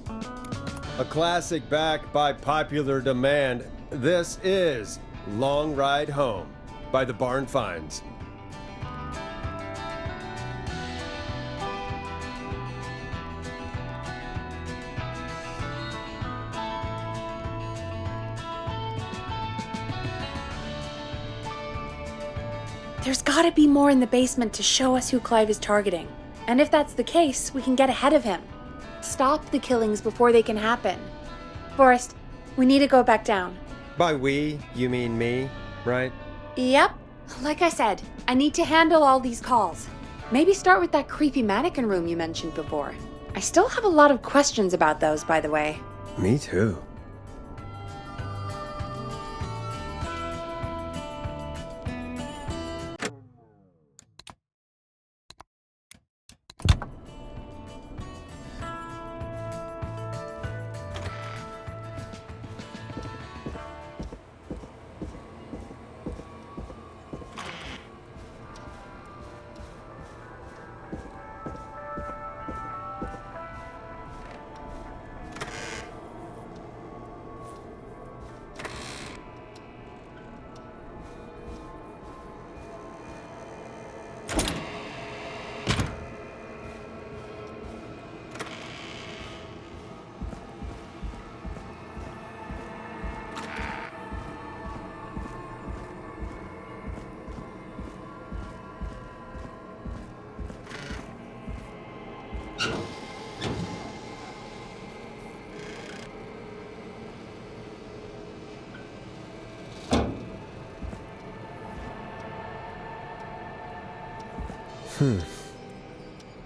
A classic backed by popular demand. This is Long Ride Home by the Barn Finds. There's gotta be more in the basement to show us who Clive is targeting. And if that's the case, we can get ahead of him. Stop the killings before they can happen. Forrest, we need to go back down. By we, you mean me, right? Yep. Like I said, I need to handle all these calls. Maybe start with that creepy mannequin room you mentioned before. I still have a lot of questions about those, by the way. Me too.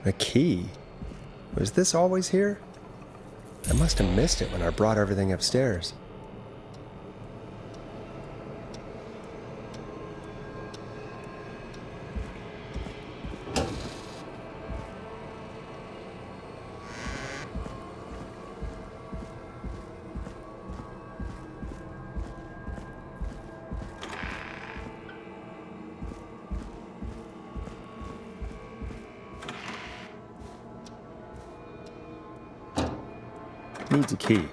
A key? Was this always here? I must have missed it when I brought everything upstairs. Needs a key.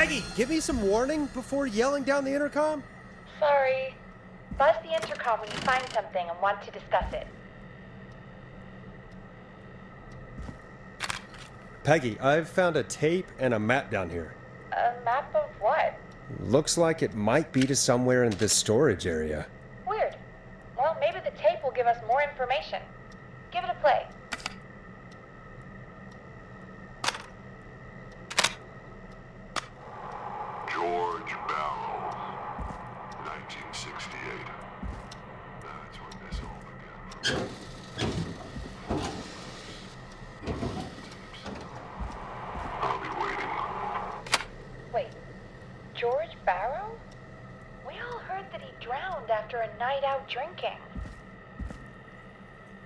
Peggy, give me some warning before yelling down the intercom. Sorry. Buzz the intercom when you find something and want to discuss it. Peggy, I've found a tape and a map down here. A map of what? Looks like it might be to somewhere in this storage area. Weird. Well, maybe the tape will give us more information. Give it a play. George Barrow, 1968. That's when this all began. I'll be waiting. Wait, George Barrow? We all heard that he drowned after a night out drinking.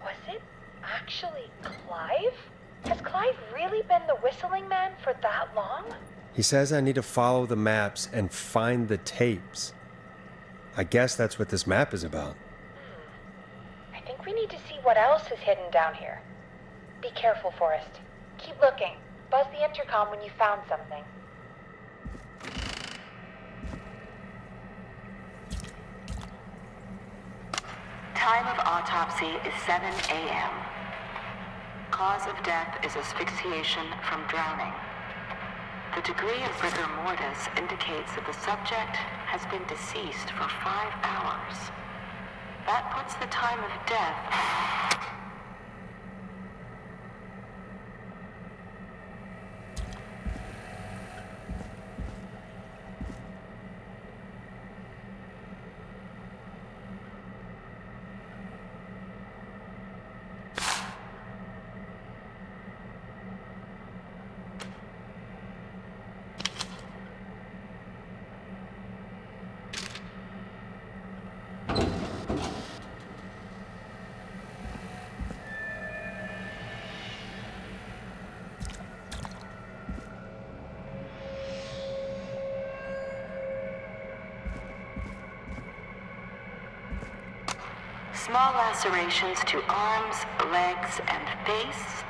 Was it actually Clive? Has Clive really been the whistling man for that long? He says I need to follow the maps and find the tapes. I guess that's what this map is about. I think we need to see what else is hidden down here. Be careful, Forrest. Keep looking. Buzz the intercom when you found something. Time of autopsy is 7 a.m. Cause of death is asphyxiation from drowning. The degree of rigor mortis indicates that the subject has been deceased for 5 hours. That puts the time of death... Small lacerations to arms, legs, and face,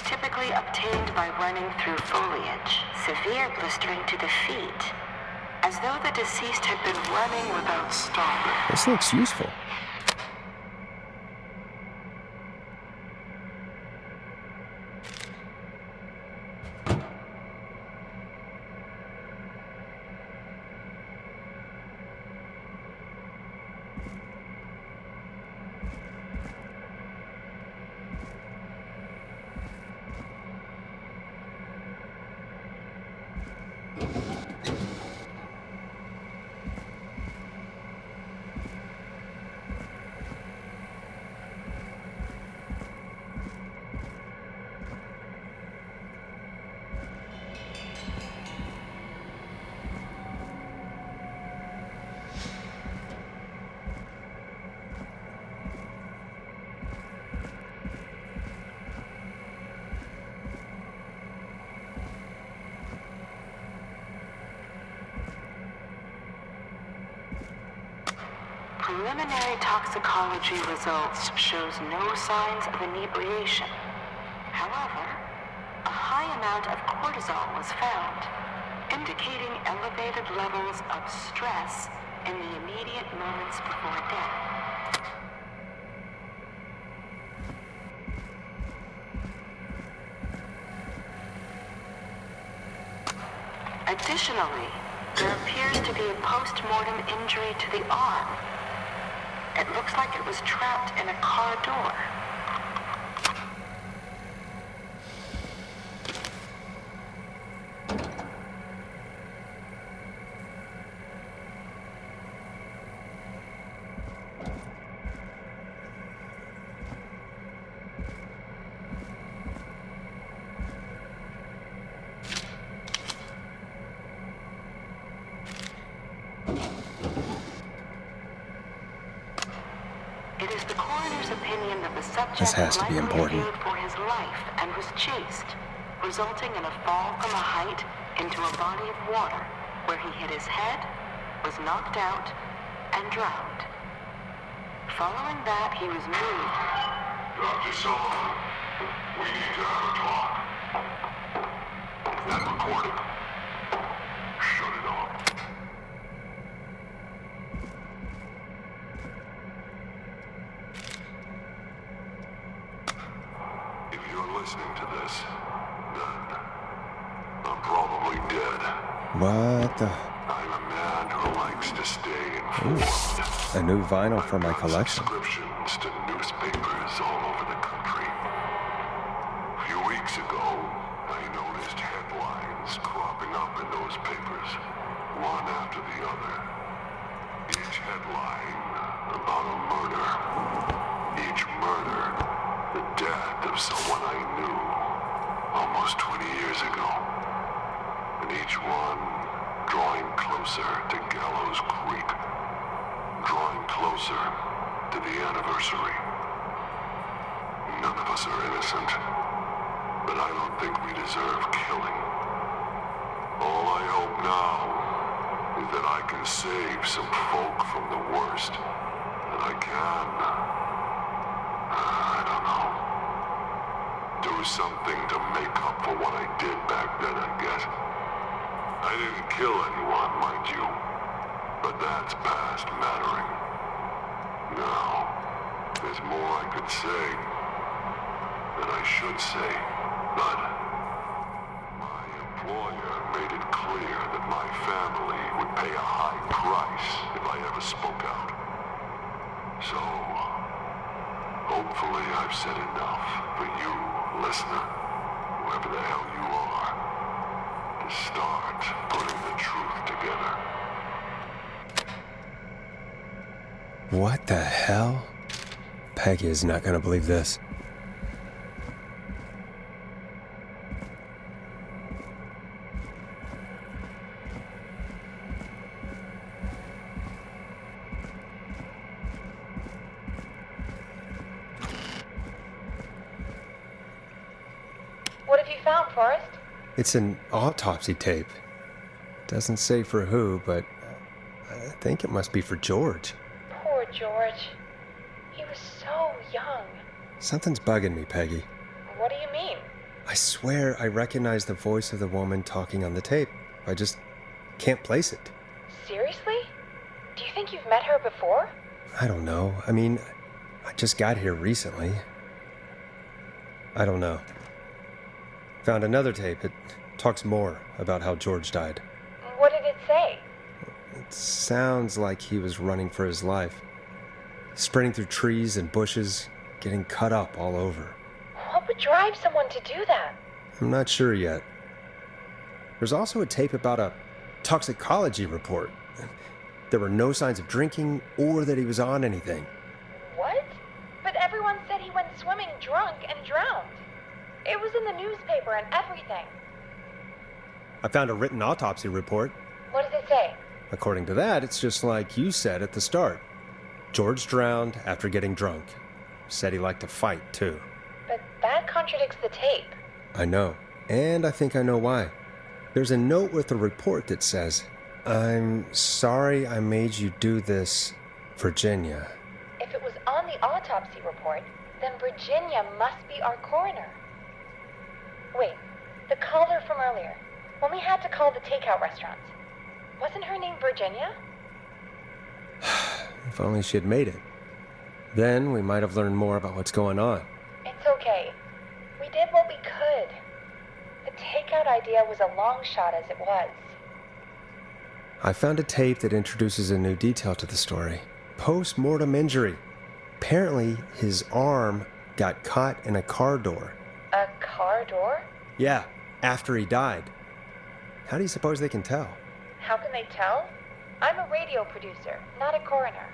typically obtained by running through foliage. Severe blistering to the feet, as though the deceased had been running without stopping. This looks useful. Preliminary toxicology results shows no signs of inebriation. However, a high amount of cortisol was found, indicating elevated levels of stress in the immediate moments before death. Additionally, there appears to be a post-mortem injury to the arm. It looks like it was trapped in a car door. It is the coroner's opinion that the subject This has to be important. feared for his life and was chased, resulting in a fall from a height into a body of water, where he hit his head, was knocked out, and drowned. Following that, he was moved. Dr. Sullivan, we need to have a talk. That recording. What the? I'm a man who likes to stay informed. Ooh, a new vinyl for my collection. Subscriptions to newspapers all over the country. A few weeks ago, I noticed headlines cropping up in those papers, one after the other. Each headline about a murder. Each murder, the death of someone I knew almost 20 years ago. And each one drawing closer to Gallows Creek. Drawing closer to the anniversary. None of us are innocent, but I don't think we deserve killing. All I hope now is that I can save some folk from the worst, and I can, I don't know, do something to make up for what I did back then, I guess. I didn't kill anyone, mind you, but that's past mattering. Now, there's more I could say than I should say, but my employer made it clear that my family would pay a high price if I ever spoke out. So, hopefully I've said enough for you, listener, whoever the hell you are, to start putting the truth together. What the hell? Peggy is not gonna believe this. What have you found, Forrest? It's an autopsy tape. Doesn't say for who, but I think it must be for George. Poor George. He was so young. Something's bugging me, Peggy. What do you mean? I swear I recognize the voice of the woman talking on the tape. I just can't place it. Seriously? Do you think you've met her before? I don't know. I mean, I just got here recently. I don't know. Found another tape. It talks more about how George died. What did it say? It sounds like he was running for his life. Sprinting through trees and bushes, getting cut up all over. What would drive someone to do that? I'm not sure yet. There's also a tape about a toxicology report. There were no signs of drinking or that he was on anything. What? But everyone said he went swimming drunk and drowned. It was in the newspaper and everything. I found a written autopsy report. What does it say? According to that, it's just like you said at the start. George drowned after getting drunk. Said he liked to fight, too. But that contradicts the tape. I know. And I think I know why. There's a note with the report that says, "I'm sorry I made you do this, Virginia." If it was on the autopsy report, then Virginia must be our coroner. Wait, the caller from earlier, when we had to call the takeout restaurants, wasn't her name Virginia? If only she had made it. Then we might have learned more about what's going on. It's okay. We did what we could. The takeout idea was a long shot as it was. I found a tape that introduces a new detail to the story. Post-mortem injury. Apparently, his arm got caught in a car door. A car door? Yeah, after he died. How do you suppose they can tell? How can they tell? I'm a radio producer, not a coroner.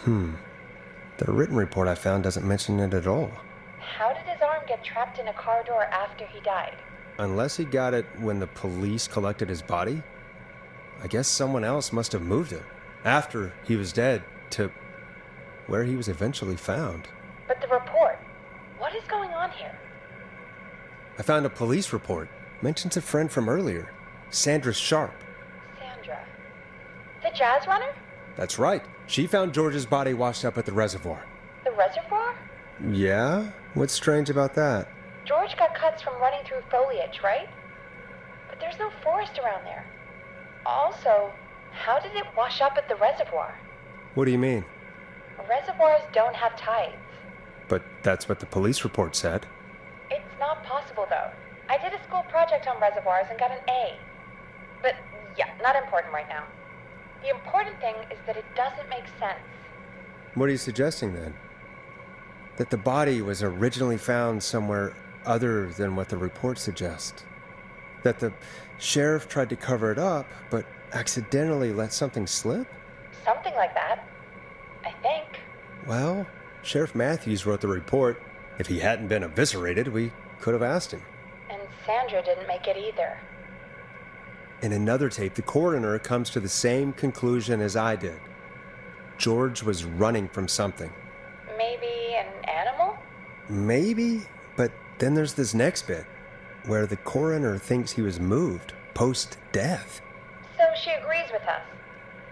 The written report I found doesn't mention it at all. How did his arm get trapped in a car door after he died? Unless he got it when the police collected his body? I guess someone else must have moved him, after he was dead, to where he was eventually found. But the report, what is going on here? I found a police report. Mentions a friend from earlier, Sandra Sharp. Sandra. The jazz runner? That's right. She found George's body washed up at the reservoir. The reservoir? Yeah? What's strange about that? George got cuts from running through foliage, right? But there's no forest around there. Also, how did it wash up at the reservoir? What do you mean? Reservoirs don't have tides. But that's what the police report said. It's not possible, though. I did a school project on reservoirs and got an A. But Yeah, not important right now. The important thing is that it doesn't make sense. What are you suggesting then? That the body was originally found somewhere other than what the report suggests? That the sheriff tried to cover it up, but accidentally let something slip? Something like that. I think. Well, Sheriff Matthews wrote the report. If he hadn't been eviscerated, we could have asked him. And Sandra didn't make it either. In another tape, the coroner comes to the same conclusion as I did. George was running from something. Maybe an animal? Maybe, but then there's this next bit, where the coroner thinks he was moved post-death. So she agrees with us.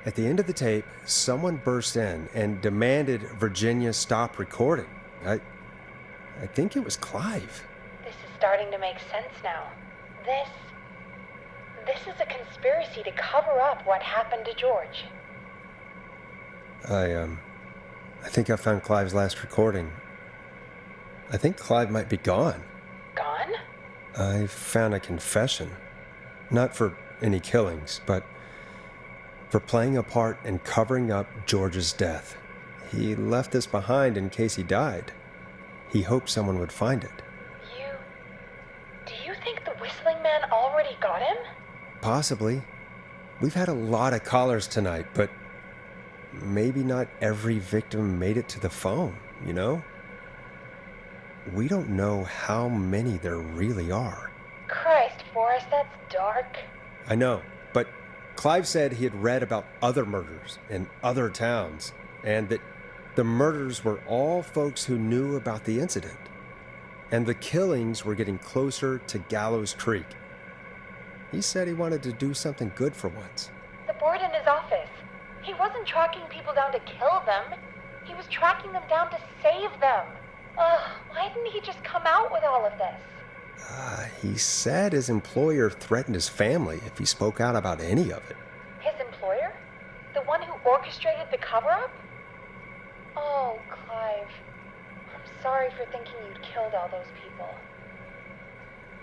At the end of the tape, someone burst in and demanded Virginia stop recording. I think it was Clive. This is starting to make sense now. This is a conspiracy to cover up what happened to George. I think I found Clive's last recording. I think Clive might be gone. Gone? I found a confession. Not for any killings, but for playing a part in covering up George's death. He left this behind in case he died. He hoped someone would find it. Do you think the Whistling Man already got him? Possibly. We've had a lot of callers tonight, but maybe not every victim made it to the phone, you know? We don't know how many there really are. Christ, Forrest, that's dark. I know, but Clive said he had read about other murders in other towns, and that the murders were all folks who knew about the incident. And the killings were getting closer to Gallows Creek. He said he wanted to do something good for once. The board in his office. He wasn't tracking people down to kill them. He was tracking them down to save them. Why didn't he just come out with all of this? He said his employer threatened his family if he spoke out about any of it. His employer? The one who orchestrated the cover-up? Oh, Clive. I'm sorry for thinking you'd killed all those people.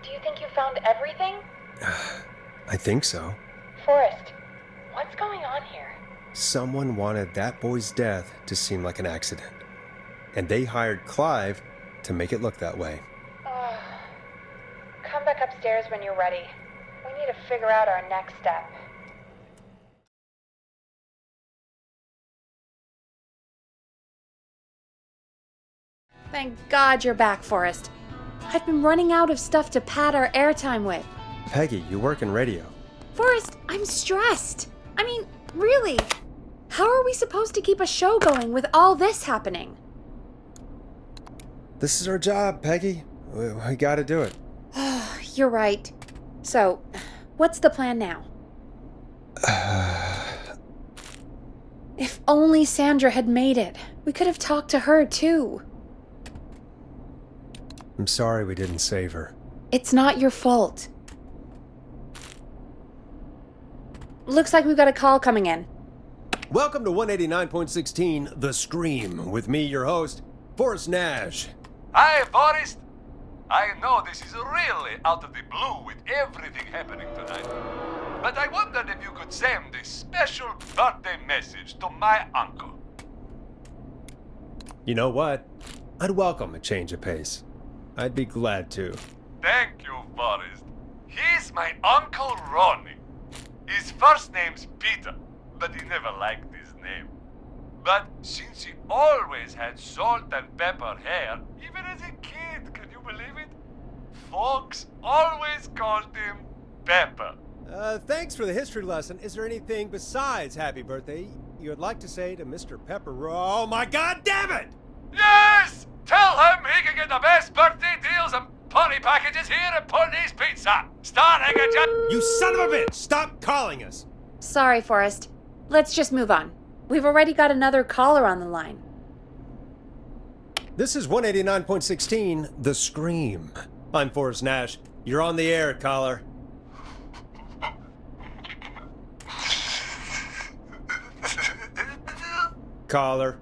Do you think you found everything? I think so. Forrest, what's going on here? Someone wanted that boy's death to seem like an accident. And they hired Clive to make it look that way. Come back upstairs when you're ready. We need to figure out our next step. Thank God you're back, Forrest. I've been running out of stuff to pad our airtime with. Peggy, you work in radio. Forrest, I'm stressed. I mean, really. How are we supposed to keep a show going with all this happening? This is our job, Peggy. We gotta do it. You're right. So, what's the plan now? If only Sandra had made it. We could have talked to her, too. I'm sorry we didn't save her. It's not your fault. Looks like we've got a call coming in. Welcome to 189.16 The Scream, with me, your host, Forrest Nash. Hi, Forrest. I know this is really out of the blue with everything happening tonight, but I wondered if you could send a special birthday message to my uncle. You know what? I'd welcome a change of pace. I'd be glad to. Thank you, Forrest. He's my Uncle Ronnie. His first name's Peter, but he never liked his name. But since he always had salt and pepper hair, even as a kid, can you believe it? Folks always called him Pepper. Thanks for the history lesson. Is there anything besides happy birthday you would like to say to Mr. Pepper? Oh my God damn it! Yes! Tell him he can get the best birthday deals and party packages here at Putney's Pizza. Starting at You son of a bitch! Stop calling us! Sorry, Forrest. Let's just move on. We've already got another caller on the line. This is 189.16 The Scream. I'm Forrest Nash. You're on the air, caller. Caller.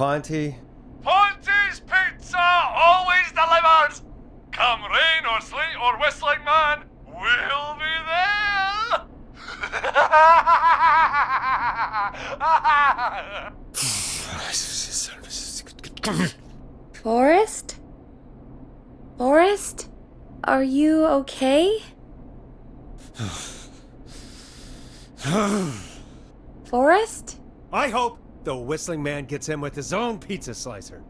Ponty. Ponty's Pizza always delivers! Come rain or sleet or whistling man, we'll be there! Forrest? Forrest? Are you okay? Forrest? I hope the Whistling Man gets in with his own pizza slicer.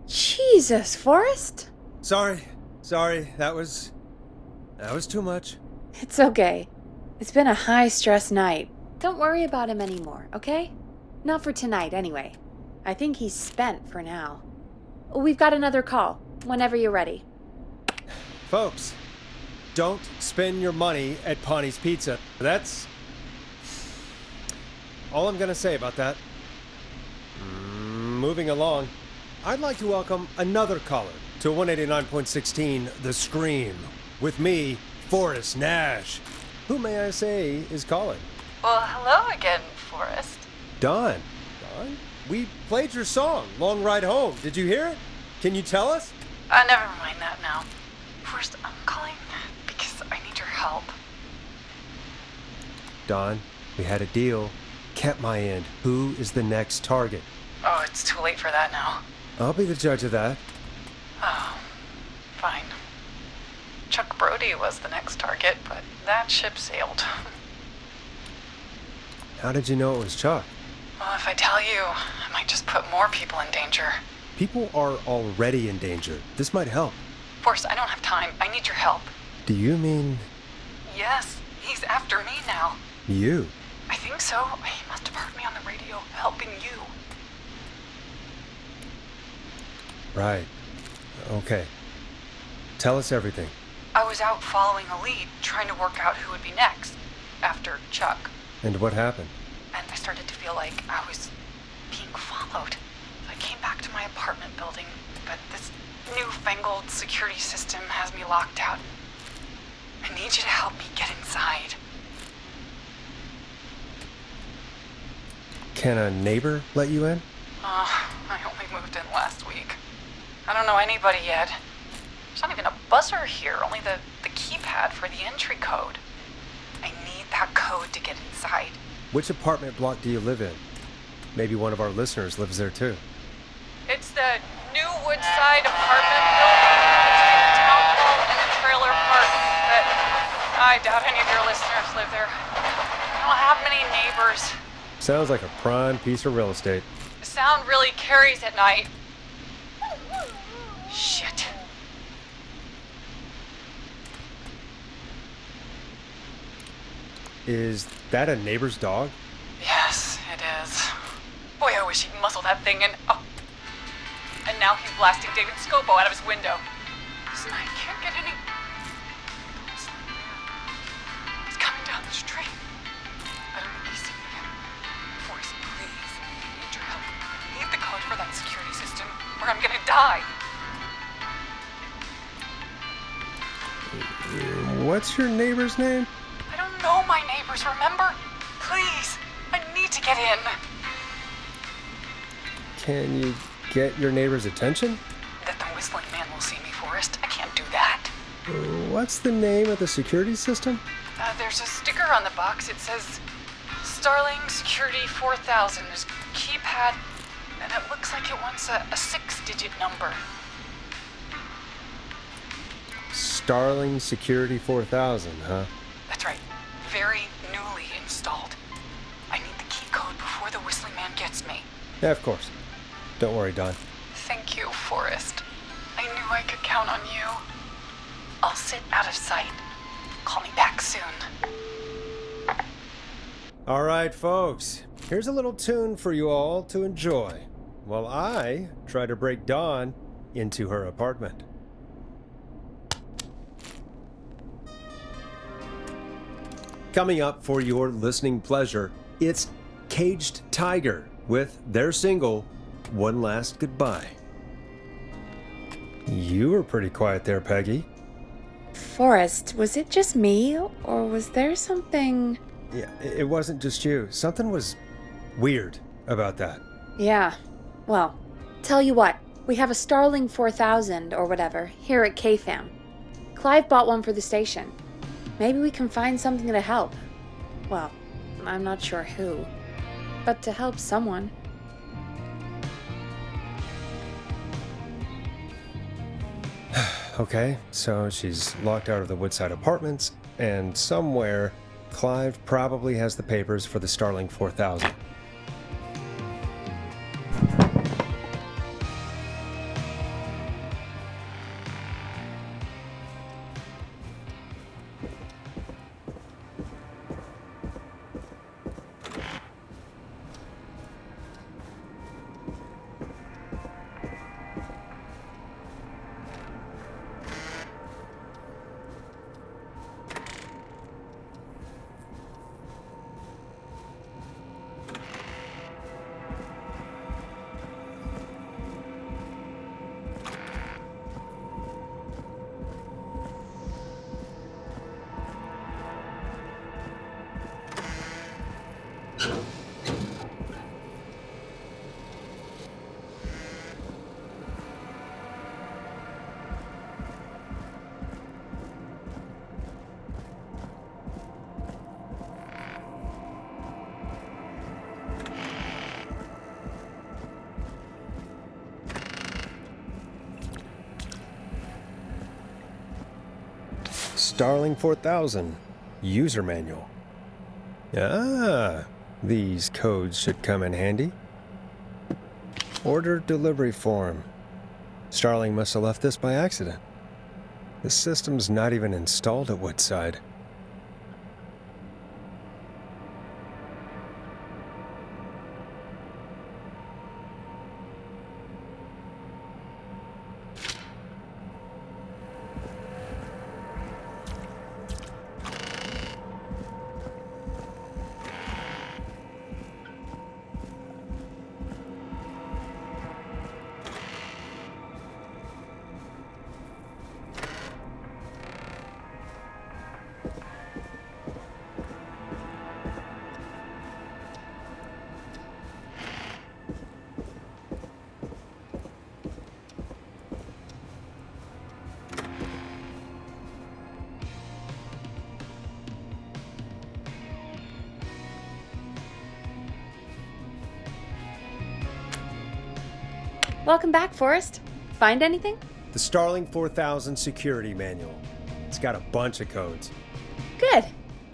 Jesus, Forrest? Sorry, that was too much. It's okay. It's been a high-stress night. Don't worry about him anymore, okay? Not for tonight, anyway. I think he's spent for now. We've got another call, whenever you're ready. Folks, don't spend your money at Ponty's Pizza. That's all I'm gonna say about that. Moving along, I'd like to welcome another caller to 189.16 The Scream. With me, Forrest Nash. Who may I say is calling? Well, hello again, Forrest. Don, we played your song, Long Ride Home. Did you hear it? Can you tell us? Never mind that now. First, I'm calling because I need your help. Don, we had a deal. Kept my end. Who is the next target? Oh, it's too late for that now. I'll be the judge of that. Oh, fine. Chuck Brody was the next target, but that ship sailed. How did you know it was Chuck? Well, if I tell you, I might just put more people in danger. People are already in danger. This might help. Forrest, I don't have time. I need your help. Do you mean Yes, he's after me now. you? I think so. He must have heard me on the radio helping you. Right. Okay. Tell us everything. I was out following a lead, trying to work out who would be next, after Chuck. And what happened? And I started to feel like I was being followed. I came back to my apartment building, but this newfangled security system has me locked out. I need you to help me get inside. Can a neighbor let you in? I only moved in last week. I don't know anybody yet. There's not even a buzzer here, only the keypad for the entry code. I need that code to get inside. Which apartment block do you live in? Maybe one of our listeners lives there too. It's the New Woodside apartment building between the town hall and the trailer park, but I doubt any of your listeners live there. I don't have many neighbors. Sounds like a prime piece of real estate. The sound really carries at night. Shit. Is that a neighbor's dog? Yes, it is. Boy, I wish he'd muzzle that thing and... Oh. And now he's blasting David Scopo out of his window. Listen, I can't get any... He's coming down the street. I don't think he's seen him. Forrest, please. I need your help. I need the code for that security system, or I'm gonna die. What's your neighbor's name? I don't know my neighbors, remember? Please, I need to get in. Can you get your neighbor's attention? That the Whistling Man will see me, Forrest. I can't do that. What's the name of the security system? There's a sticker on the box. It says Starling Security 4000. There's a keypad, and it looks like it wants a 6-digit number. Starling Security 4000, huh? That's right. Very newly installed. I need the key code before the Whistling Man gets me. Yeah, of course. Don't worry, Don. Thank you, Forrest. I knew I could count on you. I'll sit out of sight. Call me back soon. All right, folks. Here's a little tune for you all to enjoy while I try to break Dawn into her apartment. Coming up for your listening pleasure, it's Caged Tiger with their single, One Last Goodbye. You were pretty quiet there, Peggy. Forrest, was it just me, or was there something... Yeah, it wasn't just you. Something was weird about that. Yeah, well, Tell you what, we have a Starling 4000 or whatever here at KFAM. Clive bought one for the station. Maybe we can find something to help. Well, I'm not sure who, but to help someone. Okay, so she's locked out of the Woodside Apartments, and somewhere, Clive probably has the papers for the Starling 4000. Starling 4000 user manual. Ah, these codes should come in handy. Order delivery form. Starling must have left this by accident. The system's not even installed at Woodside. Welcome back, Forrest. Find anything? The Starling 4000 security manual. It's got a bunch of codes. Good.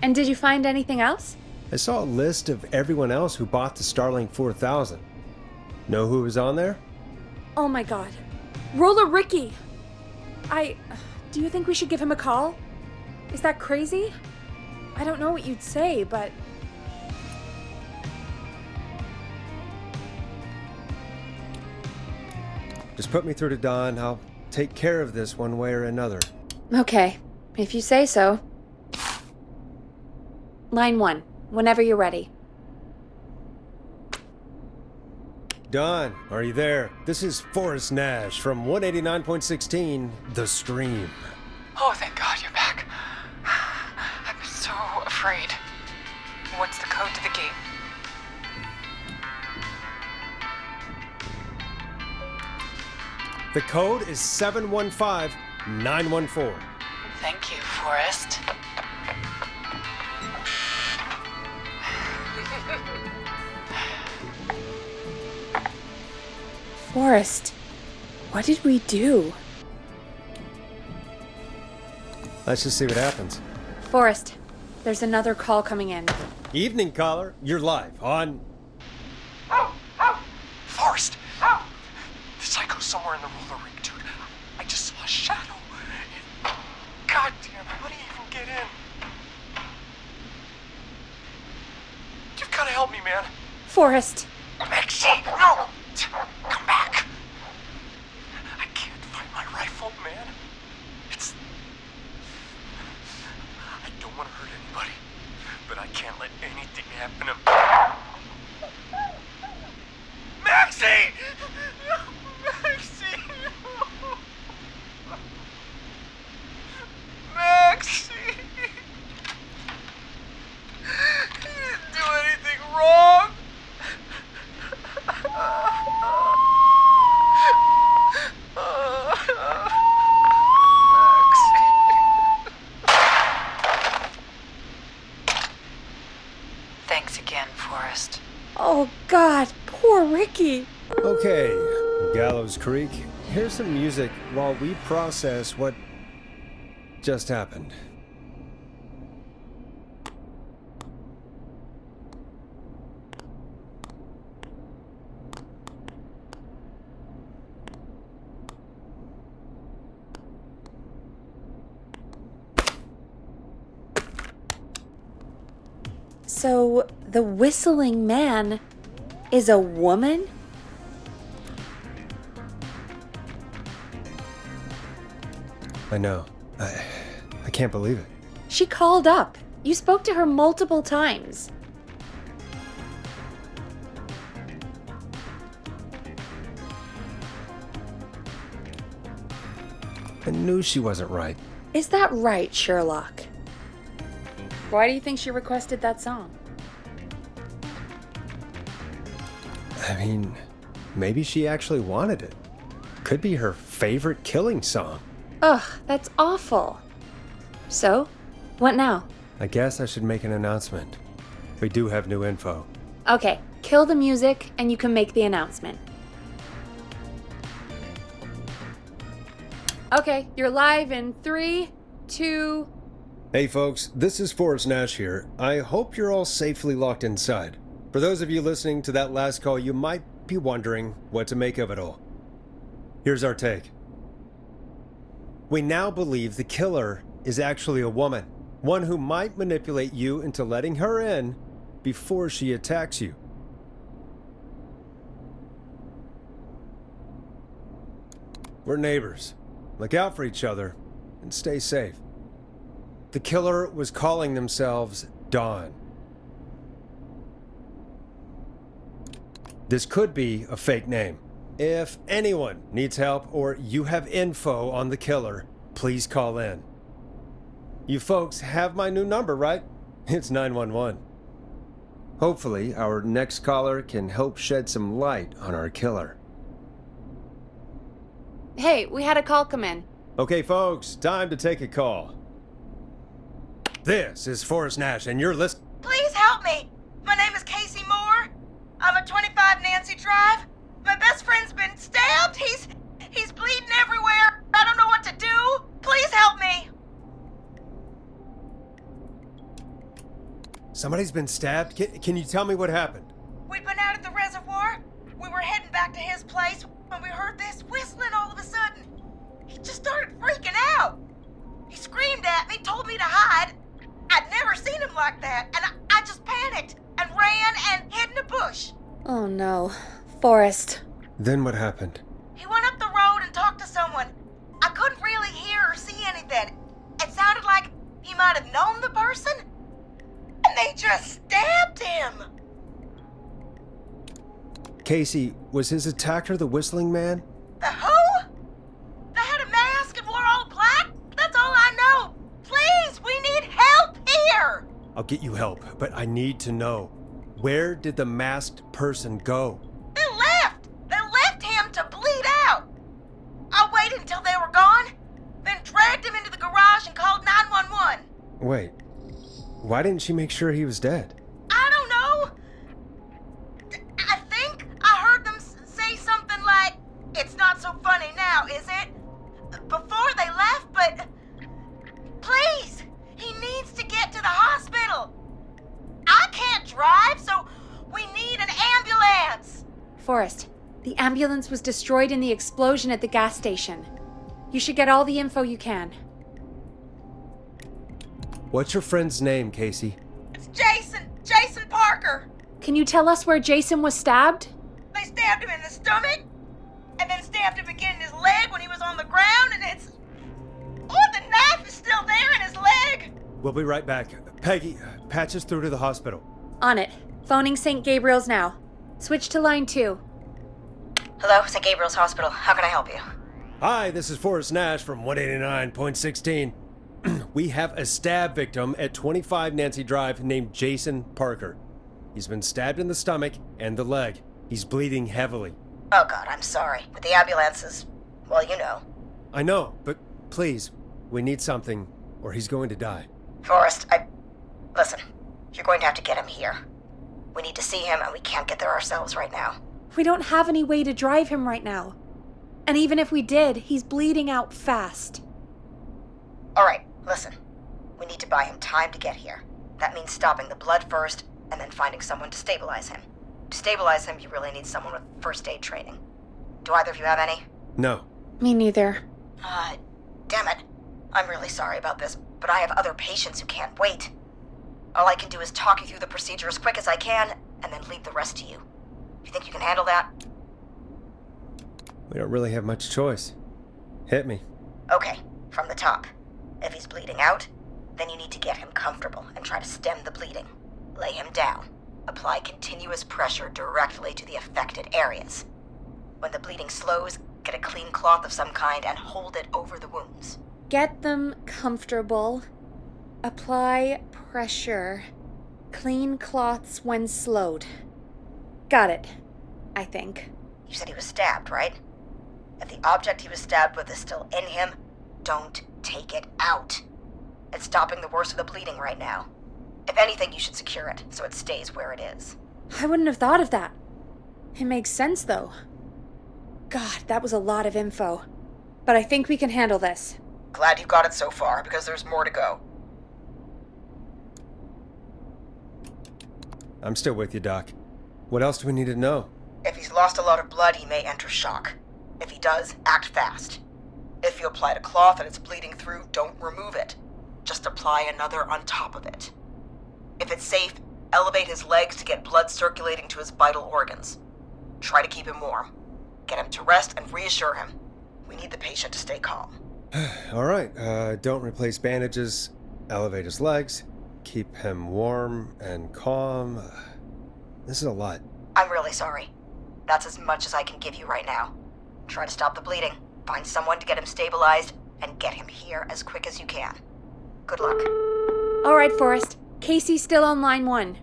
And did you find anything else? I saw a list of everyone else who bought the Starling 4000. Know who was on there? Oh my god. Roller Ricky! Do you think we should give him a call? Is that crazy? I don't know what you'd say, but... Just put me through to Don. I'll take care of this one way or another. Okay, if you say so. Line 1, whenever you're ready. Don, are you there? This is Forrest Nash from 189.16, The Stream. Oh, thank God you're back. I'm so afraid. What's the code to the gate? The code is 715914. Thank you, Forrest. Forrest, what did we do? Let's just see what happens. Forrest, there's another call coming in. Evening, caller. You're live on... Forrest! The psycho's somewhere in the roller rig, dude. I just saw a shadow. God damn, how do you even get in? You've gotta help me, man. Forrest! Maxie, no! Come back! I can't find my rifle, man. I don't want to hurt anybody, but I can't let anything happen to... Maxie! Maxie! Maxie! You didn't do anything wrong! Ricky. Okay, Gallows Creek, here's some music while we process what just happened. So, the whistling man is a woman? I know. I can't believe it. She called up. You spoke to her multiple times. I knew she wasn't right. Is that right, Sherlock? Why do you think she requested that song? I mean, maybe she actually wanted it. Could be her favorite killing song. Ugh, that's awful. So, what now? I guess I should make an announcement. We do have new info. Okay, kill the music and you can make the announcement. Okay, you're live in 3, 2... Hey folks, this is Forrest Nash here. I hope you're all safely locked inside. For those of you listening to that last call, you might be wondering what to make of it all. Here's our take. We now believe the killer is actually a woman, one who might manipulate you into letting her in before she attacks you. We're neighbors. Look out for each other and stay safe. The killer was calling themselves Dawn. This could be a fake name. If anyone needs help or you have info on the killer, please call in. You folks have my new number, right? It's 911. Hopefully, our next caller can help shed some light on our killer. Hey, we had a call come in. Okay, folks, time to take a call. This is Forrest Nash, and you're listening. Please help me. My name is Casey Moore. I'm at 25 Nancy Drive. My best friend's been stabbed. He's bleeding everywhere. I don't know what to do. Please help me. Somebody's been stabbed? Can you tell me what happened? We'd been out at the reservoir. We were heading back to his place when we heard this whistling all of a sudden. He just started freaking out. He screamed at me, told me to hide. I'd never seen him like that, and I just panicked and ran and hid in a bush. Oh no. Forrest. Then what happened? He went up the road and talked to someone. I couldn't really hear or see anything. It sounded like he might have known the person, and they just stabbed him. Casey, was his attacker the whistling man? The who? They had a mask and wore all black? That's all I know. Please, we need help here. I'll get you help, but I need to know. Where did the masked person go? They left. They left him to bleed out. I waited until they were gone, then dragged him into the garage and called 911. Wait, why didn't she make sure he was dead? I don't know. I think I heard them say something like, "It's not so funny now, is it?" before they left, but please, he needs to get to the hospital. I can't drive, so we need an ambulance. Forrest, the ambulance was destroyed in the explosion at the gas station. You should get all the info you can. What's your friend's name, Casey? It's Jason Parker. Can you tell us where Jason was stabbed? They stabbed him in the stomach, and then stabbed him again in his leg when he was on the ground, and it's... Oh, the knife is still there in his leg! We'll be right back. Peggy, patch us through to the hospital. On it. Phoning St. Gabriel's now. Switch to line 2. Hello, St. Gabriel's Hospital. How can I help you? Hi, this is Forrest Nash from 189.16. We have a stab victim at 25 Nancy Drive named Jason Parker. He's been stabbed in the stomach and the leg. He's bleeding heavily. Oh God, I'm sorry. But the ambulance is, well, you know. I know, but please, we need something, or he's going to die. Forrest, listen, you're going to have to get him here. We need to see him, and we can't get there ourselves right now. We don't have any way to drive him right now. And even if we did, he's bleeding out fast. Alright, listen. We need to buy him time to get here. That means stopping the blood first, and then finding someone to stabilize him. To stabilize him, you really need someone with first aid training. Do either of you have any? No. Me neither. Damn it. I'm really sorry about this, but I have other patients who can't wait. All I can do is talk you through the procedure as quick as I can, and then leave the rest to you. You think you can handle that? We don't really have much choice. Hit me. Okay, from the top. If he's bleeding out, then you need to get him comfortable and try to stem the bleeding. Lay him down. Apply continuous pressure directly to the affected areas. When the bleeding slows, get a clean cloth of some kind and hold it over the wounds. Get them comfortable. Apply pressure. Clean cloths when slowed. Got it, I think. You said he was stabbed, right? If the object he was stabbed with is still in him, don't take it out. It's stopping the worst of the bleeding right now. If anything, you should secure it so it stays where it is. I wouldn't have thought of that. It makes sense, though. God, that was a lot of info. But I think we can handle this. Glad you got it so far, because there's more to go. I'm still with you, Doc. What else do we need to know? If he's lost a lot of blood, he may enter shock. If he does, act fast. If you applied a cloth and it's bleeding through, don't remove it. Just apply another on top of it. If it's safe, elevate his legs to get blood circulating to his vital organs. Try to keep him warm. Get him to rest and reassure him. We need the patient to stay calm. All right, don't replace bandages. Elevate his legs. Keep him warm and calm. This is a lot. I'm really sorry. That's as much as I can give you right now. Try to stop the bleeding, find someone to get him stabilized, and get him here as quick as you can. Good luck. All right, Forrest. Casey's still on line 1.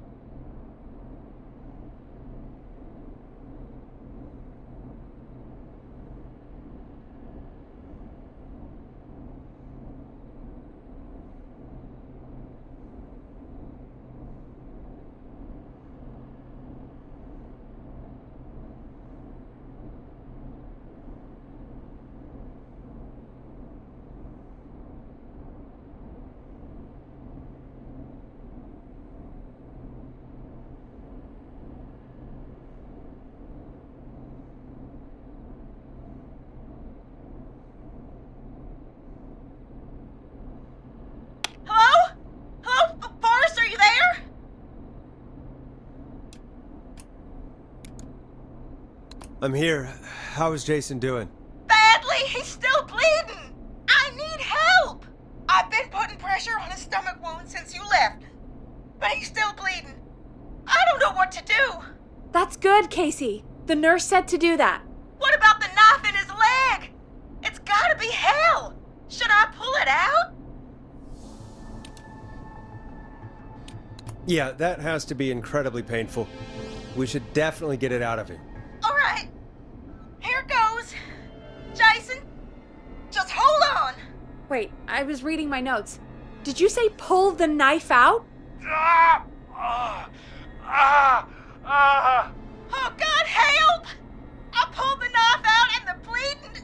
I'm here. How is Jason doing? Badly! He's still bleeding! I need help! I've been putting pressure on his stomach wound since you left, but he's still bleeding. I don't know what to do. That's good, Casey. The nurse said to do that. What about the knife in his leg? It's gotta be hell! Should I pull it out? Yeah, that has to be incredibly painful. We should definitely get it out of him. All right. Here goes. Jason, just hold on. Wait, I was reading my notes. Did you say pull the knife out? Oh, God, help! I pulled the knife out and the bleeding,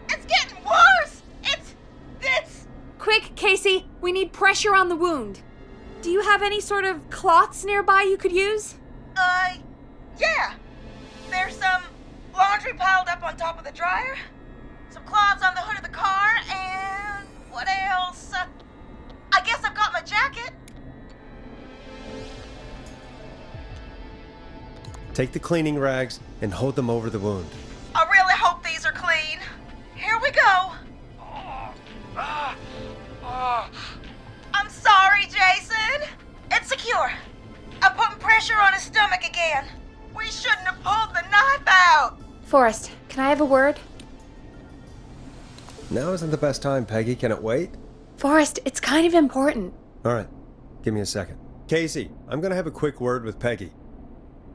it's getting worse. It's... Quick, Casey, we need pressure on the wound. Do you have any sort of cloths nearby you could use? Yeah. There's some laundry piled up on top of the dryer, some cloths on the hood of the car, and what else? I guess I've got my jacket. Take the cleaning rags and hold them over the wound. I really hope these are clean. Here we go. I'm sorry, Jason. It's secure. I'm putting pressure on his stomach again. We shouldn't have pulled the knife out. Forrest, can I have a word? Now isn't the best time, Peggy. Can it wait? Forrest, it's kind of important. All right, give me a second. Casey, I'm going to have a quick word with Peggy.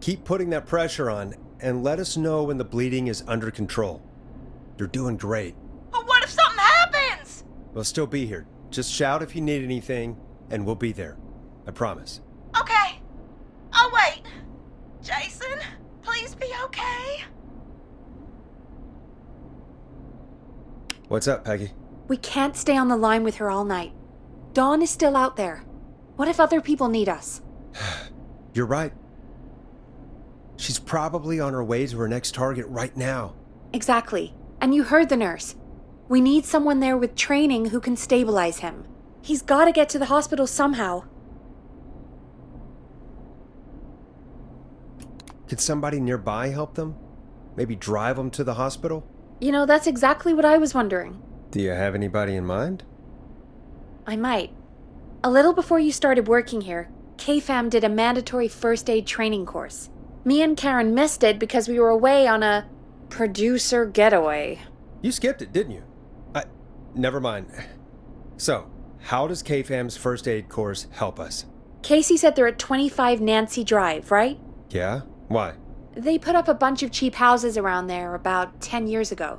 Keep putting that pressure on and let us know when the bleeding is under control. You're doing great. But what if something happens? We'll still be here. Just shout if you need anything, and we'll be there. I promise. Okay. I'll wait. Jason, please be okay. What's up, Peggy? We can't stay on the line with her all night. Dawn is still out there. What if other people need us? You're right. She's probably on her way to her next target right now. Exactly. And you heard the nurse. We need someone there with training who can stabilize him. He's got to get to the hospital somehow. Could somebody nearby help them? Maybe drive them to the hospital? You know, that's exactly what I was wondering. Do you have anybody in mind? I might. A little before you started working here, KFAM did a mandatory first aid training course. Me and Karen missed it because we were away on a producer getaway. You skipped it, didn't you? Never mind. So, how does KFAM's first aid course help us? Casey said they're at 25 Nancy Drive, right? Yeah? Why? They put up a bunch of cheap houses around there about 10 years ago.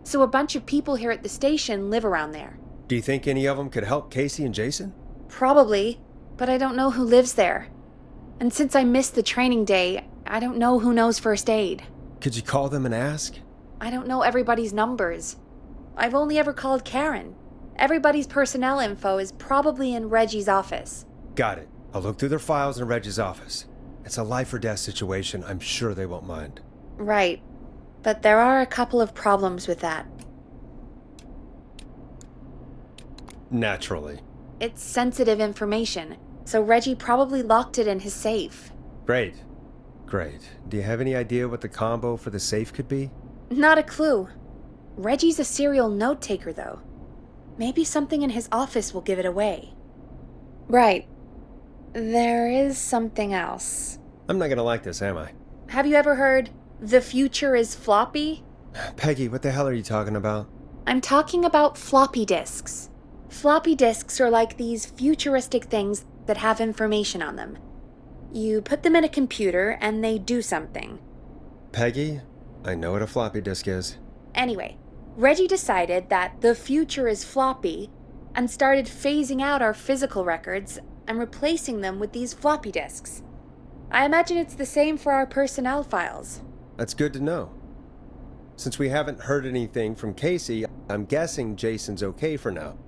So a bunch of people here at the station live around there. Do you think any of them could help Casey and Jason? Probably, but I don't know who lives there. And since I missed the training day, I don't know who knows first aid. Could you call them and ask? I don't know everybody's numbers. I've only ever called Karen. Everybody's personnel info is probably in Reggie's office. Got it. I'll look through their files in Reggie's office. It's a life or death situation. I'm sure they won't mind. Right. But there are a couple of problems with that. Naturally. It's sensitive information, so Reggie probably locked it in his safe. Great. Do you have any idea what the combo for the safe could be? Not a clue. Reggie's a serial note-taker, though. Maybe something in his office will give it away. Right. There is something else. I'm not gonna like this, am I? Have you ever heard, "The future is floppy"? Peggy, what the hell are you talking about? I'm talking about floppy disks. Floppy disks are like these futuristic things that have information on them. You put them in a computer and they do something. Peggy, I know what a floppy disk is. Anyway, Reggie decided that the future is floppy and started phasing out our physical records and replacing them with these floppy disks. I imagine it's the same for our personnel files. That's good to know. Since we haven't heard anything from Casey, I'm guessing Jason's okay for now.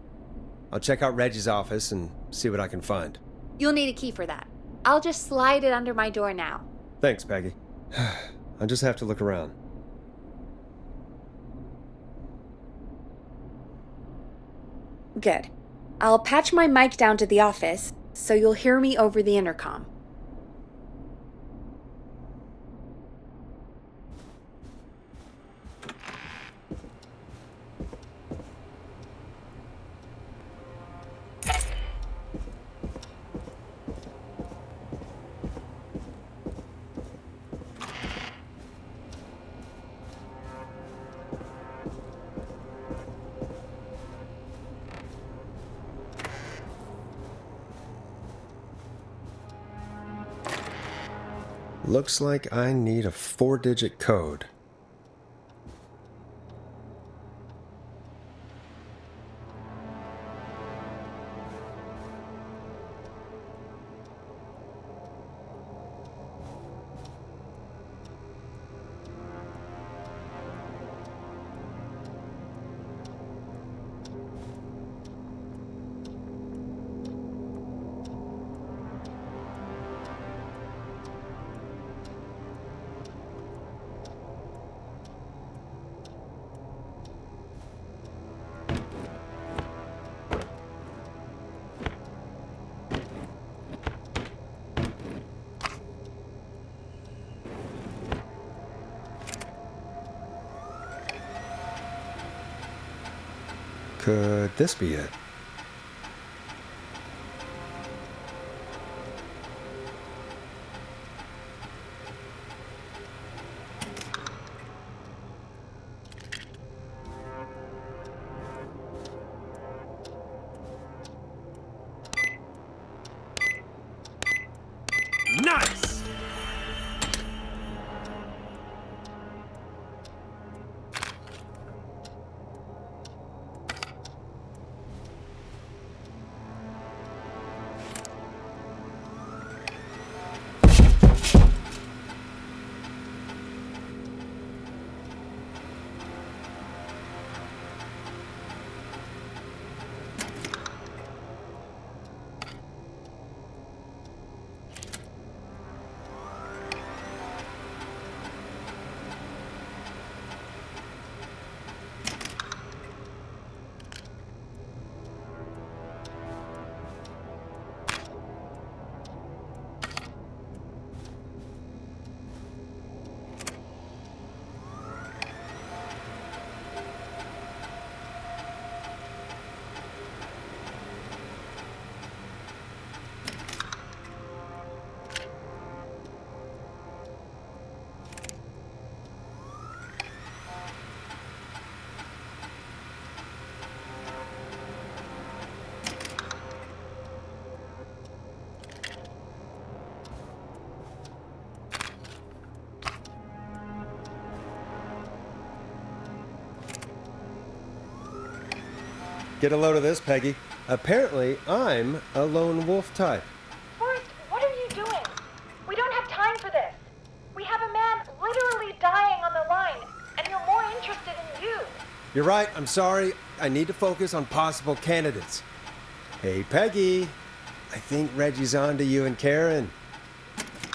I'll check out Reggie's office and see what I can find. You'll need a key for that. I'll just slide it under my door now. Thanks, Peggy. I'll just have to look around. Good. I'll patch my mic down to the office, so you'll hear me over the intercom. Looks like I need a 4-digit code. Could this be it? Nice! Get a load of this, Peggy. Apparently, I'm a lone wolf type. Forrest, what are you doing? We don't have time for this. We have a man literally dying on the line, and you're more interested in you. You're right, I'm sorry. I need to focus on possible candidates. Hey, Peggy. I think Reggie's on to you and Karen.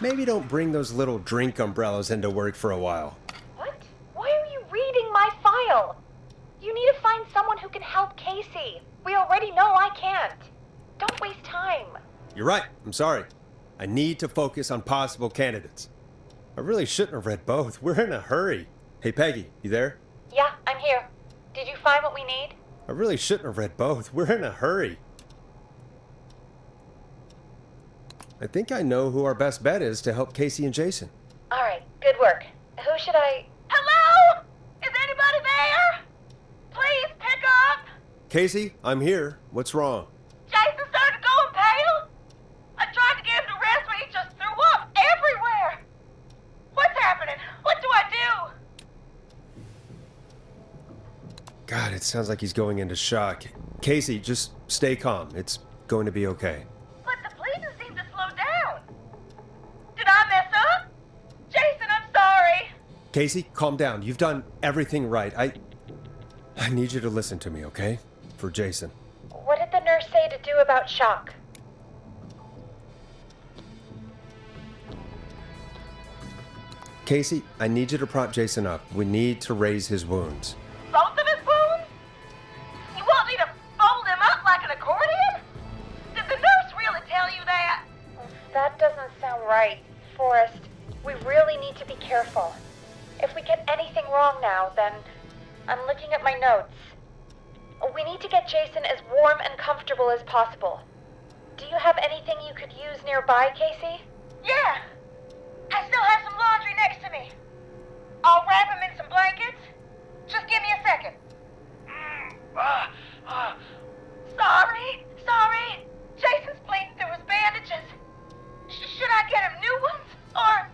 Maybe don't bring those little drink umbrellas into work for a while. What? Why are you reading my file? You need to find someone who can help Casey. We already know I can't. Don't waste time. You're right, I'm sorry. I need to focus on possible candidates. I really shouldn't have read both. We're in a hurry. Hey, Peggy, you there? Yeah, I'm here. Did you find what we need? I really shouldn't have read both. We're in a hurry. I think I know who our best bet is to help Casey and Jason. All right, good work. Who should I... Hello? Is anybody there? Please pick up. Casey, I'm here. What's wrong? Jason started going pale. I tried to get him to rest, but he just threw up everywhere. What's happening? What do I do? God, it sounds like he's going into shock. Casey, just stay calm. It's going to be okay. But the bleeding seemed to slow down. Did I mess up? Jason, I'm sorry. Casey, calm down. You've done everything right. I need you to listen to me, okay? For Jason. What did the nurse say to do about shock? Casey, I need you to prop Jason up. We need to raise his wounds. Both of his wounds? You want me to fold him up like an accordion? Did the nurse really tell you that? That doesn't sound right, Forrest. We really need to be careful. If we get anything wrong now, then... I'm looking at my notes. We need to get Jason as warm and comfortable as possible. Do you have anything you could use nearby, Casey? Yeah. I still have some laundry next to me. I'll wrap him in some blankets. Just give me a second. Sorry. Jason's bleeding through his bandages. Should I get him new ones? Or...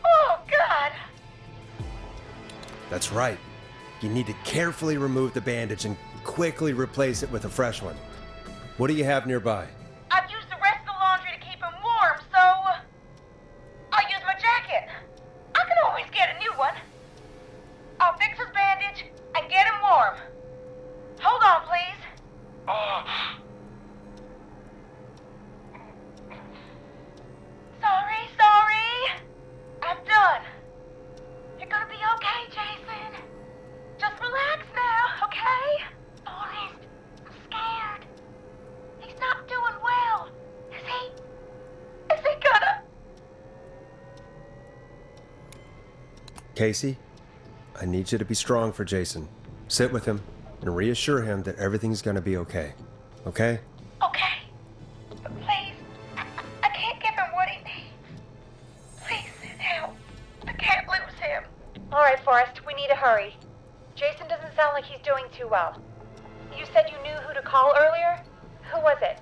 Oh, God. That's right. You need to carefully remove the bandage and quickly replace it with a fresh one. What do you have nearby? I've used the rest of the laundry to keep him warm, so... I'll use my jacket. I can always get a new one. I'll fix his bandage and get him warm. Hold on, please. Sorry. I'm done. You're gonna be okay, Jason. Just relax now, okay? Forrest, I'm scared. He's not doing well. Is he gonna... Casey, I need you to be strong for Jason. Sit with him and reassure him that everything's gonna be okay. Okay? Okay. But please, I can't give him what he needs. Please sit down. I can't lose him. All right, Forrest, we need to hurry. Jason doesn't sound like he's doing too well. You said you knew who to call earlier? Who was it?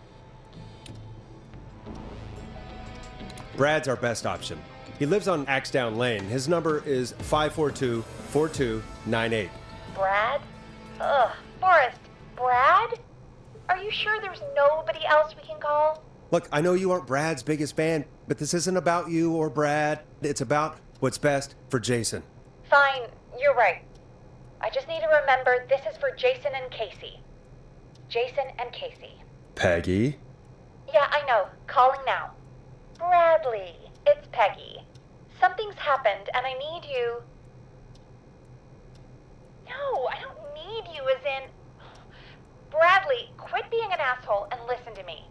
Brad's our best option. He lives on Axdown Lane. His number is 542-4298. Brad? Ugh, Forrest, Brad? Are you sure there's nobody else we can call? Look, I know you aren't Brad's biggest fan, but this isn't about you or Brad. It's about what's best for Jason. Fine, you're right. I just need to remember this is for Jason and Casey. Jason and Casey. Peggy? Yeah, I know. Calling now. Bradley, it's Peggy. Something's happened and I need you... No, I don't need you as in... Bradley, quit being an asshole and listen to me.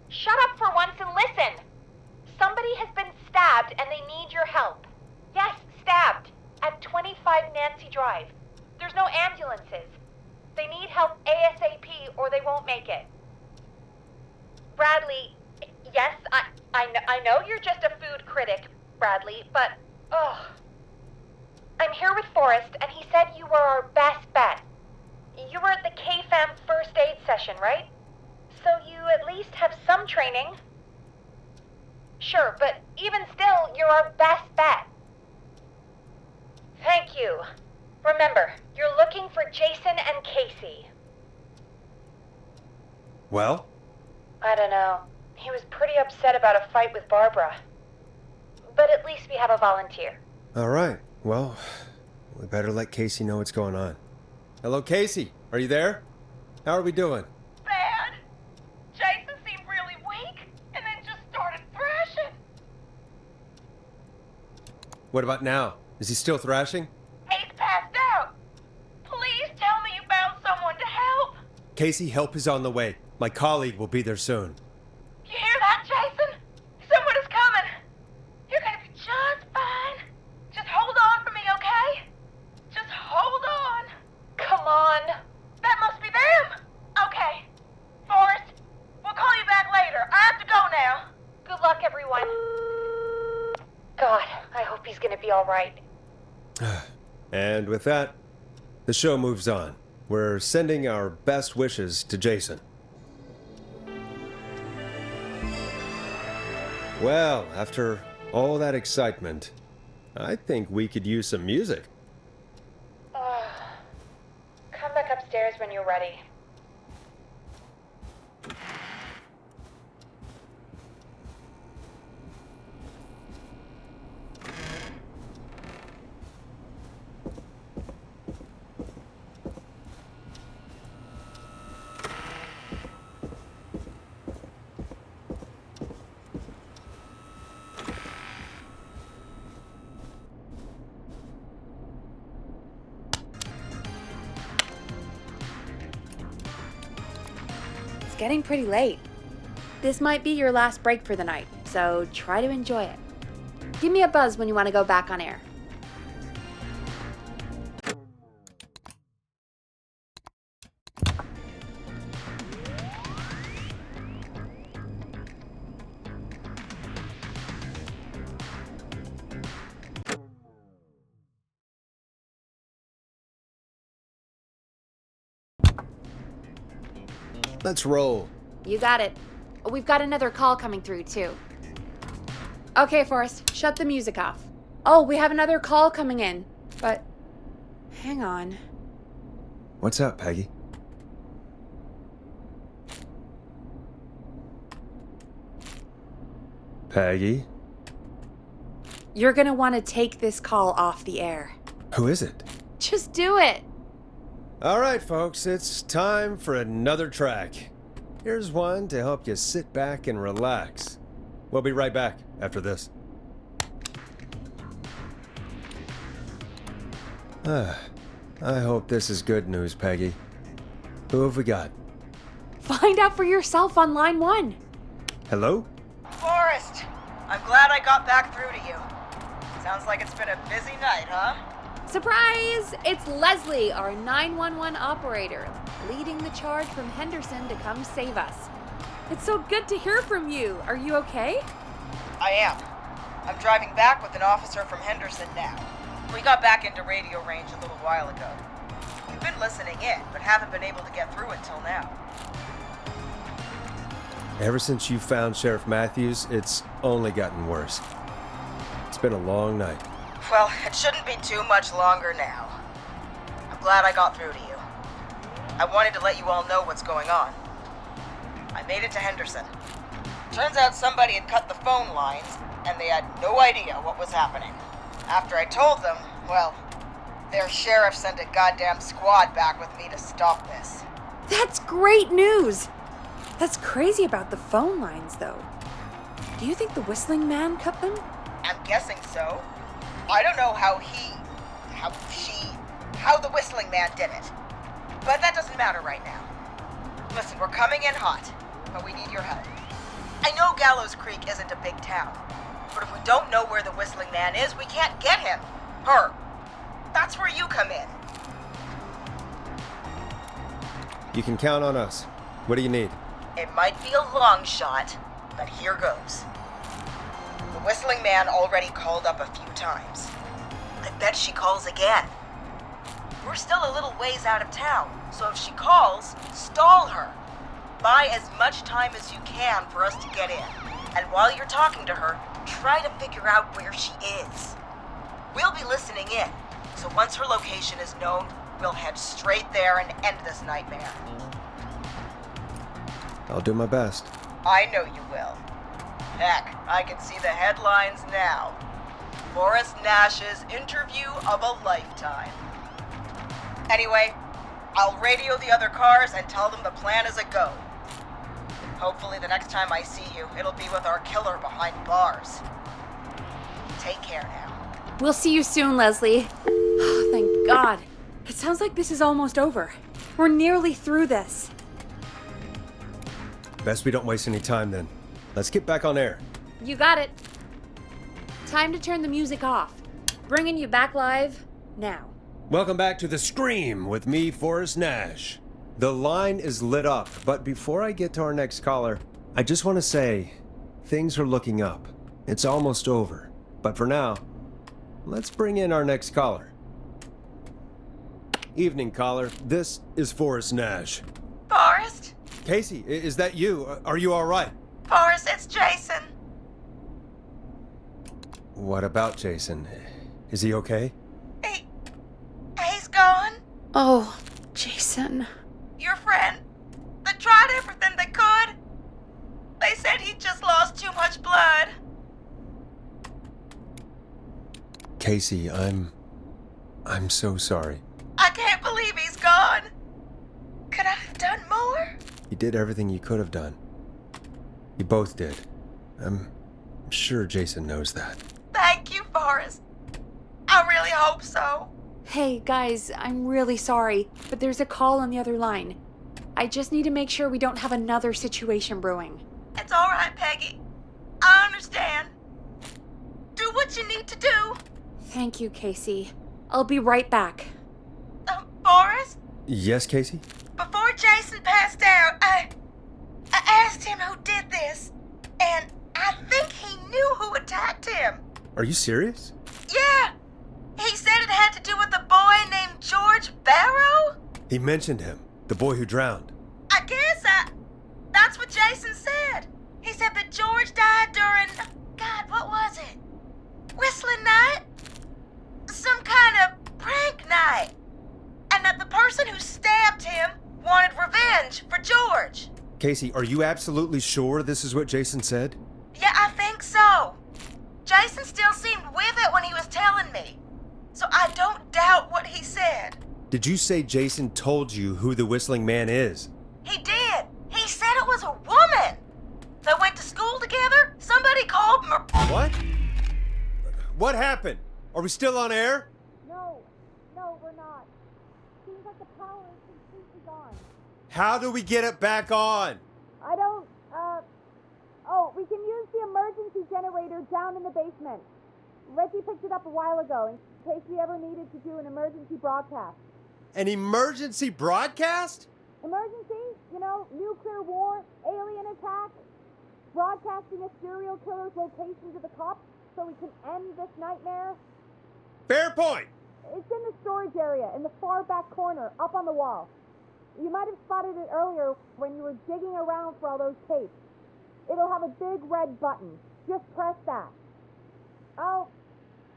Shut up for once and listen! Somebody has been stabbed and they need your help. Yes, stabbed. At 25 Nancy Drive. There's no ambulances. They need help ASAP or they won't make it. Bradley, yes, I know you're just a food critic, Bradley, but, ugh. I'm here with Forrest, and he said you were our best bet. You were at the K-Fam first aid session, right? So you at least have some training. Sure, but even still, you're our best bet. Thank you. Remember, you're looking for Jason Well? I don't know. He was pretty upset about a fight with Barbara. But at least we have a volunteer. All right. Well, we better let Casey know what's going on. Hello, Casey. Are you there? How are we doing? Bad. Jason seemed really weak and then just started thrashing. What about now? Is he still thrashing? He's passed out. Please tell me you found someone to help. Casey, help is on the way. My colleague will be there soon. You hear that, Jason? Someone is coming. You're gonna be just fine. Just hold on for me, okay? Just hold on. Come on. That must be them. Okay. Forrest, we'll call you back later. I have to go now. Good luck, everyone. God, I hope he's gonna be all right. And with that, the show moves on. We're sending our best wishes to Jason. Well, after all that excitement, I think we could use some music. Come back upstairs when you're ready. Getting pretty late. This might be your last break for the night, so try to enjoy it. Give me a buzz when you want to go back on air. Let's roll. You got it. We've got another call coming through, too. Okay, Forrest, shut the music off. Oh, we have another call coming in, but hang on. What's up, Peggy? Peggy? You're gonna want to take this call off the air. Who is it? Just do it. All right, folks, it's time for another track. Here's one to help you sit back and relax. We'll be right back after this. I hope this is good news, Peggy. Who have we got? Find out for yourself on line 1. Hello? Forrest, I'm glad I got back through to you. Sounds like it's been a busy night, huh? Surprise! It's Leslie, our 911 operator, leading the charge from Henderson to come save us. It's so good to hear from you. Are you okay? I am. I'm driving back with an officer from Henderson now. We got back into radio range a little while ago. We've been listening in, but haven't been able to get through until now. Ever since you found Sheriff Matthews, it's only gotten worse. It's been a long night. Well, it shouldn't be too much longer now. I'm glad I got through to you. I wanted to let you all know what's going on. I made it to Henderson. Turns out somebody had cut the phone lines, and they had no idea what was happening. After I told them, well, their sheriff sent a goddamn squad back with me to stop this. That's great news! That's crazy about the phone lines, though. Do you think the Whistling Man cut them? I'm guessing so. I don't know how the Whistling Man did it. But that doesn't matter right now. Listen, we're coming in hot, but we need your help. I know Gallows Creek isn't a big town, but if we don't know where the Whistling Man is, we can't get him. Her. That's where you come in. You can count on us. What do you need? It might be a long shot, but here goes. The Whistling Man already called up a few times. I bet she calls again. We're still a little ways out of town, so if she calls, stall her. Buy as much time as you can for us to get in. And while you're talking to her, try to figure out where she is. We'll be listening in, so once her location is known, we'll head straight there and end this nightmare. I'll do my best. I know you will. Heck, I can see the headlines now. Forrest Nash's interview of a lifetime. Anyway, I'll radio the other cars and tell them the plan is a go. Hopefully the next time I see you, it'll be with our killer behind bars. Take care now. We'll see you soon, Leslie. Oh, thank God. It sounds like this is almost over. We're nearly through this. Best we don't waste any time then. Let's get back on air. You got it. Time to turn the music off. Bringing you back live now. Welcome back to The Scream with me, Forrest Nash. The line is lit up, but before I get to our next caller, I just want to say, things are looking up. It's almost over. But for now, let's bring in our next caller. Evening, caller. This is Forrest Nash. Forrest? Casey, is that you? Are you all right? Forrest, it's Jason. What about Jason? Is he okay? He's gone. Oh, Jason. Your friend. They tried everything they could. They said he just lost too much blood. Casey, I'm so sorry. I can't believe he's gone. Could I have done more? You did everything you could have done. You both did. I'm sure Jason knows that. Thank you, Forrest. I really hope so. Hey, guys, I'm really sorry, but there's a call on the other line. I just need to make sure we don't have another situation brewing. It's all right, Peggy. I understand. Do what you need to do. Thank you, Casey. I'll be right back. Forrest? Yes, Casey? Before Jason passed out, I asked him who did this, and I think he knew who attacked him. Are you serious? Yeah. He said it had to do with a boy named George Barrow? He mentioned him, the boy who drowned. I guess that's what Jason said. He said that George died during, God, what was it? Whistling night? Some kind of prank night. And that the person who stabbed him wanted revenge for George. Casey, are you absolutely sure this is what Jason said? Yeah, I think so. Jason still seemed with it when he was telling me. So I don't doubt what he said. Did you say Jason told you who the Whistling Man is? He did. He said it was a woman. They went to school together. Somebody called What? What happened? Are we still on air? No, we're not. Seems like the power is completely gone. How do we get it back on? I don't, we can use the emergency generator down in the basement. Reggie picked it up a while ago in case we ever needed to do an emergency broadcast. An emergency broadcast? Emergency? You know, nuclear war, alien attack, broadcasting a serial killer's location to the cops so we can end this nightmare. Fair point. It's in the storage area in the far back corner, up on the wall. You might have spotted it earlier when you were digging around for all those tapes. It'll have a big red button. Just press that. I'll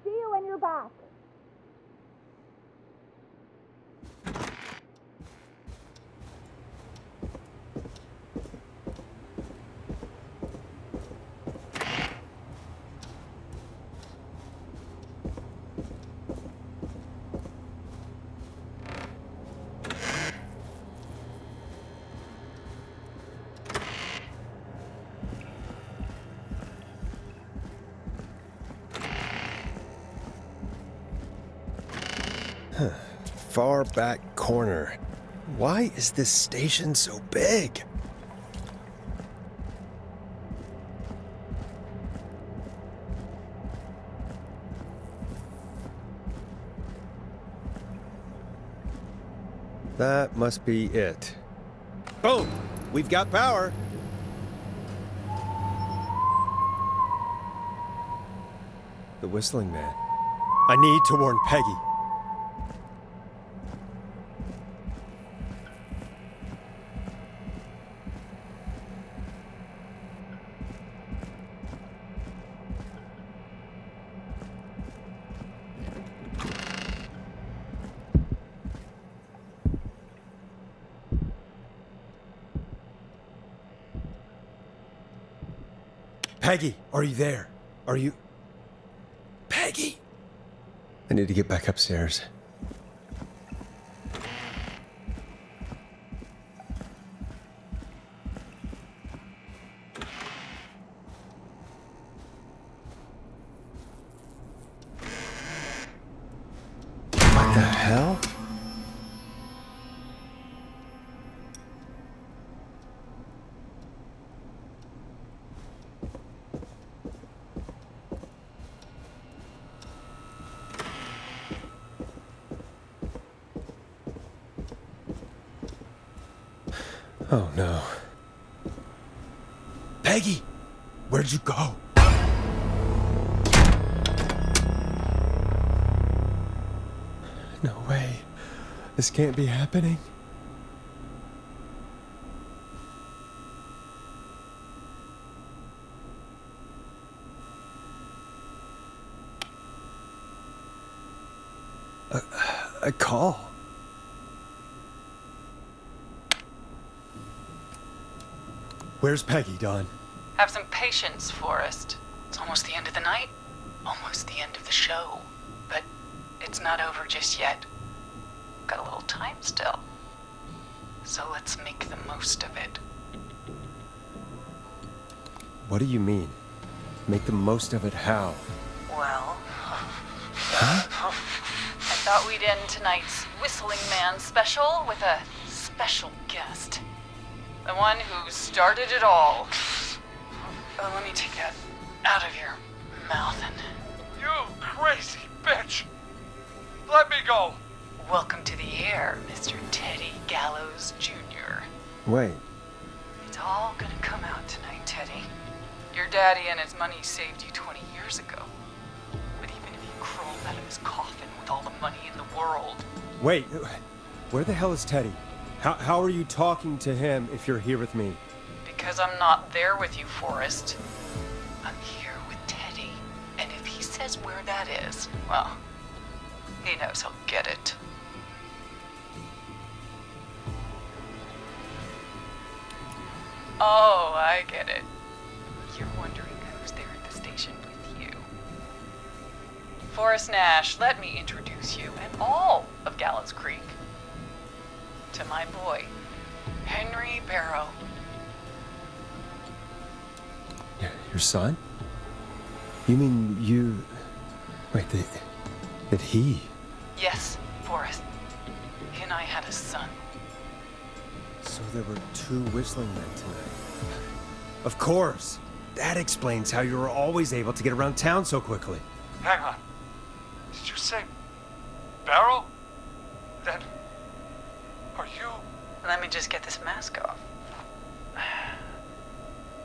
see you when you're back. Far back corner. Why is this station so big? That must be it. Boom! We've got power. The Whistling Man. I need to warn Peggy. Peggy, are you there? Are you... Peggy? I need to get back upstairs. What the hell? Oh no. Peggy! Where'd you go? No way. This can't be happening. A call. Where's Peggy, Don? Have some patience, Forrest. It's almost the end of the night, almost the end of the show. But it's not over just yet. Got a little time still. So let's make the most of it. What do you mean? Make the most of it how? Well, Huh? I thought we'd end tonight's Whistling Man special with a special guest. The one who started it all. Let me take that out of your mouth and... You crazy bitch! Let me go! Welcome to the air, Mr. Teddy Gallows Jr. Wait. It's all gonna come out tonight, Teddy. Your daddy and his money saved you 20 years ago. But even if he crawled out of his coffin with all the money in the world... Wait. Where the hell is Teddy? How are you talking to him if you're here with me? Because I'm not there with you, Forrest. I'm here with Teddy. And if he says where that is, well, he knows he'll get it. Oh, I get it. You're wondering who's there at the station with you. Forrest Nash, let me introduce you and all of Gallows Creek to my boy, Henry Barrow. Your son? You mean you... Wait, that he... Yes, Forrest. He and I had a son. So there were 2 whistling men tonight. Of course! That explains how you were always able to get around town so quickly. Hang on. Did you say Barrow? Then... Are you... Let me just get this mask off.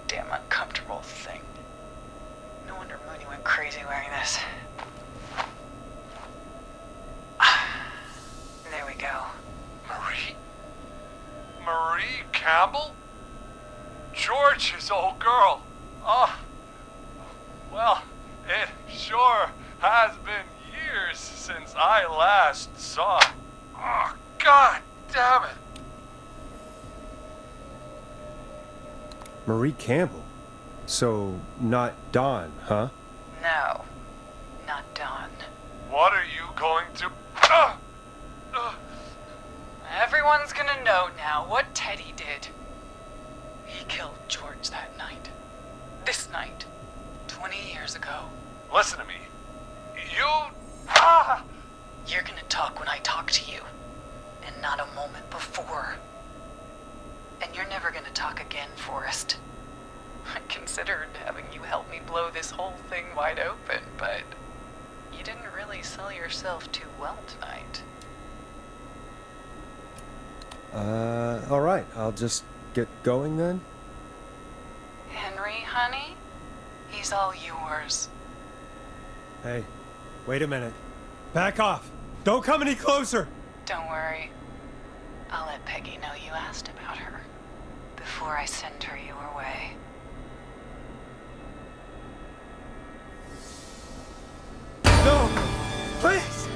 Damn uncomfortable thing. No wonder Mooney went crazy wearing this. There we go. Marie Campbell? George's old girl. Oh. Well, it sure has been years since I last saw... Oh, God damn it. Marie Campbell? So, not Dawn, huh? No, not Dawn. What are you going to... Everyone's gonna know now what Teddy did. He killed George that night. This night. 20 years ago. Listen to me. You... You're gonna talk when I talk to you. And not a moment before. And you're never gonna talk again, Forrest. I considered having you help me blow this whole thing wide open, but you didn't really sell yourself too well tonight. Alright, I'll just get going then? Henry, honey? He's all yours. Hey, wait a minute. Back off! Don't come any closer! Don't worry. I'll let Peggy know you asked about her before I send her your way. No! Please!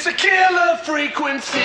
It's a killer frequency.